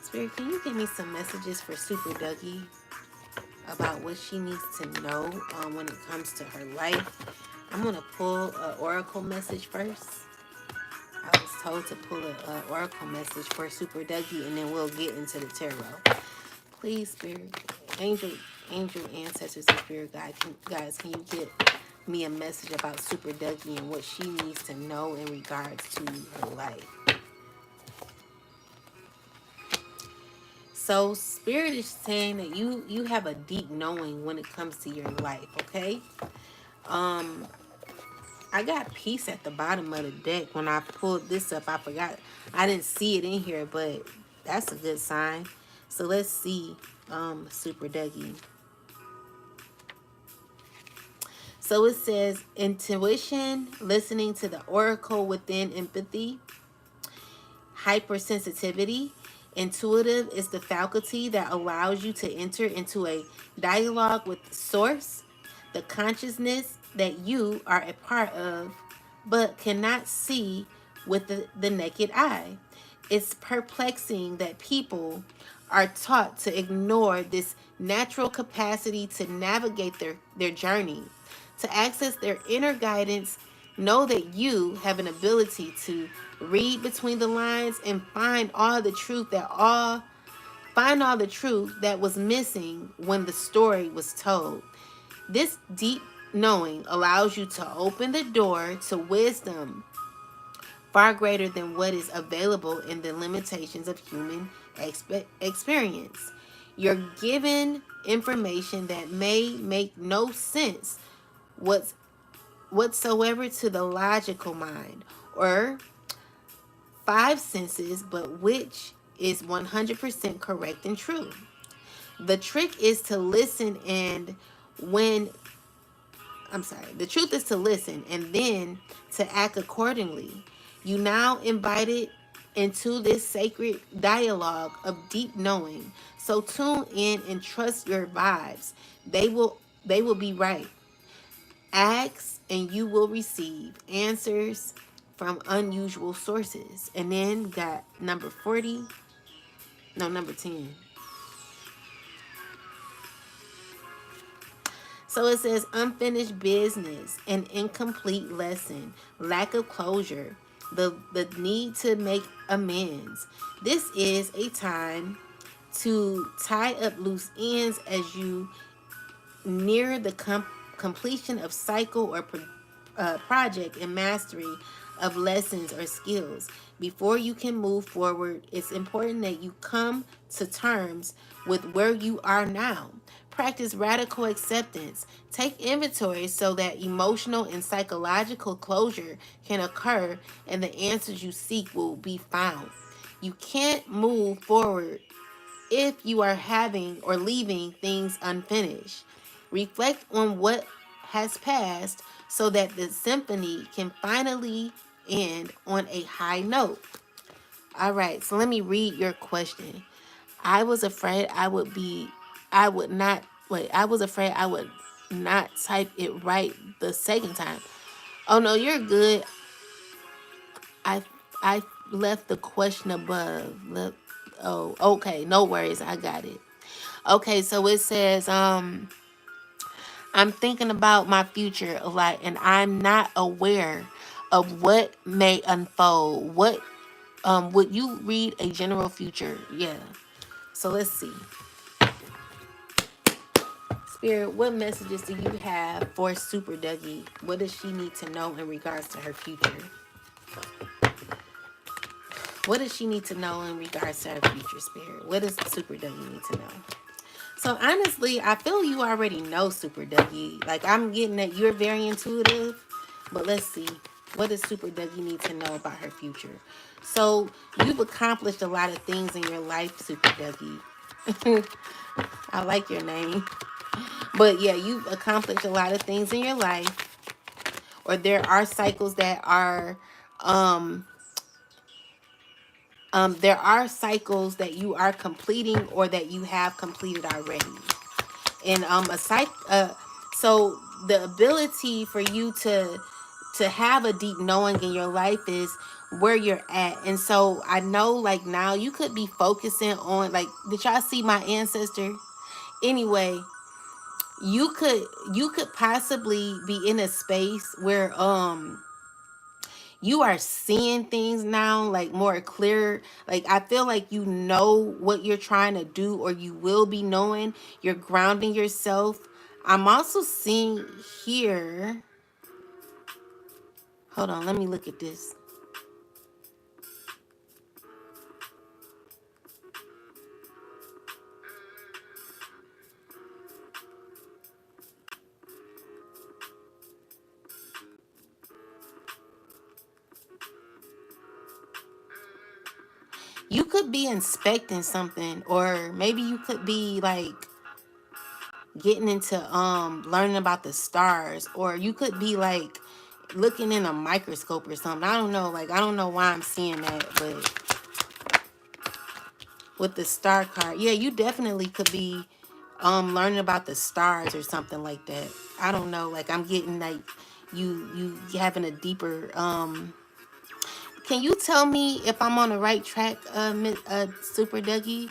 Spirit, can you give me some messages for Super Dougie about what she needs to know when it comes to her life? I'm going to pull an oracle message first. I was told to pull an oracle message for Super Dougie, and then we'll get into the tarot. Please, Spirit, angel, ancestors, and Spirit guys, can you get me a message about Super Dougie and what she needs to know in regards to her life? So Spirit is saying that you have a deep knowing when it comes to your life, okay? I got peace at the bottom of the deck. When I pulled this up, I forgot. I didn't see it in here, but that's a good sign. So let's see, Super Dougie. So it says intuition, listening to the oracle within, empathy, hypersensitivity. Intuitive is the faculty that allows you to enter into a dialogue with the source, the consciousness that you are a part of, but cannot see with the naked eye. It's perplexing that people are taught to ignore this natural capacity to navigate their journey, to access their inner guidance. Know that you have an ability to read between the lines and find all the truth that was missing when the story was told. This deep knowing allows you to open the door to wisdom far greater than what is available in the limitations of human experience. You're given information that may make no sense whatsoever to the logical mind or five senses, but which is 100% correct and true. The trick is to listen and when the truth is to listen and then to act accordingly. You now invited into this sacred dialogue of deep knowing. So tune in and trust your vibes. They will be right. Ask and you will receive answers from unusual sources. And then got number 40, no, number 10. So it says unfinished business, an incomplete lesson, lack of closure, the need to make amends. This is a time to tie up loose ends as you near the completion of cycle or project and mastery of lessons or skills. Before you can move forward, it's important that you come to terms with where you are now. Practice radical acceptance. Take inventory so that emotional and psychological closure can occur and the answers you seek will be found. You can't move forward if you are having or leaving things unfinished. Reflect on what has passed so that the symphony can finally end on a high note. All right, so let me read your question. I was afraid I was afraid I would not type it right the second time. Oh no, you're good. I I left the question above. Oh, okay, no worries. I got it. Okay, so it says, I'm thinking about my future a lot and I'm not aware of what may unfold. What would you read a general future? Yeah. So let's see. Spirit, what messages do you have for Super Dougie? What does she need to know in regards to her future? What does she need to know in regards to her future, Spirit? What does Super Dougie need to know? So honestly, I feel you already know, Super Dougie. Like, I'm getting that you're very intuitive. But let's see. What does Super Dougie need to know about her future? So you've accomplished a lot of things in your life, Super Dougie. I like your name. But yeah, you've accomplished a lot of things in your life. Or there are cycles that are there are cycles that you are completing or that you have completed already. And so the ability for you to have a deep knowing in your life is where you're at. And so I know, like, now you could be focusing on, like, did y'all see my ancestor? Anyway, you could possibly be in a space where you are seeing things now, like, more clear. Like, I feel like you know what you're trying to do, or you will be knowing. You're grounding yourself. I'm also seeing here, hold on, let me look at this. you could be inspecting something, or maybe you could be like getting into learning about the stars, or you could be like looking in a microscope or something. I don't know, like I don't know why I'm seeing that, but with the star card, yeah, you definitely could be learning about the stars or something like that. I don't know, like I'm getting like you having a deeper can you tell me if I'm on the right track, Super Dougie?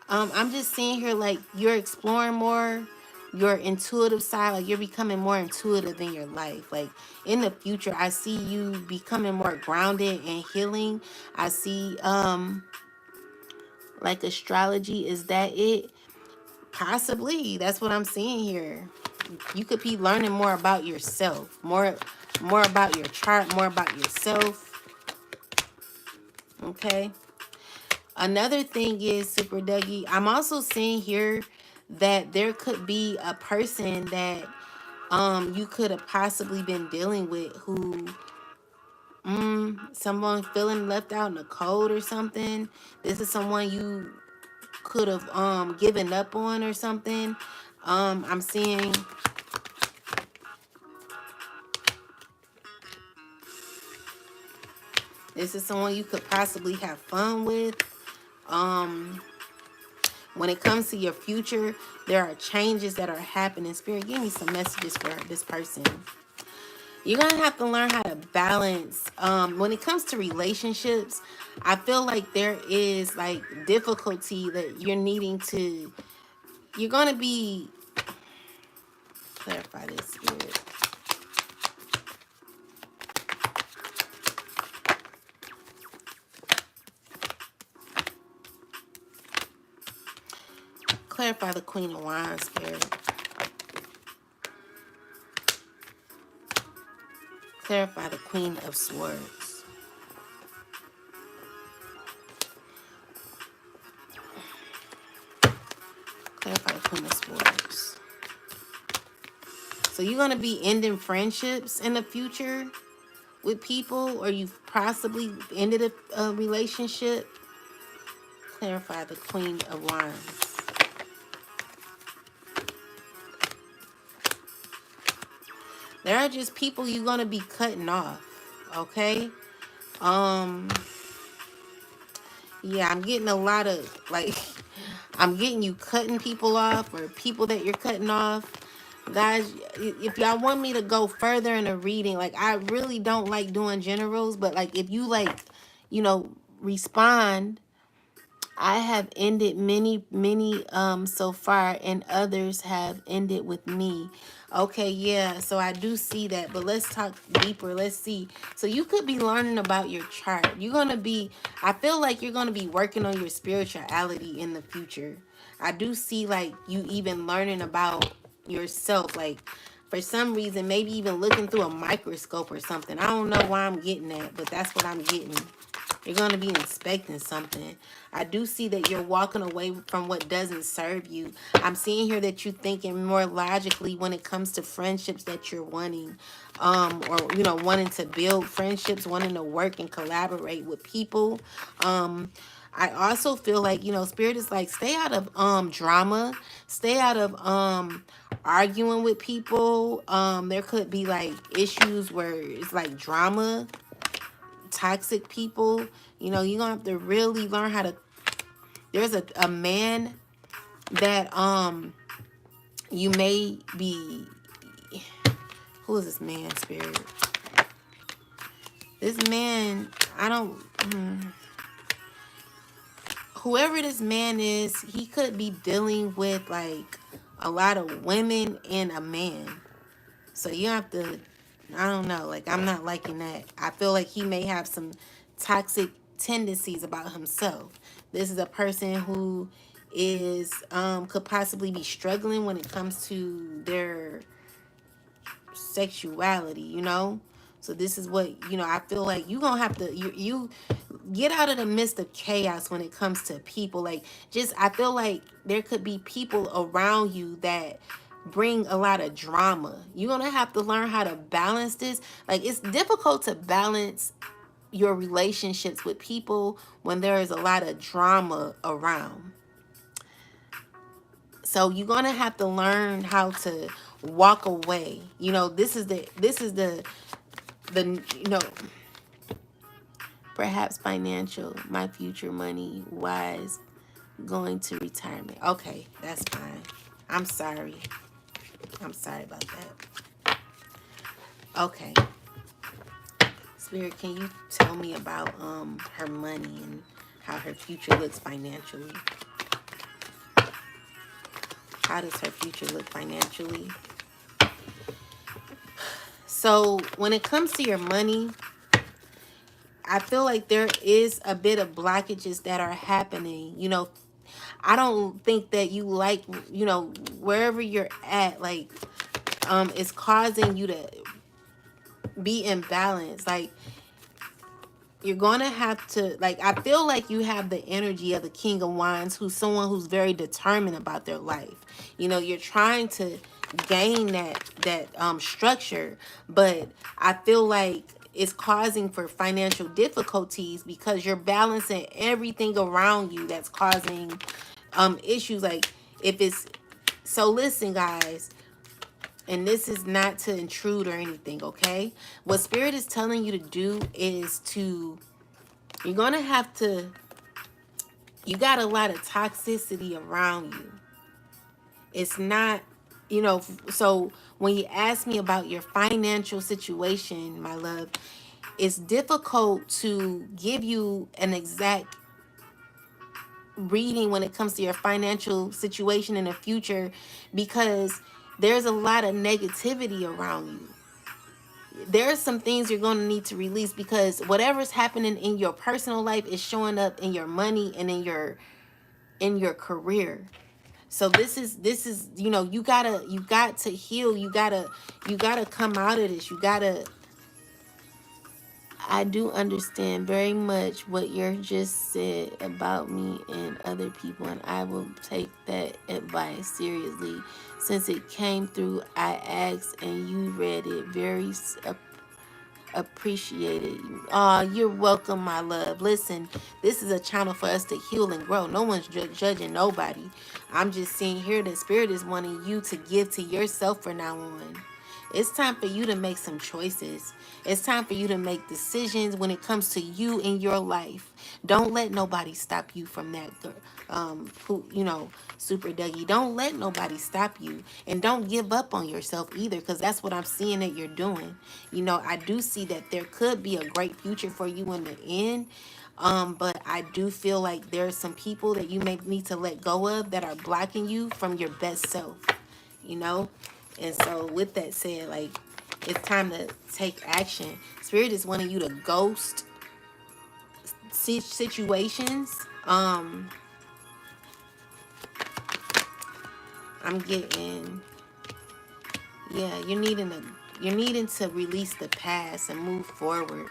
I'm just seeing here like you're exploring more your intuitive side, like you're becoming more intuitive in your life. Like in the future, I see you becoming more grounded and healing. I see like astrology, is that it? Possibly. That's what I'm seeing here. You could be learning more about yourself, more about your chart, more about yourself. Okay. Another thing is, Super Dougie, I'm also seeing here that there could be a person that you could have possibly been dealing with who someone feeling left out in the cold or something. This is someone you could have given up on or something. I'm seeing this is someone you could possibly have fun with. Um when it comes to your future, there are changes that are happening. Spirit, give me some messages for this person. You're going to have to learn how to balance. When it comes to relationships, I feel like there is like difficulty that you're needing to, you're going to be, clarify this, Spirit. Clarify the Queen of Wands, Spirit. Clarify the Queen of Swords. Clarify the Queen of Swords. So you're going to be ending friendships in the future with people, or you've possibly ended a relationship. Clarify the Queen of Wands. There are just people you're going to be cutting off, okay? Yeah, I'm getting a lot of, like, I'm getting you cutting people off, or people that you're cutting off. Guys, if y'all want me to go further in a reading, like, I really don't like doing generals, but, like, if you, like, respond, I have ended many so far, and others have ended with me. Okay, yeah, so I do see that, but let's talk deeper. Let's see. So you could be learning about your chart. You're going to be, I feel like you're going to be working on your spirituality in the future. I do see like you even learning about yourself, like for some reason, maybe even looking through a microscope or something. I don't know why I'm getting that, but that's what I'm getting. You're going to be inspecting something. I do see that you're walking away from what doesn't serve you. I'm seeing here that you're thinking more logically when it comes to friendships that you're wanting. Or, wanting to build friendships, wanting to work and collaborate with people. I also feel like, Spirit is like, stay out of drama. Stay out of arguing with people. There could be like issues where it's like drama, toxic people. You're gonna have to really learn how to, there's a man that you may be, who is this man, Spirit? This man, I don't whoever this man is, he could be dealing with like a lot of women and a man. So you have to, I don't know, like I'm not liking that. I feel like he may have some toxic tendencies about himself. This is a person who is could possibly be struggling when it comes to their sexuality. So this is what, I feel like you're gonna have to, you get out of the midst of chaos when it comes to people. Like, just, I feel like there could be people around you that bring a lot of drama. You're gonna have to learn how to balance this. Like, it's difficult to balance your relationships with people when there is a lot of drama around. So you're going to have to learn how to walk away. You know, this is the you know, perhaps financial, my future money wise, going to retirement. Okay, that's fine. I'm sorry. I'm sorry about that. Okay. Spirit, can you tell me about her money and how her future looks financially? How does her future look financially? So when it comes to your money, I feel like there is a bit of blockages that are happening. You know, I don't think that you like, you know, wherever you're at, like, it's causing you to be imbalanced. Like, you're gonna have to, like, I feel like you have the energy of the King of Wands, who's someone who's very determined about their life. You know, you're trying to gain that structure, but I feel like it's causing for financial difficulties because you're balancing everything around you that's causing issues. Like, if it's, so listen guys, and this is not to intrude or anything, okay? What Spirit is telling you to do is to, you're going to have to, you got a lot of toxicity around you. It's not, you know, so when you ask me about your financial situation, my love, it's difficult to give you an exact reading when it comes to your financial situation in the future because there's a lot of negativity around you. There's some things you're going to need to release because whatever's happening in your personal life is showing up in your money and in your career. So this is you know, you got to heal. You got to come out of this. You got to, I do understand very much what you just said about me and other people, and I will take that advice seriously. Since it came through, I asked and you read it. Very appreciated. You're welcome, my love. Listen, this is a channel for us to heal and grow. No one's judging nobody. I'm just seeing here that Spirit is wanting you to give to yourself from now on. It's time for you to make some choices. It's time for you to make decisions when it comes to you in your life. Don't let nobody stop you from that. You know, Super Dougie. Don't let nobody stop you, and don't give up on yourself either, because that's what I'm seeing that you're doing. You know, I do see that there could be a great future for you in the end. But I do feel like there's some people that you may need to let go of that are blocking you from your best self. You know, and so with that said, like, it's time to take action. Spirit is wanting you to ghost situations. I'm getting, yeah, you're needing to release the past and move forward.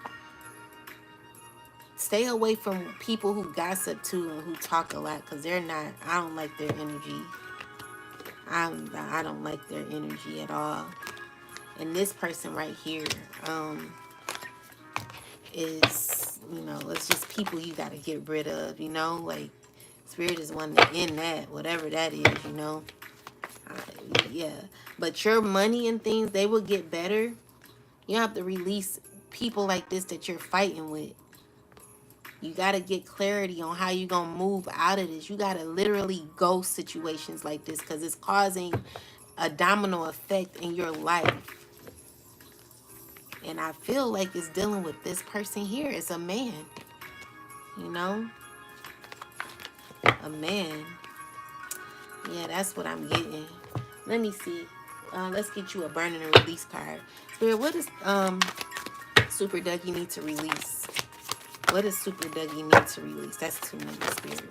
Stay away from people who gossip too and who talk a lot, because they're not, I don't like their energy. I don't like their energy at all. And this person right here is, you know, it's just people you got to get rid of, you know, like Spirit is wanting to end that, whatever that is, you know. Yeah, but your money and things, they will get better. You have to release people like this that you're fighting with. You got to get clarity on how you're going to move out of this. You got to literally ghost situations like this because it's causing a domino effect in your life. And I feel like it's dealing with this person here. It's a man, you know, a man. Yeah, that's what I'm getting. Let me see. Let's get you a burning and release card. Spirit, what does Super Dougie need to release? What does Super Dougie need to release? That's too many, Spirit.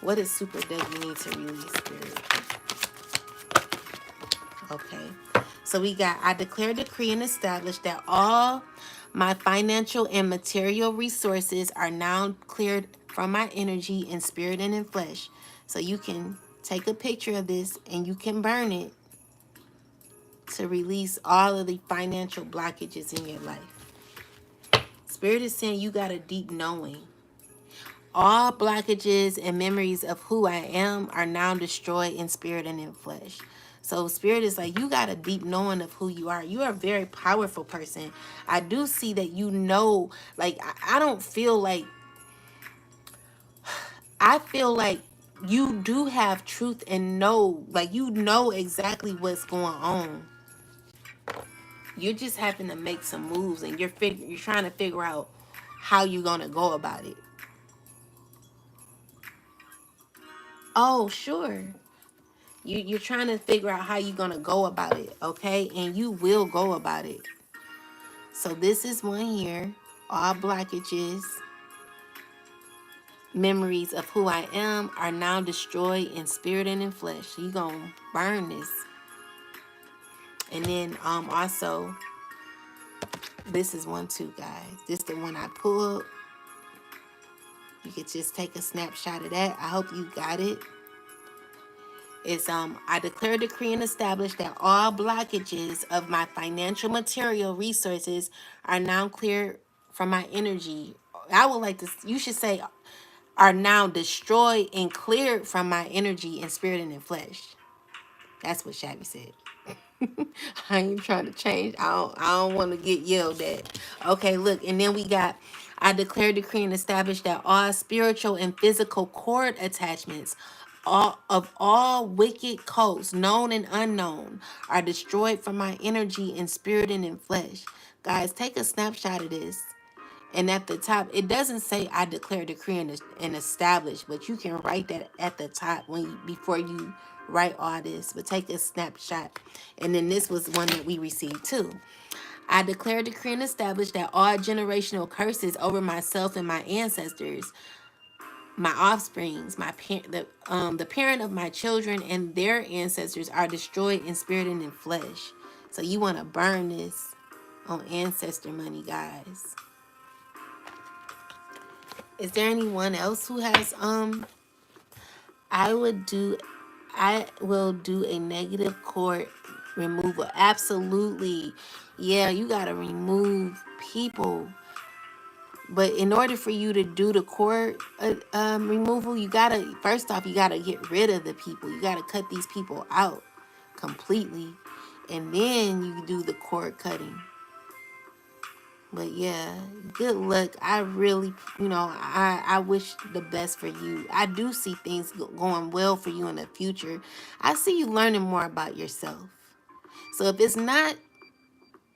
What does Super Dougie need to release, Spirit? Okay. So we got, I declare, decree, and establish that all my financial and material resources are now cleared from my energy in spirit and in flesh. So you can take a picture of this and you can burn it to release all of the financial blockages in your life. Spirit is saying you got a deep knowing. All blockages and memories of who I am are now destroyed in spirit and in flesh. So spirit is like, you got a deep knowing of who you are. You are a very powerful person. I do see that, you know, like I don't feel like, I feel like you do have truth and know, like you know exactly what's going on. You're just having to make some moves, and you're trying to figure out how you're gonna go about it. Oh, sure. You're trying to figure out how you're gonna go about it, okay? And you will go about it. So this is one here. All blockages, memories of who I am are now destroyed in spirit and in flesh. You gonna burn this. And then also, this is one too, guys. This is the one I pulled. You could just take a snapshot of that. I hope you got it. It's I declare, decree, and establish that all blockages of my financial material resources are now cleared from my energy. I would like to, you should say, are now destroyed and cleared from my energy in spirit and in flesh. That's what Shabby said. I ain't trying to change. I don't want to get yelled at. Okay, look, and then we got, I declare, decree, and establish that all spiritual and physical cord attachments, all wicked cults, known and unknown, are destroyed from my energy in spirit and in flesh. Guys, take a snapshot of this. And at the top, it doesn't say I declare, decree, and establish, but you can write that at the top before you write all this. But take a snapshot. And then this was one that we received too. I declare, decree, and establish that all generational curses over myself and my ancestors, my offsprings, the parent of my children and their ancestors are destroyed in spirit and in flesh. So you want to burn this on ancestor money, guys. Is there anyone else who has I will do a negative cord removal. Absolutely. Yeah, you got to remove people. But in order for you to do the cord removal, you got to, first off, you got to get rid of the people. You got to cut these people out completely. And then you do the cord cutting. But yeah, good luck. I really, I wish the best for you. I do see things going well for you in the future. I see you learning more about yourself. So if it's not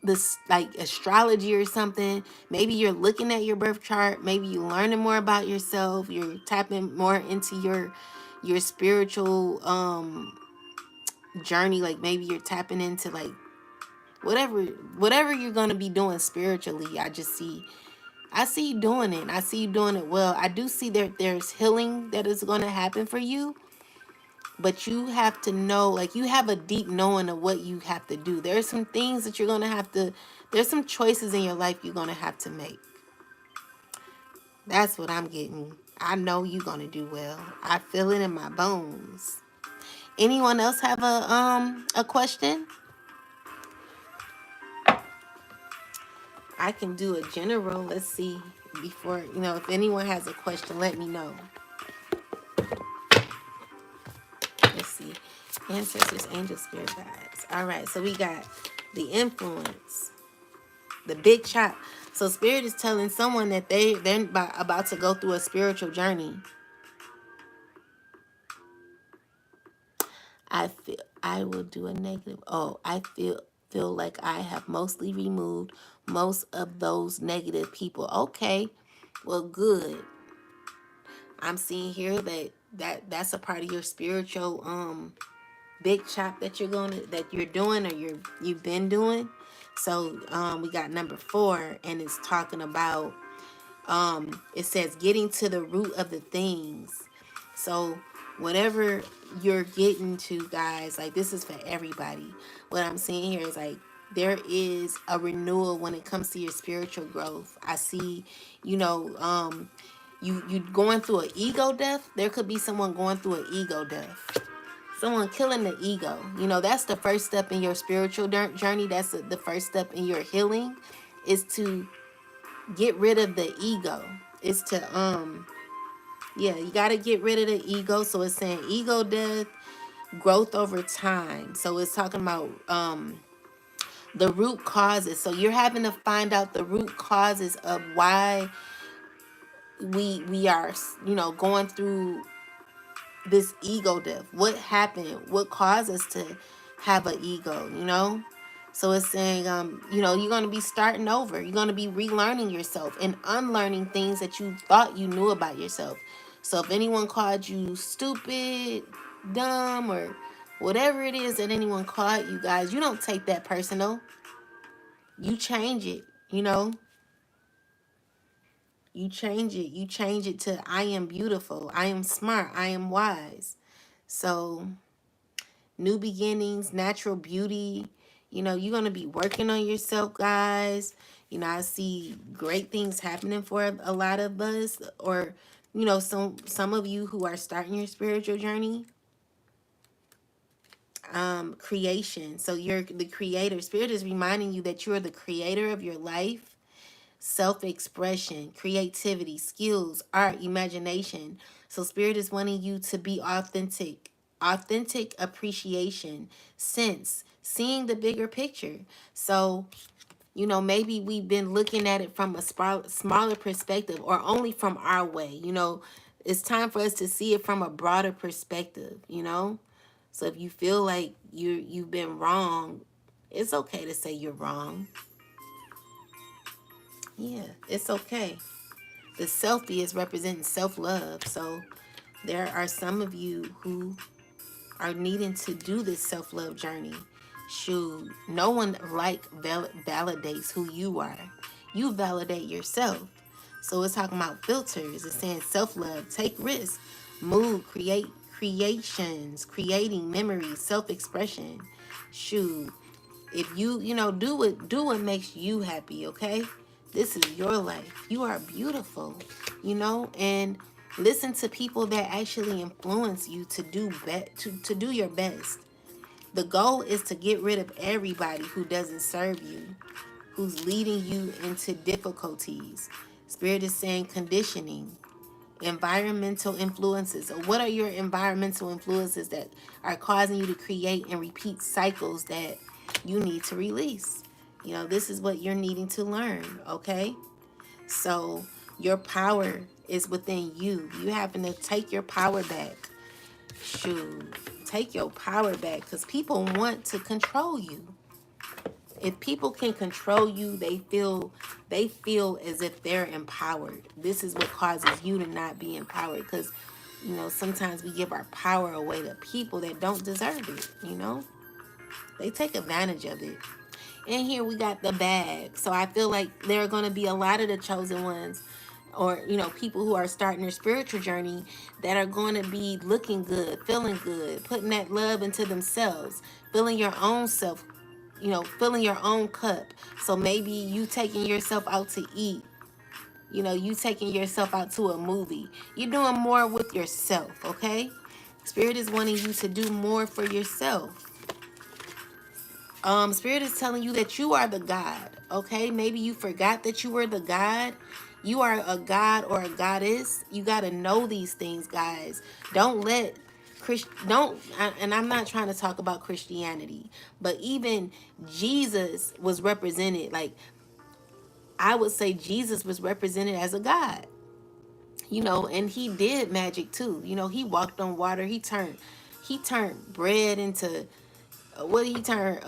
this like astrology or something, maybe you're looking at your birth chart, maybe you're learning more about yourself, you're tapping more into your spiritual journey, like maybe you're tapping into like whatever you're going to be doing spiritually. I see you doing it. I see you doing it well. I do see there's healing that is going to happen for you. But you have to know, like you have a deep knowing of what you have to do. There's some things that you're going to have to, there's some choices in your life you're going to have to make. That's what I'm getting. I know you're going to do well. I feel it in my bones. Anyone else have a question? I can do a general. Let's see. Before, if anyone has a question, let me know. Let's see. Ancestors, angels, spirit guides. All right. So we got the influence, the big chop. So spirit is telling someone that they're about to go through a spiritual journey. I will do a negative. Oh, I feel like I have mostly removed most of those negative people. Okay. Well, good. I'm seeing here that's a part of your spiritual big chop that you're doing, or you've been doing. So we got number 4, and it's talking about it says getting to the root of the things. So whatever you're getting to, guys, like this is for everybody. What I'm seeing here is like there is a renewal when it comes to your spiritual growth. I see, you going through an ego death. There could be someone going through an ego death. Someone killing the ego. That's the first step in your spiritual journey. That's the first step in your healing, is to get rid of the ego. It's to yeah, you got to get rid of the ego. So it's saying ego death, growth over time. So it's talking about the root causes. So you're having to find out the root causes of why we are, going through this ego death. What happened? What caused us to have an ego? So it's saying, you're going to be starting over. You're going to be relearning yourself and unlearning things that you thought you knew about yourself. So if anyone called you stupid, dumb, or whatever it is that anyone called you guys, you don't take that personal. You change it. You change it. You change it to I am beautiful. I am smart. I am wise. So new beginnings, natural beauty. You're going to be working on yourself, guys. I see great things happening for a lot of us, or, some of you who are starting your spiritual journey. Creation. So you're the creator. Spirit is reminding you that you're the creator of your life. Self-expression, creativity, skills, art, imagination. So spirit is wanting you to be authentic appreciation, sense, seeing the bigger picture. So maybe we've been looking at it from a smaller perspective, or only from our way. It's time for us to see it from a broader perspective. So if you feel like you've been wrong, it's okay to say you're wrong. Yeah, it's okay. The selfie is representing self-love. So there are some of you who are needing to do this self-love journey. Shoot, no one validates who you are. You validate yourself. So it's talking about filters. It's saying self-love, take risks, move, creations, creating memories, self-expression. Shoot, if do what makes you happy, okay? This is your life. You are beautiful, and listen to people that actually influence you to to do your best. The goal is to get rid of everybody who doesn't serve you, who's leading you into difficulties. Spirit is saying conditioning, environmental influences. So what are your environmental influences that are causing you to create and repeat cycles that you need to release? This is what you're needing to learn, okay? So your power is within you. You having to take your power back. Shoot, take your power back, because people want to control you. If people can control you, they feel as if they're empowered. This is what causes you to not be empowered, because sometimes we give our power away to people that don't deserve it. They take advantage of it. And here we got the bag. So I feel like there are going to be a lot of the chosen ones, or people who are starting their spiritual journey, that are going to be looking good, feeling good, putting that love into themselves, feeling your own self, filling your own cup. So maybe you taking yourself out to eat, you taking yourself out to a movie. You're doing more with yourself, okay? Spirit is wanting you to do more for yourself. Spirit is telling you that you are the God, okay? Maybe you forgot that you were the God. You are a God or a goddess. You got to know these things, guys. Don't let and I'm not trying to talk about Christianity, but even Jesus was represented, like, I would say Jesus was represented as a God, and he did magic too. He walked on water. He turned bread into, what did he turn,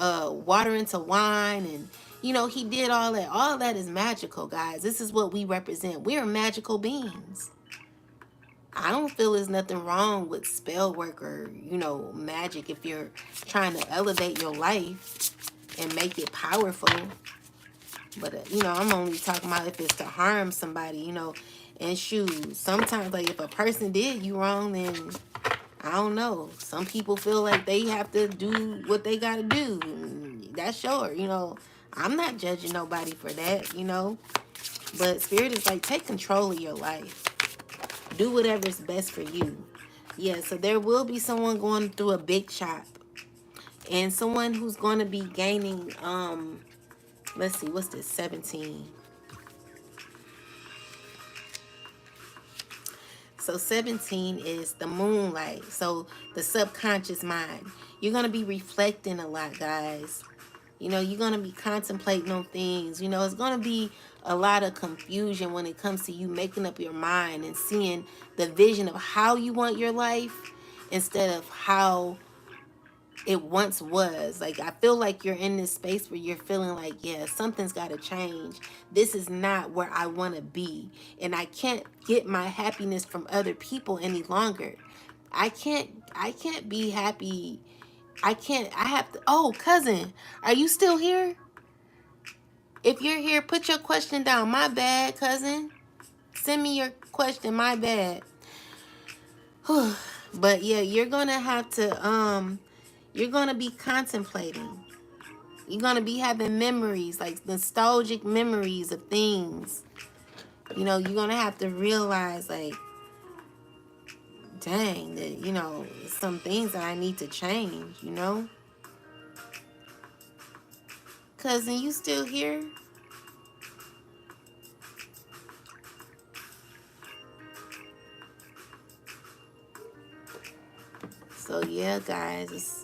water into wine, and he did all that. All that is magical, guys. This is what we represent. We are magical beings. I don't feel there's nothing wrong with spell work or magic, if you're trying to elevate your life and make it powerful. But I'm only talking about if it's to harm somebody. And shoot, sometimes, like, if a person did you wrong, then I don't know. Some people feel like they have to do what they got to do. That's sure. I'm not judging nobody for that. But Spirit is like, take control of your life. Do whatever's best for you. Yeah, so there will be someone going through a big chop. And someone who's going to be gaining, let's see, what's this, 17? So 17 is the moonlight. So the subconscious mind. You're going to be reflecting a lot, guys. You know, you're going to be contemplating on things. You know, it's going to be a lot of confusion when it comes to you making up your mind and seeing the vision of how you want your life instead of how it once was. Like, I feel like you're in this space where you're feeling like, yeah, something's got to change. This is not where I want to be. And I can't get my happiness from other people any longer. I can't be happy. I have to. Oh, cousin, are you still here? If you're here, put your question down. My bad, cousin. Send me your question. My bad. But yeah, you're gonna be contemplating. You're gonna be having memories, like nostalgic memories of things. You know, you're gonna have to realize, like, dang, that, you know, some things that I need to change, you know? Cousin, you still here? So yeah, guys,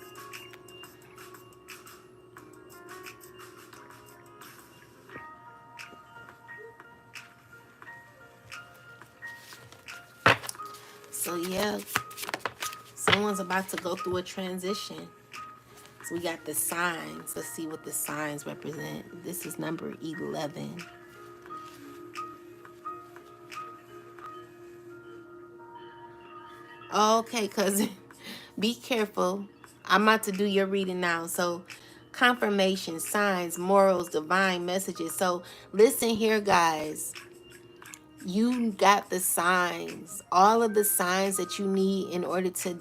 so yeah, someone's about to go through a transition. So we got the signs. Let's see what the signs represent. This is number 11. Okay, cousin. Be careful. I'm about to do your reading now. So, confirmation, signs, morals, divine messages. So, listen here, guys. You got the signs. All of the signs that you need in order to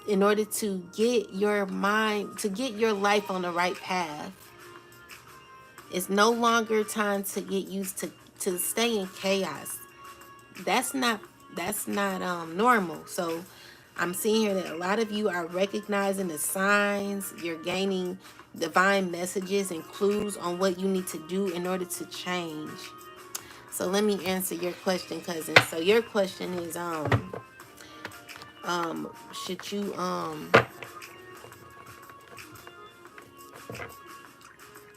in order to get your mind, to get your life on the right path. It's no longer time to get used to stay in chaos. That's not normal. So I'm seeing here that a lot of you are recognizing the signs. You're gaining divine messages and clues on what you need to do in order to change. So let me answer your question, cousin. So your question is should you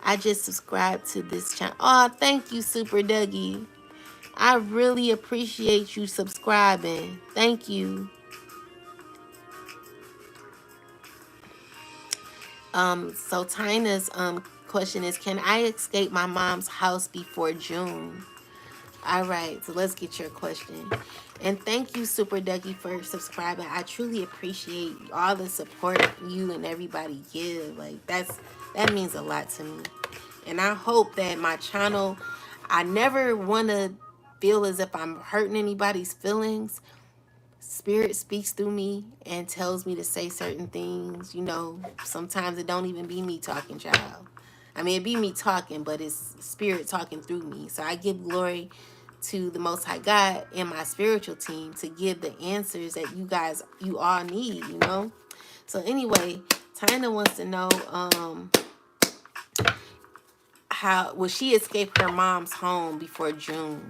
I just subscribed to this channel. Oh, thank you, Super Dougie. I really appreciate you subscribing. Thank you. So Tina's question is, can I escape my mom's house before June? All right, so let's get your question. And thank you, Super Dougie, for subscribing. I truly appreciate all the support you and everybody give. Like, that means a lot to me. And I hope that my channel, I never want to feel as if I'm hurting anybody's feelings. Spirit speaks through me and tells me to say certain things. You know, sometimes it don't even be me talking, child. I mean, it be me talking, but it's spirit talking through me. So I give glory to the Most High God and my spiritual team to give the answers that you all need, you know? So anyway, Tina wants to know how will she escape her mom's home before June?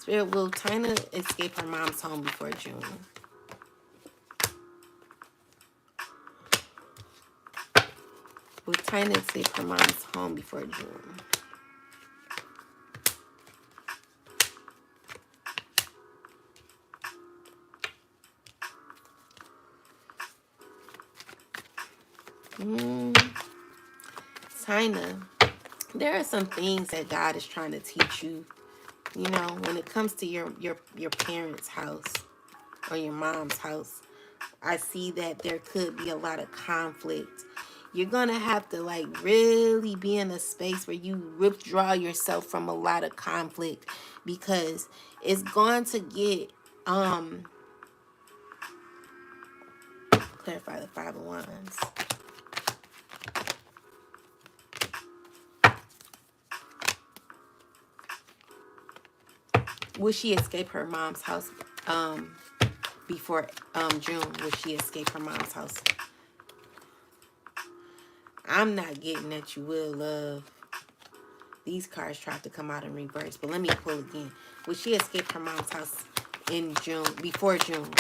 Spirit, will Tina escape her mom's home before June? Will Tina escape her mom's home before June? Tina, there are some things that God is trying to teach you. You know, when it comes to your parents' house or your mom's house, I see that there could be a lot of conflict. You're going to have to, like, really be in a space where you withdraw yourself from a lot of conflict, because it's going to get clarify the 5 of Wands. Will she escape her mom's house before June? Will she escape her mom's house? I'm not getting that you will, love. These cards tried to come out in reverse, but let me pull again. Well, she escaped her mom's house in June, before June.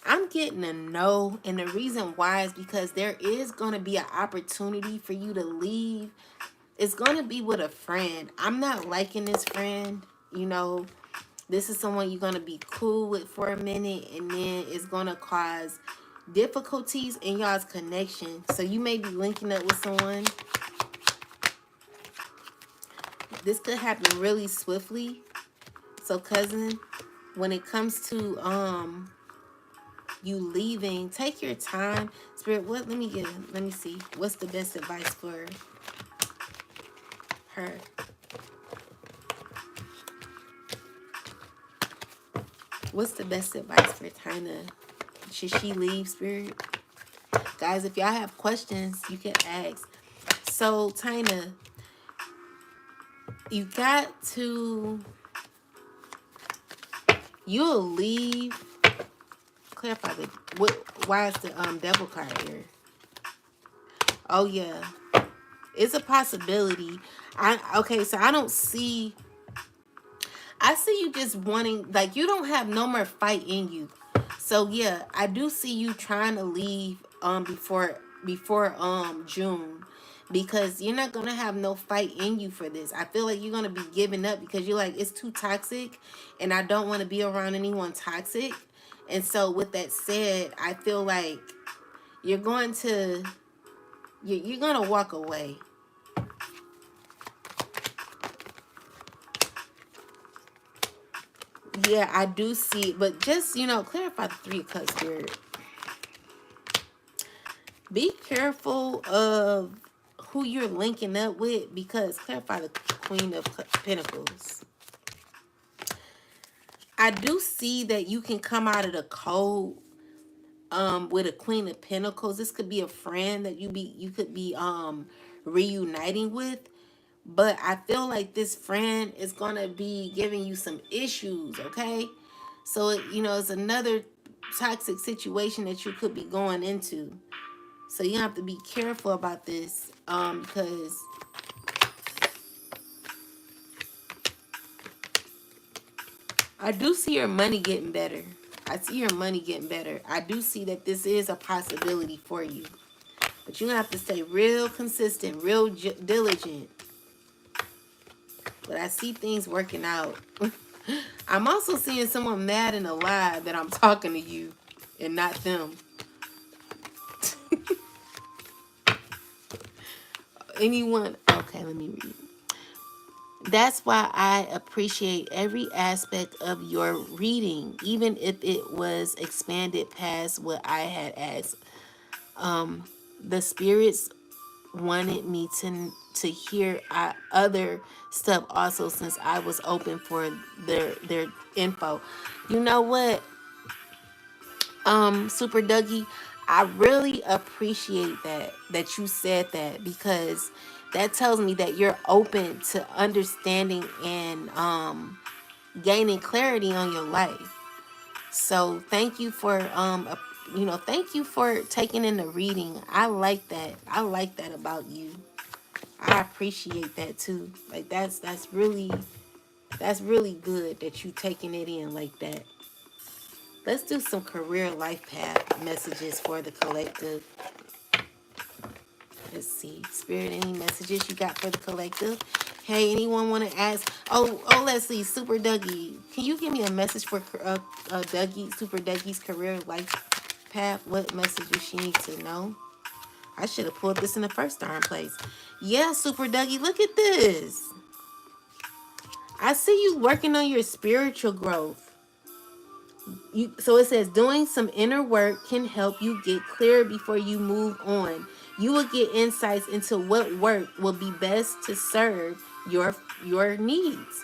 I'm getting a no, and the reason why is because there is going to be an opportunity for you to leave. It's going to be with a friend. I'm not liking this friend. You know, this is someone you're going to be cool with for a minute, and then it's going to cause difficulties in y'all's connection. So you may be linking up with someone. This could happen really swiftly. So, cousin, when it comes to you leaving, take your time. Spirit, what? Let me see. What's the best advice for her? What's the best advice for Tina? Should she leave, Spirit? Guys, if y'all have questions, you can ask. So, Tina, you got to, you'll leave. Clarify why is the devil card here? Oh yeah. It's a possibility. Okay, so I see you just wanting, like, you don't have no more fight in you. So yeah, I do see you trying to leave before June, because you're not gonna have no fight in you for this. I feel like you're gonna be giving up because you're like, it's too toxic and I don't want to be around anyone toxic. And so with that said, I feel like you're going to you're gonna walk away. Yeah, I do see, but just, clarify the 3 of Cups, Spirit. Be careful of who you're linking up with, because clarify the Queen of Pentacles. I do see that you can come out of the cold with a Queen of Pentacles. This could be a friend that you could be reuniting with. But I feel like this friend is going to be giving you some issues, okay? So, it's another toxic situation that you could be going into. So you have to be careful about this because I do see your money getting better. I see your money getting better. I do see that this is a possibility for you. But you're going to have to stay real consistent, real diligent. But I see things working out. I'm also seeing someone mad and alive that I'm talking to you and not them. Anyone? Okay, let me read. That's why I appreciate every aspect of your reading, even if it was expanded past what I had asked. The spirits wanted me to hear other stuff also, since I was open for their info. You know what, Super Dougie, I really appreciate that you said that, because that tells me that you're open to understanding and gaining clarity on your life. So thank you for thank you for taking in the reading. I like that. I like that about you. I appreciate that too. Like that's really good that you taking it in like that. Let's do some career life path messages for the collective. Let's see. Spirit, any messages you got for the collective? Hey, anyone want to ask? Oh, let's see. Super Dougie, can you give me a message for Super Dougie's career life path? What message does she need to know? I should have pulled this in the first darn place. Yeah, Super Dougie, look at this. I see you working on your spiritual growth. So it says doing some inner work can help you get clear before you move on. You will get insights into what work will be best to serve your needs.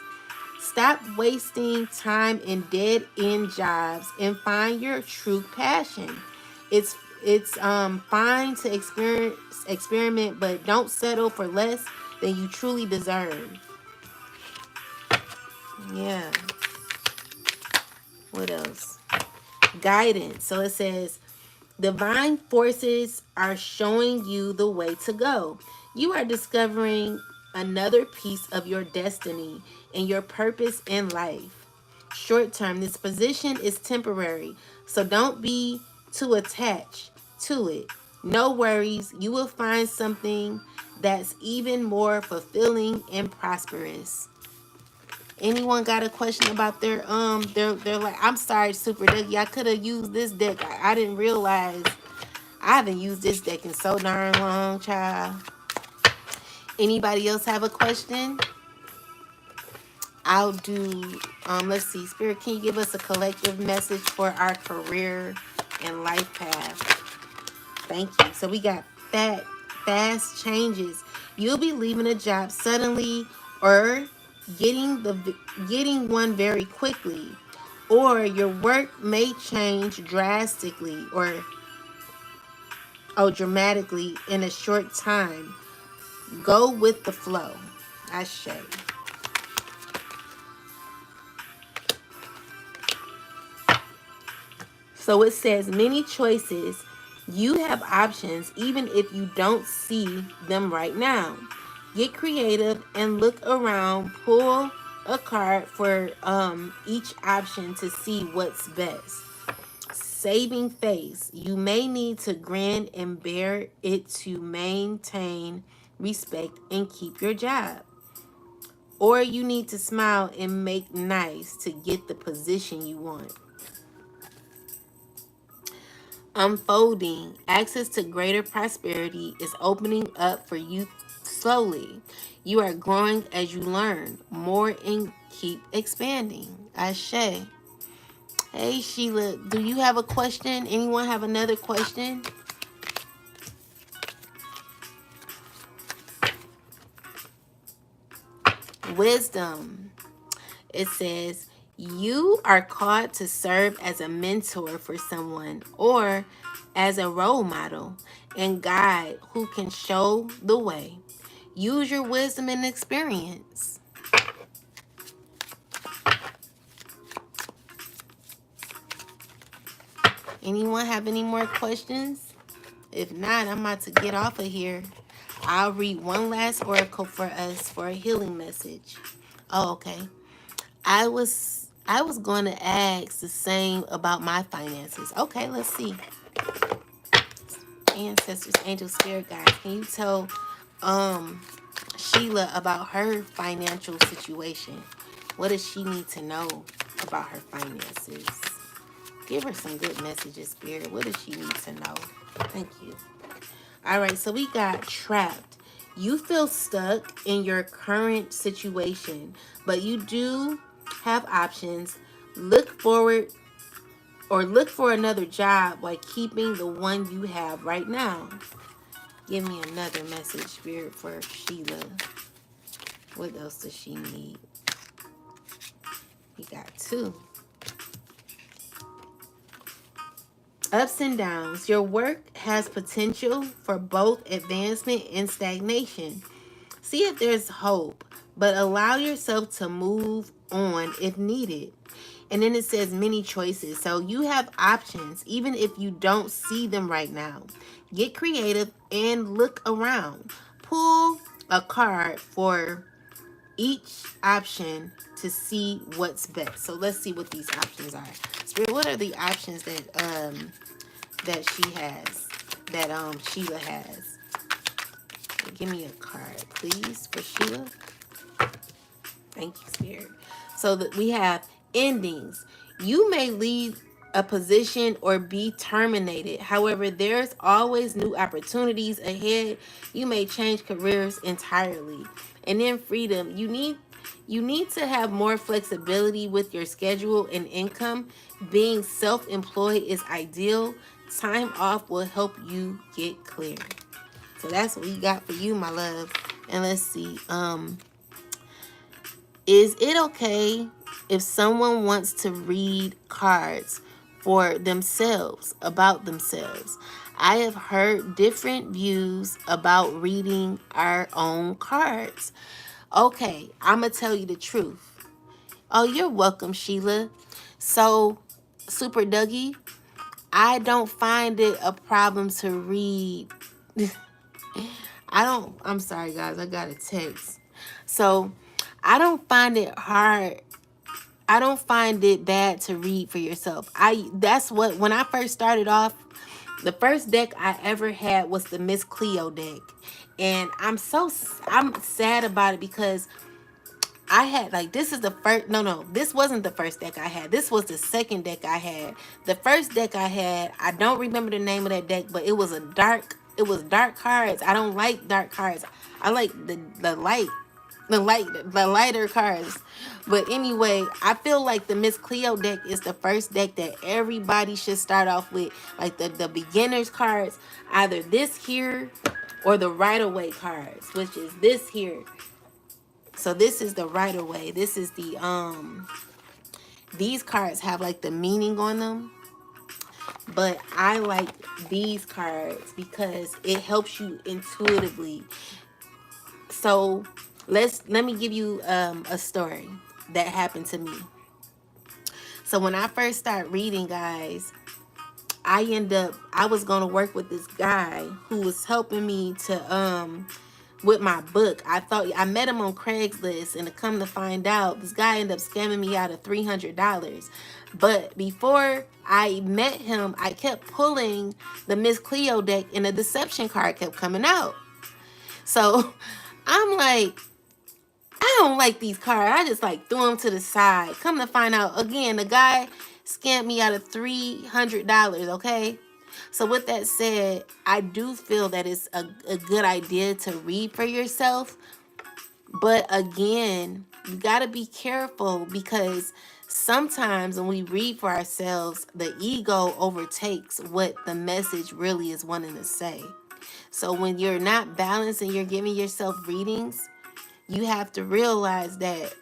Stop wasting time in dead end jobs and find your true passion. It's fine to experiment, but don't settle for less than you truly deserve. Yeah. What else? Guidance. So it says Divine forces are showing you the way to go. You are discovering another piece of your destiny and your purpose in life. Short term, this position is temporary, so don't be too attached to it. No worries, you will find something that's even more fulfilling and prosperous. Anyone got a question about their like, I'm sorry, Super Ducky, I could have used this deck. I didn't realize I haven't used this deck in so darn long, child. Anybody else have a question? I'll do, let's see, Spirit, can you give us a collective message for our career and life path? Thank you. So we got fast changes. You'll be leaving a job suddenly or getting one very quickly. Or your work may change drastically or dramatically in a short time. Go with the flow. I say. So it says many choices. You have options even if you don't see them right now. Get creative and look around. Pull a card for each option to see what's best. Saving face. You may need to grin and bear it to maintain respect and keep your job. Or you need to smile and make nice to get the position you want. Unfolding. Access to greater prosperity is opening up for you slowly. You are growing as you learn more and keep expanding. Ashe. Hey Sheila, do you have a question? Anyone have another question? Wisdom. It says, you are called to serve as a mentor for someone or as a role model and guide who can show the way. Use your wisdom and experience. Anyone have any more questions? If not, I'm about to get off of here. I'll read one last oracle for us for a healing message. Oh, okay. I was going to ask the same about my finances. Okay, let's see. Ancestors, angel, spirit guides, can you tell Sheila about her financial situation? What does she need to know about her finances? Give her some good messages, Spirit. What does she need to know? Thank you. All right, so we got trapped. You feel stuck in your current situation, but you do have options. Look forward or look for another job while keeping the one you have right now. Give me another message, Spirit, for Sheila. What else does she need? We got two. Ups and downs. Your work has potential for both advancement and stagnation. See if there's hope, but allow yourself to move on if needed. And then it says many choices. So you have options, even if you don't see them right now. Get creative and look around. Pull a card for each option to see what's best. So let's see what these options are. Spirit, what are the options that she has, that Sheila has? Give me a card, please, for Sheila. Thank you, Spirit. So that we have endings. You may leave a position or be terminated. However, there's always new opportunities ahead. You may change careers entirely. And then freedom. You need to have more flexibility with your schedule and income. Being self-employed is ideal. Time off will help you get clear. So that's what we got for you, my love. And let's see. Is it okay if someone wants to read cards for themselves, about themselves? I have heard different views about reading our own cards. Okay, I'm going to tell you the truth. Oh, you're welcome, Sheila. So, Super Dougie, I don't find it a problem to read. I'm sorry guys, I got a text. So I don't find it hard. I don't find it bad to read for yourself. That's what, when I first started off, the first deck I ever had was the Miss Cleo deck. And I'm sad about it because I had, like, this is the first, no, this wasn't the first deck I had. This was the second deck I had. The first deck I had, I don't remember the name of that deck, but it was dark cards. I don't like dark cards. I like the lighter cards. But anyway, I feel like the Miss Cleo deck is the first deck that everybody should start off with. Like the beginners cards, either this here or the right away cards, which is this here. So this is the right away. This is these cards have like the meaning on them. But I like these cards because it helps you intuitively. So let me give you a story that happened to me. So when I first started reading, guys, I was going to work with this guy who was helping me to with my book. I met him on Craigslist, and to come to find out, this guy ended up scamming me out of $300. But before I met him, I kept pulling the Miss Cleo deck, and a deception card kept coming out. So I'm like, I don't like these cards. I just like threw them to the side. Come to find out, again, the guy scammed me out of $300, okay? So with that said, I do feel that it's a good idea to read for yourself. But again, you got to be careful, because sometimes when we read for ourselves, the ego overtakes what the message really is wanting to say. So when you're not balanced and you're giving yourself readings, you have to realize that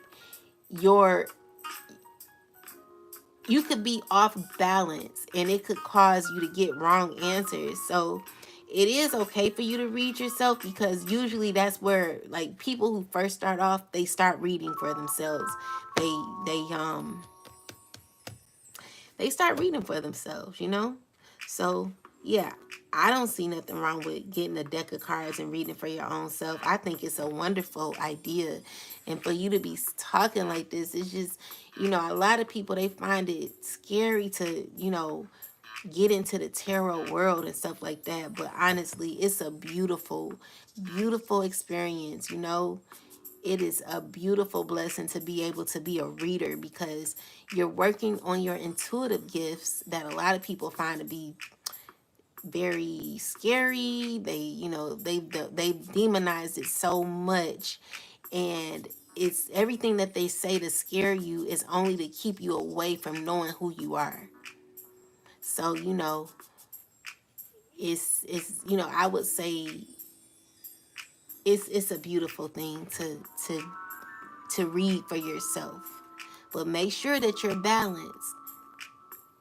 you could be off balance, and it could cause you to get wrong answers. So it is okay for you to read yourself, because usually that's where, like, people who first start off, they start reading for themselves. They start reading for themselves, you know? So, yeah, I don't see nothing wrong with getting a deck of cards and reading for your own self. I think it's a wonderful idea. And for you to be talking like this, it's just, a lot of people, they find it scary to, get into the tarot world and stuff like that. But honestly, it's a beautiful, beautiful experience, It is a beautiful blessing to be able to be a reader, because you're working on your intuitive gifts that a lot of people find to be very scary. They've demonized it so much, and it's everything that they say to scare you is only to keep you away from knowing who you are. So I would say it's a beautiful thing to read for yourself, but make sure that you're balanced.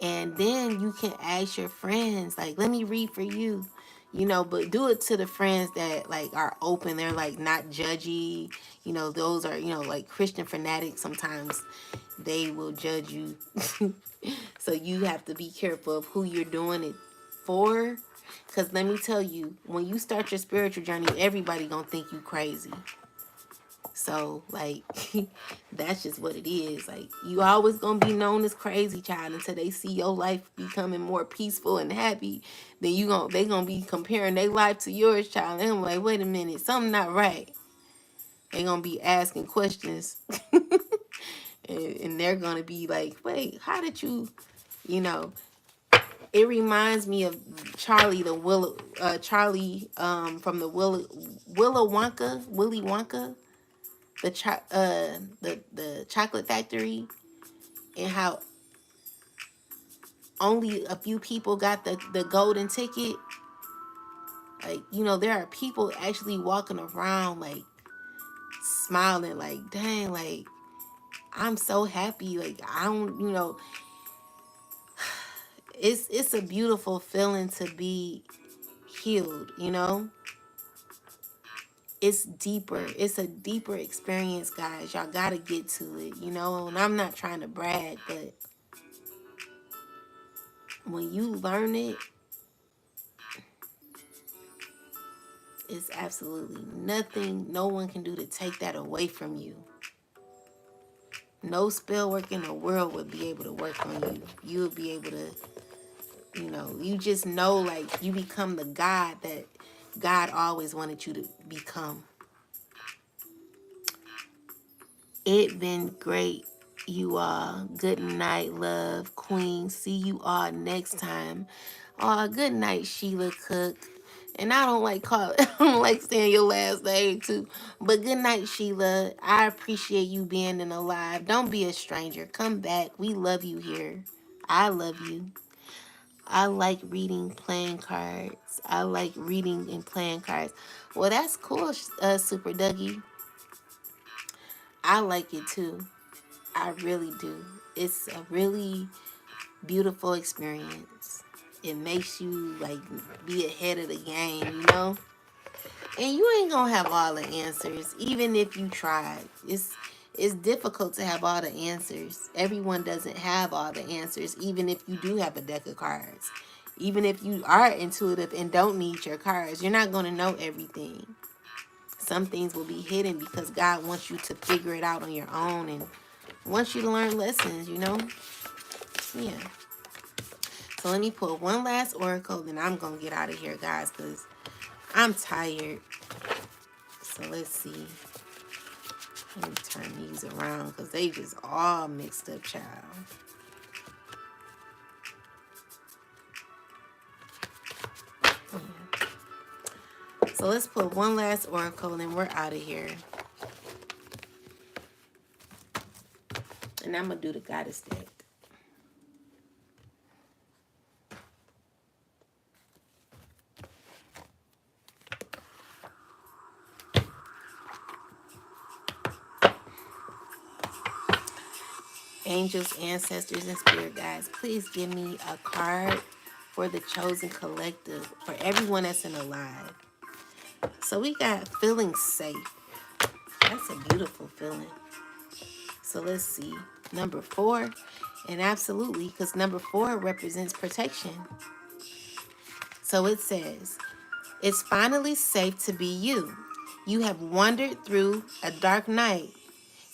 And then you can ask your friends, like, let me read for you, but do it to the friends that, like, are open. They're, like, not judgy. Those are, like, Christian fanatics. Sometimes they will judge you. So you have to be careful of who you're doing it for. Because let me tell you, when you start your spiritual journey, everybody gonna think you crazy. So, like, that's just what it is. Like, you always gonna be known as crazy child until they see your life becoming more peaceful and happy. Then they gonna be comparing their life to yours, child. And I'm like, wait a minute, something not right. They gonna be asking questions, and they're gonna be like, wait, how did you, you know? It reminds me of Charlie from the Willy Wonka, the chocolate factory, and how only a few people got the golden ticket. Like, there are people actually walking around, like, smiling, like, dang, like, I'm so happy. Like, I don't, it's a beautiful feeling to be healed, It's deeper. It's a deeper experience, guys. Y'all gotta get to it, And I'm not trying to brag, but when you learn it, it's absolutely nothing no one can do to take that away from you. No spell work in the world would be able to work on you. You would be able to, you just know, like, you become the God that God always wanted you to become. It been great, you all. Good night, love, queen. See you all next time. Good night, Sheila Cook. And I don't like I don't like saying your last name too. But good night, Sheila. I appreciate you being in alive. Don't be a stranger. Come back. We love you here. I love you. I like reading playing cards. I like reading and playing cards. Well, that's cool, Super Dougie. I like it too. I really do. It's a really beautiful experience. It makes you like be ahead of the game. And you ain't gonna have all the answers, even if you tried. It's difficult to have all the answers. Everyone doesn't have all the answers, even if you do have a deck of cards. Even if you are intuitive and don't need your cards, you're not gonna know everything. Some things will be hidden because God wants you to figure it out on your own and wants you to learn lessons. Yeah. So let me pull one last oracle, then I'm gonna get out of here, guys, because I'm tired. So let's see. Let me turn these around because they just all mixed up, child. Yeah. So let's pull one last oracle and we're out of here. And I'm going to do the goddess deck. Angels, ancestors, and spirit guides, please give me a card for the chosen collective, for everyone that's in alive. So we got feeling safe. That's a beautiful feeling. So let's see. Number 4. And absolutely, because number 4 represents protection. So it says, it's finally safe to be you. You have wandered through a dark night.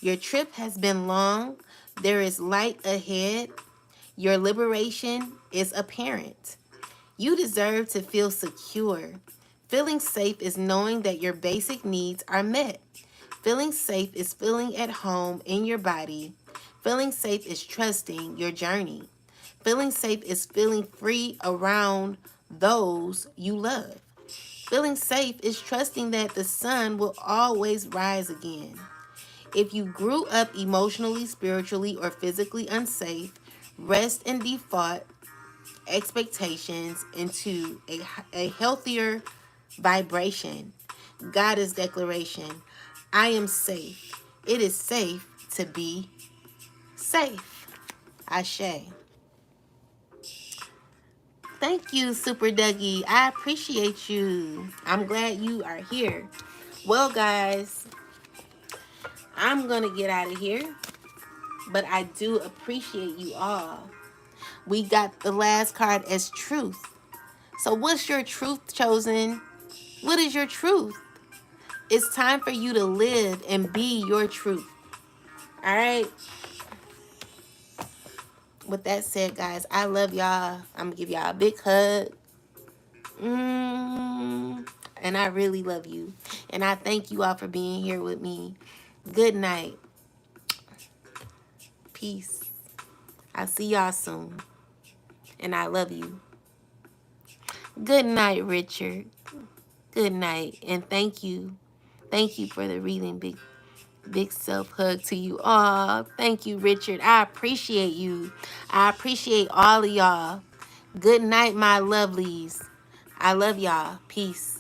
Your trip has been long. There is light ahead. Your liberation is apparent. You deserve to feel secure. Feeling safe is knowing that your basic needs are met. Feeling safe is feeling at home in your body. Feeling safe is trusting your journey. Feeling safe is feeling free around those you love. Feeling safe is trusting that the sun will always rise again. If you grew up emotionally, spiritually, or physically unsafe, rest and default expectations into a healthier vibration. Goddess declaration. I am safe. It is safe to be safe. Ashe. Thank you, Super Dougie. I appreciate you. I'm glad you are here. Well, guys, I'm going to get out of here, but I do appreciate you all. We got the last card as truth. So what's your truth, chosen? What is your truth? It's time for you to live and be your truth. All right? With that said, guys, I love y'all. I'm going to give y'all a big hug. And I really love you. And I thank you all for being here with me. Good night. Peace. I'll see y'all soon. And I love you. Good night, Richard. Good night. And thank you. Thank you for the reading. Big self hug to you all. Thank you, Richard. I appreciate you. I appreciate all of y'all. Good night, my lovelies. I love y'all. Peace.